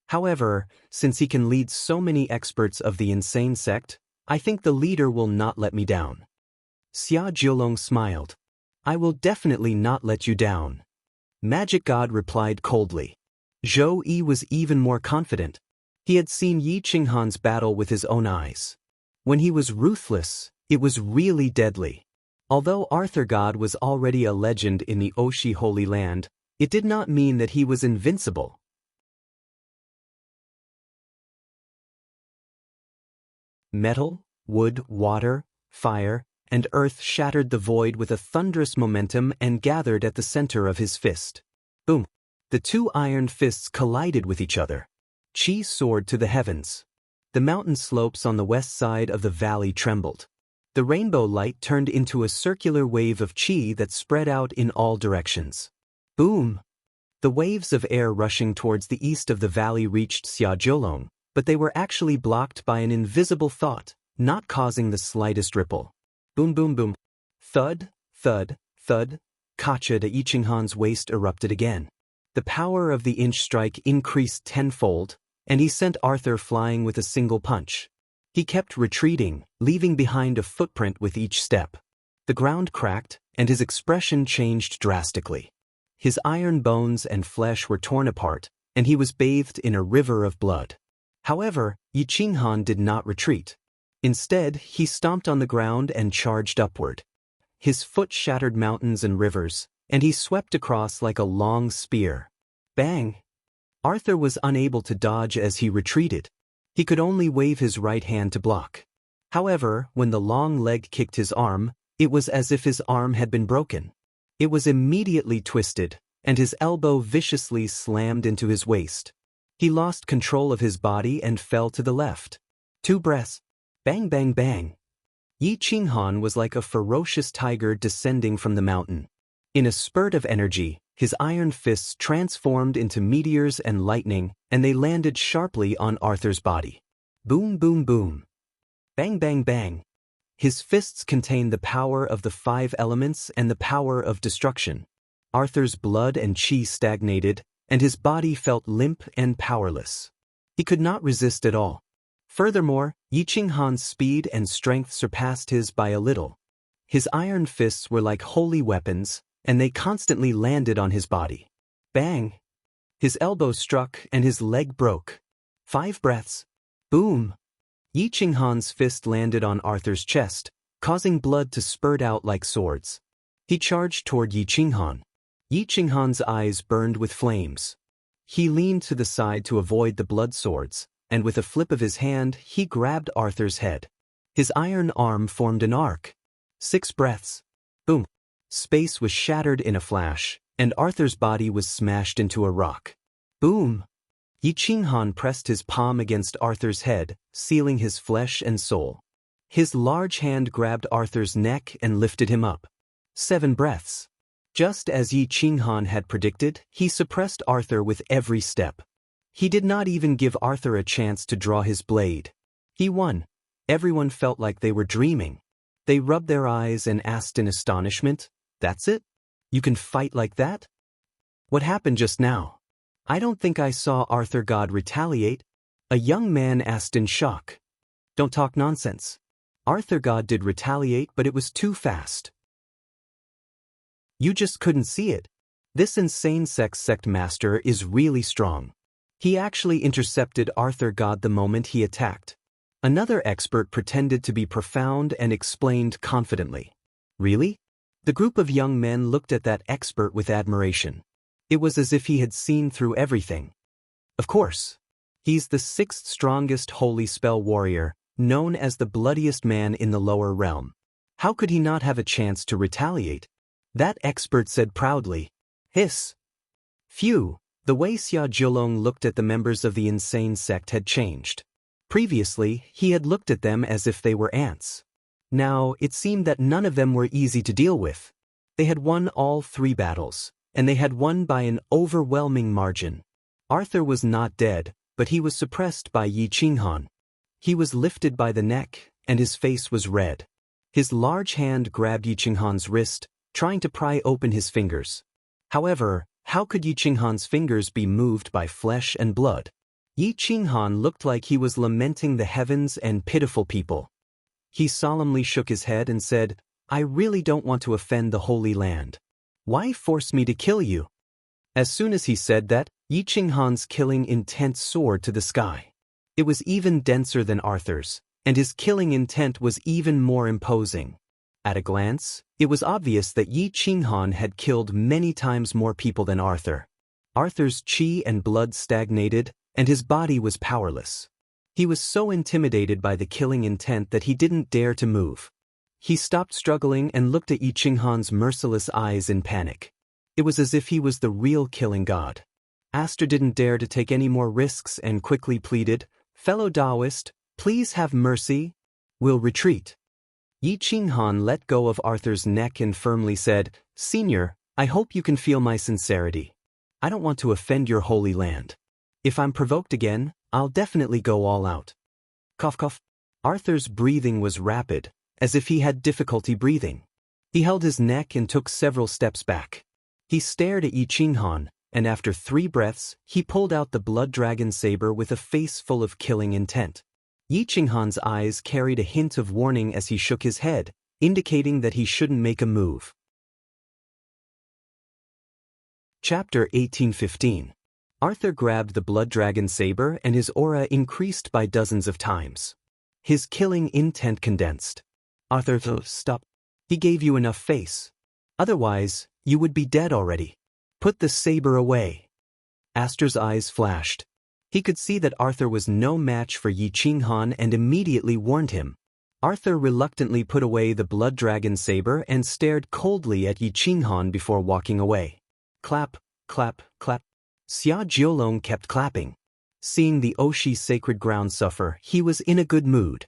However, since he can lead so many experts of the insane sect, I think the leader will not let me down. Xia Jiulong smiled. I will definitely not let you down. Magic God replied coldly. Zhou Yi was even more confident. He had seen Yi Qinghan's battle with his own eyes. When he was ruthless, it was really deadly. Although Arthur God was already a legend in the Oshi Holy Land, it did not mean that he was invincible. Metal, wood, water, fire, and earth shattered the void with a thunderous momentum and gathered at the center of his fist. Boom! The 2 iron fists collided with each other. Qi soared to the heavens. The mountain slopes on the west side of the valley trembled. The rainbow light turned into a circular wave of qi that spread out in all directions. Boom! The waves of air rushing towards the east of the valley reached Xia Jiulong, but they were actually blocked by an invisible thought, not causing the slightest ripple. Boom boom boom. Thud, thud, thud. Kacha de Yi Qinghan's waist erupted again. The power of the inch strike increased tenfold, and he sent Arthur flying with a single punch. He kept retreating, leaving behind a footprint with each step. The ground cracked, and his expression changed drastically. His iron bones and flesh were torn apart, and he was bathed in a river of blood. However, Yi Qinghan did not retreat. Instead, he stomped on the ground and charged upward. His foot shattered mountains and rivers, and he swept across like a long spear. Bang! Arthur was unable to dodge as he retreated. He could only wave his right hand to block. However, when the long leg kicked his arm, it was as if his arm had been broken. It was immediately twisted, and his elbow viciously slammed into his waist. He lost control of his body and fell to the left. 2 breaths. Bang bang bang. Yi Qinghan was like a ferocious tiger descending from the mountain. In a spurt of energy, his iron fists transformed into meteors and lightning, and they landed sharply on Arthur's body. Boom boom boom. Bang bang bang. His fists contained the power of the 5 elements and the power of destruction. Arthur's blood and qi stagnated, and his body felt limp and powerless. He could not resist at all. Furthermore, Yi Qinghan's speed and strength surpassed his by a little. His iron fists were like holy weapons, and they constantly landed on his body. Bang! His elbow struck and his leg broke. 5 breaths. Boom! Yi Qinghan's fist landed on Arthur's chest, causing blood to spurt out like swords. He charged toward Yi Qinghan. Yi Qinghan's eyes burned with flames. He leaned to the side to avoid the blood swords, and with a flip of his hand, he grabbed Arthur's head. His iron arm formed an arc. 6 breaths. Boom! Space was shattered in a flash, and Arthur's body was smashed into a rock. Boom! Yi Qinghan pressed his palm against Arthur's head, sealing his flesh and soul. His large hand grabbed Arthur's neck and lifted him up. 7 breaths. Just as Yi Qinghan had predicted, he suppressed Arthur with every step. He did not even give Arthur a chance to draw his blade. He won. Everyone felt like they were dreaming. They rubbed their eyes and asked in astonishment, "That's it? You can fight like that? What happened just now? I don't think I saw Arthur God retaliate." A young man asked in shock. "Don't talk nonsense. Arthur God did retaliate, but it was too fast. You just couldn't see it. This insane sect master is really strong. He actually intercepted Arthur God the moment he attacked." Another expert pretended to be profound and explained confidently. "Really?" The group of young men looked at that expert with admiration. It was as if he had seen through everything. "Of course. He's the sixth strongest holy spell warrior, known as the bloodiest man in the lower realm. How could he not have a chance to retaliate? That expert said proudly. Hiss. Phew, the way Xia Jiulong looked at the members of the insane sect had changed. Previously, he had looked at them as if they were ants. Now, it seemed that none of them were easy to deal with. They had won all 3 battles, and they had won by an overwhelming margin. Arthur was not dead, but he was suppressed by Yi Qinghan. He was lifted by the neck, and his face was red. His large hand grabbed Yi Qinghan's wrist, trying to pry open his fingers. However, how could Yi Qinghan's fingers be moved by flesh and blood? Yi Qinghan looked like he was lamenting the heavens and pitiful people. He solemnly shook his head and said, I really don't want to offend the Holy Land. Why force me to kill you? As soon as he said that, Yi Qinghan's killing intent soared to the sky. It was even denser than Arthur's, and his killing intent was even more imposing. At a glance, it was obvious that Yi Qinghan had killed many times more people than Arthur. Arthur's qi and blood stagnated, and his body was powerless. He was so intimidated by the killing intent that he didn't dare to move. He stopped struggling and looked at Yi Qinghan's merciless eyes in panic. It was as if he was the real killing god. Aster didn't dare to take any more risks and quickly pleaded, Fellow Taoist, please have mercy. We'll retreat. Yi Qinghan let go of Arthur's neck and firmly said, Senior, I hope you can feel my sincerity. I don't want to offend your holy land. If I'm provoked again, I'll definitely go all out. Cough cough. Arthur's breathing was rapid, as if he had difficulty breathing. He held his neck and took several steps back. He stared at Yi Qinghan, and after 3 breaths, he pulled out the blood dragon saber with a face full of killing intent. Yi Qinghan's eyes carried a hint of warning as he shook his head, indicating that he shouldn't make a move. Chapter 1815. Arthur grabbed the blood dragon saber and his aura increased by dozens of times. His killing intent condensed. Arthur, stop. He gave you enough face. Otherwise, you would be dead already. Put the saber away. Aster's eyes flashed. He could see that Arthur was no match for Yi Qinghan and immediately warned him. Arthur reluctantly put away the blood dragon saber and stared coldly at Yi Qinghan before walking away. Clap, clap, clap. Xia Jiulong kept clapping. Seeing the Oshi sacred ground suffer, he was in a good mood.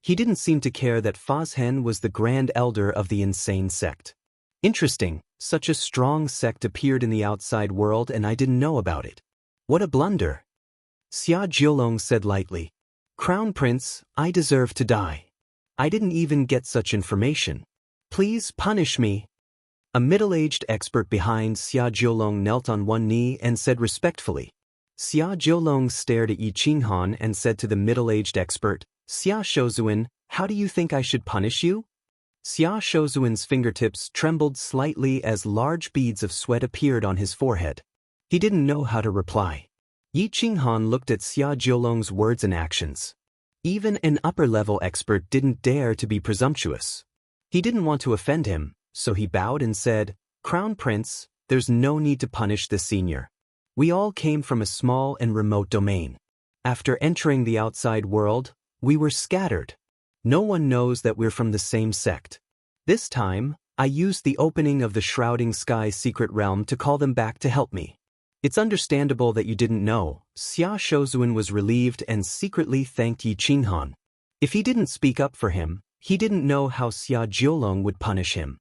He didn't seem to care that Fazhen was the grand elder of the insane sect. Interesting, such a strong sect appeared in the outside world and I didn't know about it. What a blunder. Xia Jiulong said lightly. Crown Prince, I deserve to die. I didn't even get such information. Please punish me. A middle-aged expert behind Xia Jiulong knelt on one knee and said respectfully. Xia Jiulong stared at Yi Qinghan and said to the middle-aged expert, Xia Shouzuan, how do you think I should punish you? Xia Shouzuan's fingertips trembled slightly as large beads of sweat appeared on his forehead. He didn't know how to reply. Yi Qinghan looked at Xia Jiulong's words and actions. Even an upper-level expert didn't dare to be presumptuous. He didn't want to offend him, so he bowed and said, Crown Prince, there's no need to punish the senior. We all came from a small and remote domain. After entering the outside world, we were scattered. No one knows that we're from the same sect. This time, I used the opening of the Shrouding Sky secret realm to call them back to help me. It's understandable that you didn't know. Xia Shouzuan was relieved and secretly thanked Yi Qinghan. If he didn't speak up for him, he didn't know how Xia Jiulong would punish him.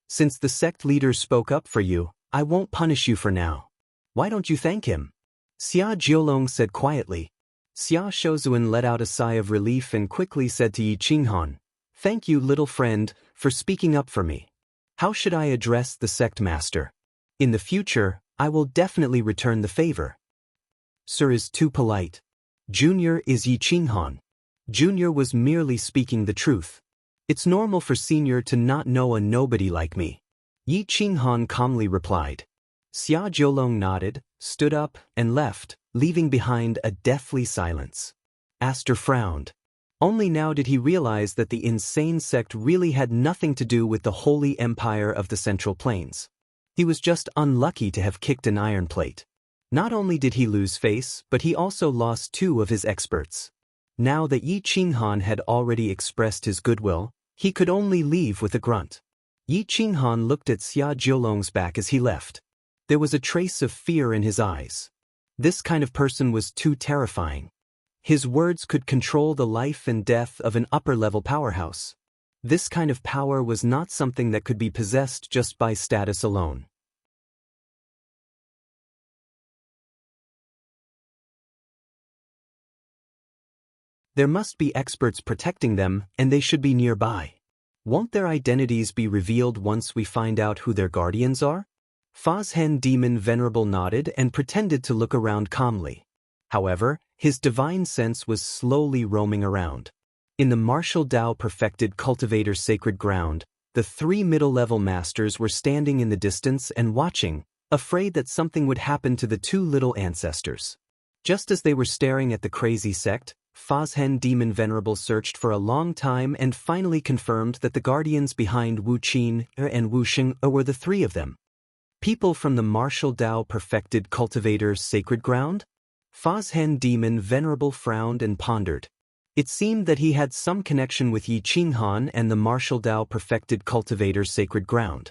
Since the sect leader spoke up for you, I won't punish you for now. Why don't you thank him? Xia Jiulong said quietly. Xia Shouzuan let out a sigh of relief and quickly said to Yi Qinghan, Thank you, little friend, for speaking up for me. How should I address the sect master? In the future, I will definitely return the favor. Sir is too polite. Junior is Yi Qinghan. Junior was merely speaking the truth. It's normal for senior to not know a nobody like me. Yi Qinghan calmly replied. Xia Jiulong nodded, stood up, and left, leaving behind a deathly silence. Aster frowned. Only now did he realize that the insane sect really had nothing to do with the holy empire of the Central Plains. He was just unlucky to have kicked an iron plate. Not only did he lose face, but he also lost 2 of his experts. Now that Yi Qinghan had already expressed his goodwill, he could only leave with a grunt. Yi Qinghan looked at Xia Jiulong's back as he left. There was a trace of fear in his eyes. This kind of person was too terrifying. His words could control the life and death of an upper-level powerhouse. This kind of power was not something that could be possessed just by status alone. There must be experts protecting them, and they should be nearby. Won't their identities be revealed once we find out who their guardians are? Fazhen Demon Venerable nodded and pretended to look around calmly. However, his divine sense was slowly roaming around. In the martial Dao perfected cultivator's sacred ground, the 3 middle-level masters were standing in the distance and watching, afraid that something would happen to the 2 little ancestors. Just as they were staring at the crazy sect, Fazhen Demon Venerable searched for a long time and finally confirmed that the guardians behind Wu Qin and Wu Sheng were the 3 of them. People from the martial Dao perfected cultivator's sacred ground? Fazhen Demon Venerable frowned and pondered. It seemed that he had some connection with Yi Qinghan and the martial Dao perfected cultivator's sacred ground.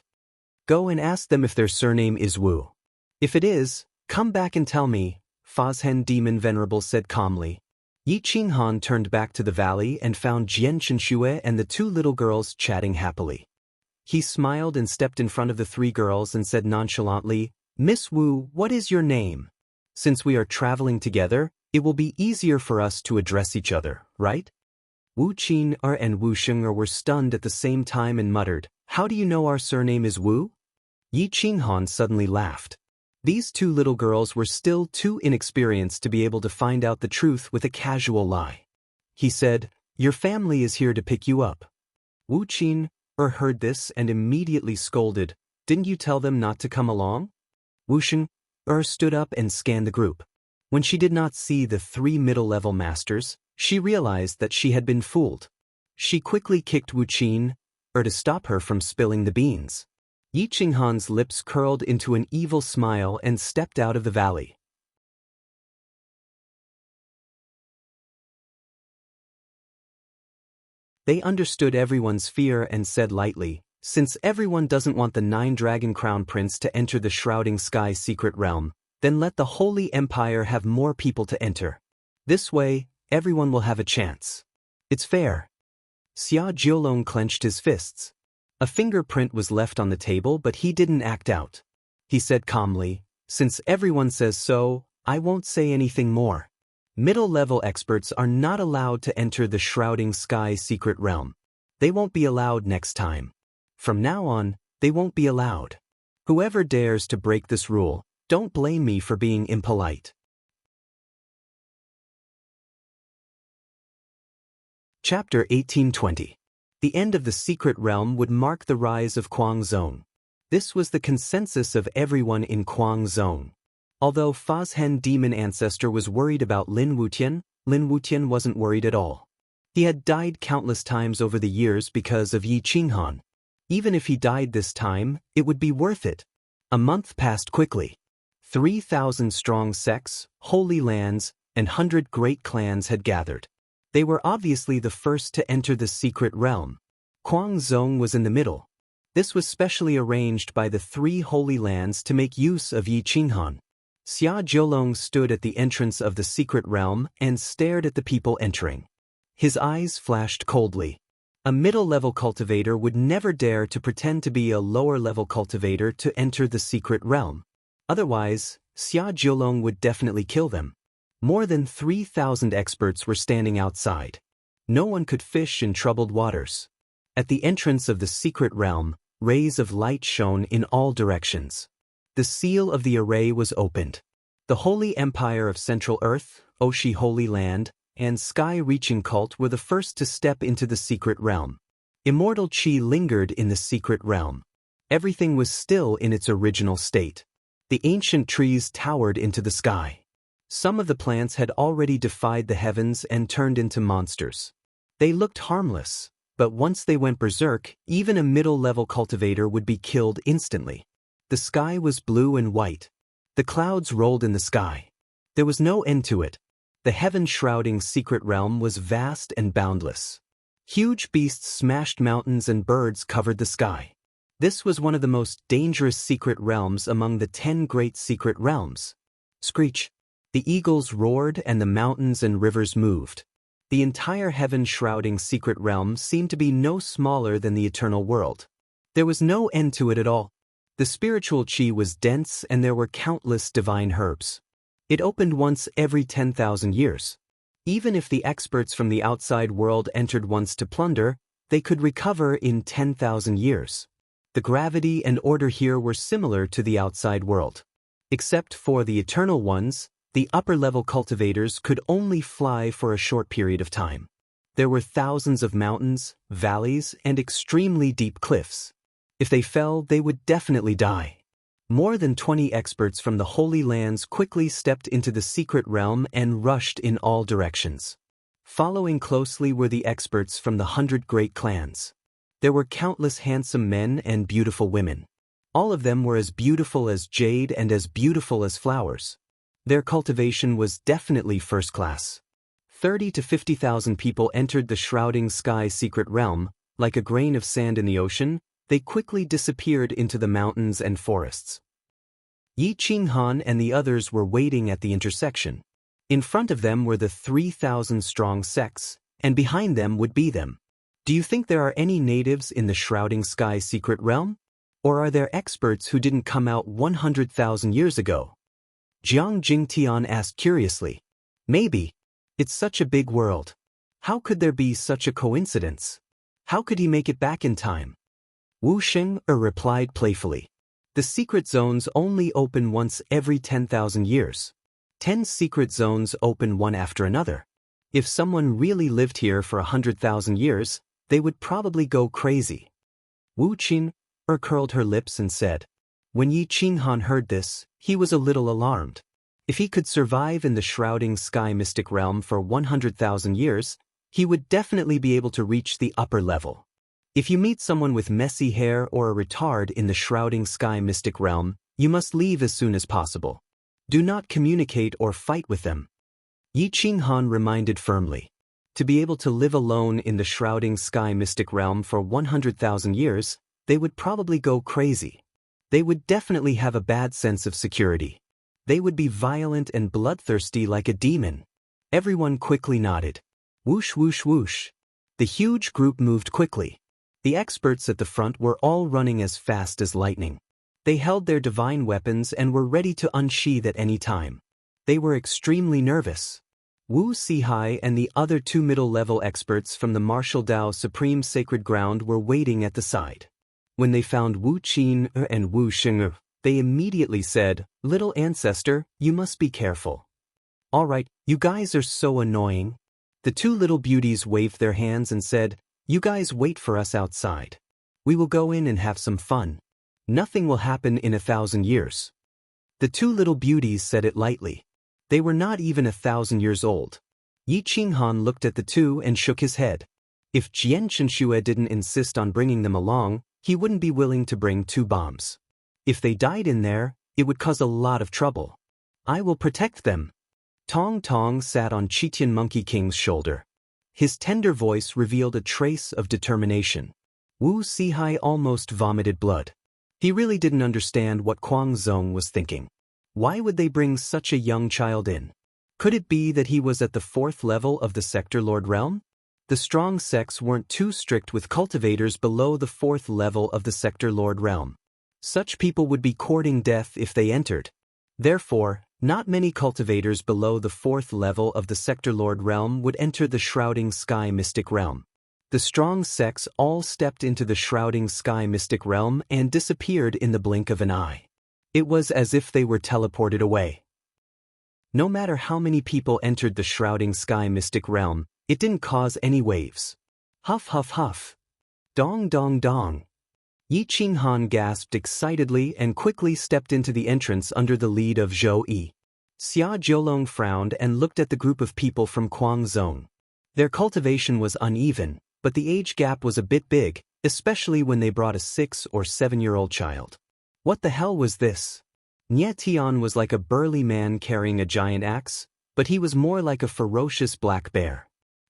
Go and ask them if their surname is Wu. If it is, come back and tell me, Fazhen Demon Venerable said calmly. Yi Qinghan turned back to the valley and found Jian Chenxue and the 2 little girls chatting happily. He smiled and stepped in front of the 3 girls and said nonchalantly, Miss Wu, what is your name? Since we are traveling together, it will be easier for us to address each other, right? Wu Qin and Wu Sheng were stunned at the same time and muttered, How do you know our surname is Wu? Yi Qinghan suddenly laughed. These 2 little girls were still too inexperienced to be able to find out the truth with a casual lie. He said, Your family is here to pick you up. Wu Qin heard this and immediately scolded, Didn't you tell them not to come along? Wu Sheng stood up and scanned the group. When she did not see the 3 middle-level masters, she realized that she had been fooled. She quickly kicked Wu Qin to stop her from spilling the beans. Yi Qinghan's lips curled into an evil smile and stepped out of the valley. They understood everyone's fear and said lightly, Since everyone doesn't want the 9-dragon crown prince to enter the shrouding sky secret realm, then let the Holy Empire have more people to enter. This way, everyone will have a chance. It's fair. Xia Jiulong clenched his fists. A fingerprint was left on the table, but he didn't act out. He said calmly, Since everyone says so, I won't say anything more. Middle-level experts are not allowed to enter the shrouding sky secret realm. They won't be allowed next time. From now on, they won't be allowed. Whoever dares to break this rule, don't blame me for being impolite. Chapter 1820. The end of the secret realm would mark the rise of Kuang Zone. This was the consensus of everyone in Kuang Zone. Although Fazhen Demon Ancestor was worried about Lin Wutian wasn't worried at all. He had died countless times over the years because of Yi Qinghan. Even if he died this time, it would be worth it. A month passed quickly. 3,000 strong sects, holy lands, and 100 great clans had gathered. They were obviously the first to enter the secret realm. Kuang Zone was in the middle. This was specially arranged by the 3 holy lands to make use of Yi Qinghan. Xia Jiulong stood at the entrance of the secret realm and stared at the people entering. His eyes flashed coldly. A middle-level cultivator would never dare to pretend to be a lower-level cultivator to enter the secret realm. Otherwise, Xia Jiulong would definitely kill them. More than 3,000 experts were standing outside. No one could fish in troubled waters. At the entrance of the secret realm, rays of light shone in all directions. The seal of the array was opened. The Holy Empire of Central Earth, Oshi Holy Land, and Sky-Reaching Cult were the first to step into the secret realm. Immortal Qi lingered in the secret realm. Everything was still in its original state. The ancient trees towered into the sky. Some of the plants had already defied the heavens and turned into monsters. They looked harmless, but once they went berserk, even a middle-level cultivator would be killed instantly. The sky was blue and white. The clouds rolled in the sky. There was no end to it. The heaven-shrouding secret realm was vast and boundless. Huge beasts smashed mountains and birds covered the sky. This was one of the most dangerous secret realms among the 10 great secret realms. Screech! The eagles roared and the mountains and rivers moved. The entire heaven-shrouding secret realm seemed to be no smaller than the eternal world. There was no end to it at all. The spiritual chi was dense and there were countless divine herbs. It opened once every 10,000 years. Even if the experts from the outside world entered once to plunder, they could recover in 10,000 years. The gravity and order here were similar to the outside world. Except for the eternal ones, the upper-level cultivators could only fly for a short period of time. There were thousands of mountains, valleys, and extremely deep cliffs. If they fell, they would definitely die. More than 20 experts from the Holy Lands quickly stepped into the secret realm and rushed in all directions. Following closely were the experts from the 100 great clans. There were countless handsome men and beautiful women. All of them were as beautiful as jade and as beautiful as flowers. Their cultivation was definitely first class. 30 to 50,000 people entered the shrouding sky secret realm. Like a grain of sand in the ocean, they quickly disappeared into the mountains and forests. Yi Qinghan and the others were waiting at the intersection. In front of them were the 3,000-strong sects, and behind them would be them. Do you think there are any natives in the shrouding sky secret realm? Or are there experts who didn't come out 100,000 years ago? Jiang Jingtian asked curiously. Maybe. It's such a big world. How could there be such a coincidence? How could he make it back in time? Wu Xing replied playfully. The secret zones only open once every 10,000 years. 10 secret zones open one after another. If someone really lived here for 100,000 years, they would probably go crazy. Wu Qin curled her lips and said. When Yi Qinghan heard this, he was a little alarmed. If he could survive in the shrouding sky mystic realm for 100,000 years, he would definitely be able to reach the upper level. If you meet someone with messy hair or a retard in the shrouding sky mystic realm, you must leave as soon as possible. Do not communicate or fight with them. Yi Qinghan reminded firmly. To be able to live alone in the shrouding sky mystic realm for 100,000 years, they would probably go crazy. They would definitely have a bad sense of security. They would be violent and bloodthirsty like a demon. Everyone quickly nodded. Whoosh whoosh whoosh. The huge group moved quickly. The experts at the front were all running as fast as lightning. They held their divine weapons and were ready to unsheath at any time. They were extremely nervous. Wu Sihai and the other 2 middle-level experts from the martial Dao Supreme Sacred Ground were waiting at the side. When they found Wu Qin and Wu Xing, they immediately said, "Little ancestor, you must be careful." "All right, you guys are so annoying." The 2 little beauties waved their hands and said, "You guys wait for us outside. We will go in and have some fun. Nothing will happen in 1,000 years." The 2 little beauties said it lightly. They were not even 1,000 years old. Yi Qinghan looked at the 2 and shook his head. If Jian Shenxue didn't insist on bringing them along, he wouldn't be willing to bring 2 bombs. If they died in there, it would cause a lot of trouble. "I will protect them." Tong Tong sat on Chitian Monkey King's shoulder. His tender voice revealed a trace of determination. Wu Sihai almost vomited blood. He really didn't understand what Kuang Zong was thinking. Why would they bring such a young child in? Could it be that he was at the 4th level of the Sector Lord realm? The strong sects weren't too strict with cultivators below the 4th level of the Sector Lord realm. Such people would be courting death if they entered. Therefore, not many cultivators below the 4th level of the Sector Lord realm would enter the shrouding sky mystic realm. The strong sects all stepped into the shrouding sky mystic realm and disappeared in the blink of an eye. It was as if they were teleported away. No matter how many people entered the shrouding sky mystic realm, it didn't cause any waves. Huff huff huff. Dong dong dong. Yi Qinghan gasped excitedly and quickly stepped into the entrance under the lead of Zhou Yi. Xia Jiolong frowned and looked at the group of people from Kuang Zong. Their cultivation was uneven, but the age gap was a bit big, especially when they brought a 6 or 7-year-old child. What the hell was this? Nie Tian was like a burly man carrying a giant axe, but he was more like a ferocious black bear.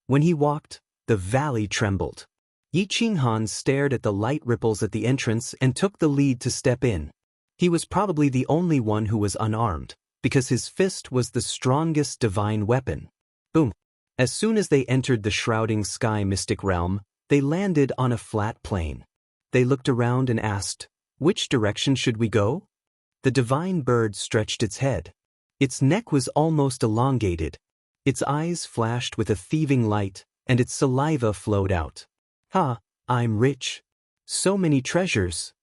When he walked, the valley trembled. Yi Qinghan stared at the light ripples at the entrance and took the lead to step in. He was probably the only one who was unarmed, because his fist was the strongest divine weapon. Boom! As soon as they entered the shrouding sky mystic realm, they landed on a flat plain. They looked around and asked, "Which direction should we go?" The divine bird stretched its head. Its neck was almost elongated. Its eyes flashed with a thieving light, and its saliva flowed out. "Ha, I'm rich. So many treasures."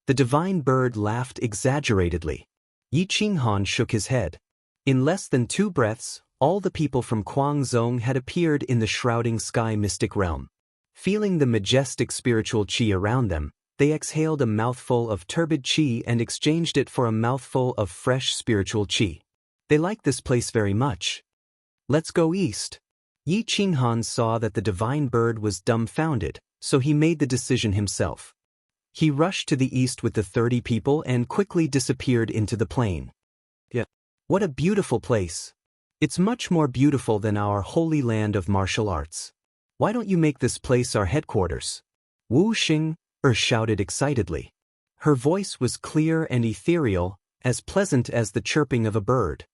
The divine bird laughed exaggeratedly. Yi Qinghan shook his head. In less than 2 breaths, all the people from Guangzhong had appeared in the shrouding sky mystic realm. Feeling the majestic spiritual qi around them, they exhaled a mouthful of turbid qi and exchanged it for a mouthful of fresh spiritual qi. They liked this place very much. "Let's go east." Yi Qinghan saw that the divine bird was dumbfounded, so he made the decision himself. He rushed to the east with the 30 people and quickly disappeared into the plain. "Yeah, what a beautiful place. It's much more beautiful than our holy land of martial arts. Why don't you make this place our headquarters?" Wu Xing shouted excitedly. Her voice was clear and ethereal, as pleasant as the chirping of a bird.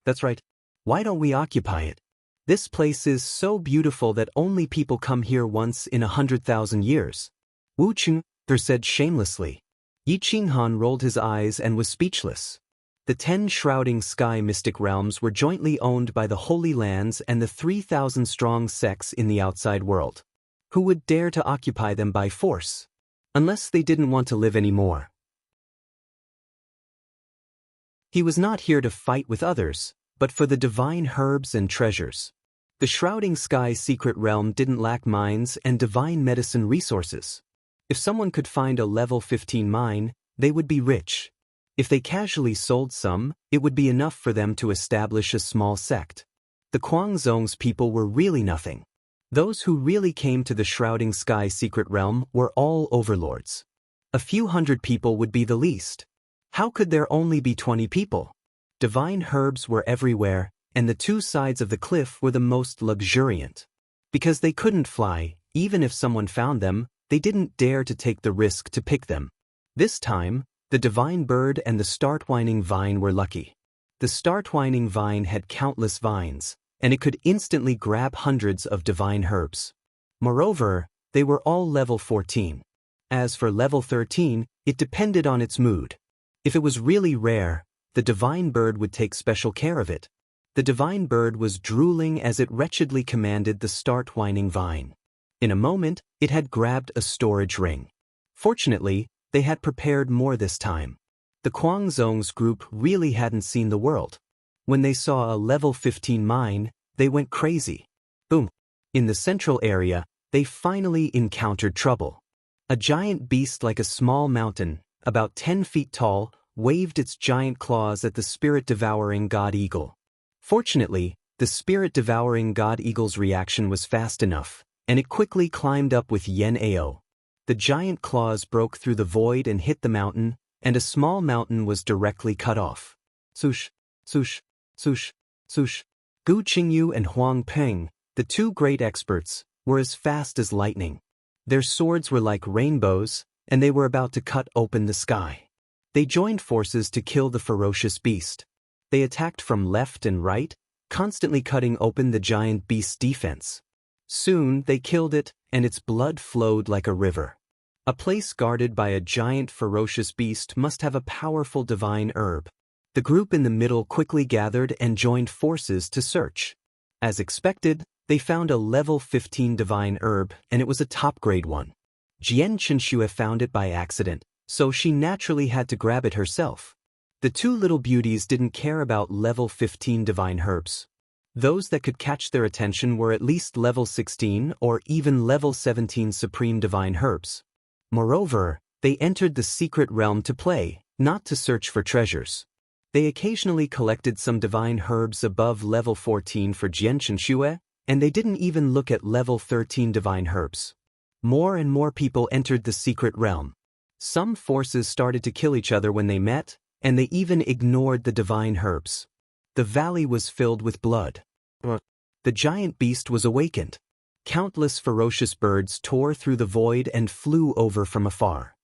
"That's right. Why don't we occupy it? This place is so beautiful that only people come here once in 100,000 years." Wu Qing said shamelessly. Yi Qinghan rolled his eyes and was speechless. The 10 shrouding sky mystic realms were jointly owned by the Holy Lands and the 3,000-strong sects in the outside world. Who would dare to occupy them by force? Unless they didn't want to live anymore. He was not here to fight with others, but for the divine herbs and treasures. The shrouding sky secret realm didn't lack mines and divine medicine resources. If someone could find a level 15 mine, they would be rich. If they casually sold some, it would be enough for them to establish a small sect. The Guangzhong's people were really nothing. Those who really came to the shrouding sky secret realm were all overlords. A few hundred people would be the least. How could there only be 20 people? Divine herbs were everywhere, and the 2 sides of the cliff were the most luxuriant. Because they couldn't fly, even if someone found them, they didn't dare to take the risk to pick them. This time, the divine bird and the star-twining vine were lucky. The star-twining vine had countless vines, and it could instantly grab hundreds of divine herbs. Moreover, they were all level 14. As for level 13, it depended on its mood. If it was really rare, the divine bird would take special care of it. The divine bird was drooling as it wretchedly commanded the star-twining vine. In a moment, it had grabbed a storage ring. Fortunately, they had prepared more this time. The Guangzhong's group really hadn't seen the world. When they saw a level 15 mine, they went crazy. Boom! In the central area, they finally encountered trouble. A giant beast like a small mountain, about 10 feet tall, waved its giant claws at the spirit-devouring god eagle. Fortunately, the spirit-devouring god eagle's reaction was fast enough, and it quickly climbed up with Yen Ao. The giant claws broke through the void and hit the mountain, and a small mountain was directly cut off. Swoosh, swoosh, swoosh, swoosh. Gu Qingyu and Huang Peng, the 2 great experts, were as fast as lightning. Their swords were like rainbows, and they were about to cut open the sky. They joined forces to kill the ferocious beast. They attacked from left and right, constantly cutting open the giant beast's defense. Soon they killed it, and its blood flowed like a river. A place guarded by a giant ferocious beast must have a powerful divine herb. The group in the middle quickly gathered and joined forces to search. As expected, they found a level 15 divine herb, and it was a top-grade one. Jian Chenxue found it by accident, so she naturally had to grab it herself. The 2 little beauties didn't care about level 15 divine herbs. Those that could catch their attention were at least level 16 or even level 17 supreme divine herbs. Moreover, they entered the secret realm to play, not to search for treasures. They occasionally collected some divine herbs above level 14 for Jian Chenxue, and they didn't even look at level 13 divine herbs. More and more people entered the secret realm. Some forces started to kill each other when they met, And they even ignored the divine herbs. The valley was filled with blood. What? The giant beast was awakened. Countless ferocious birds tore through the void and flew over from afar.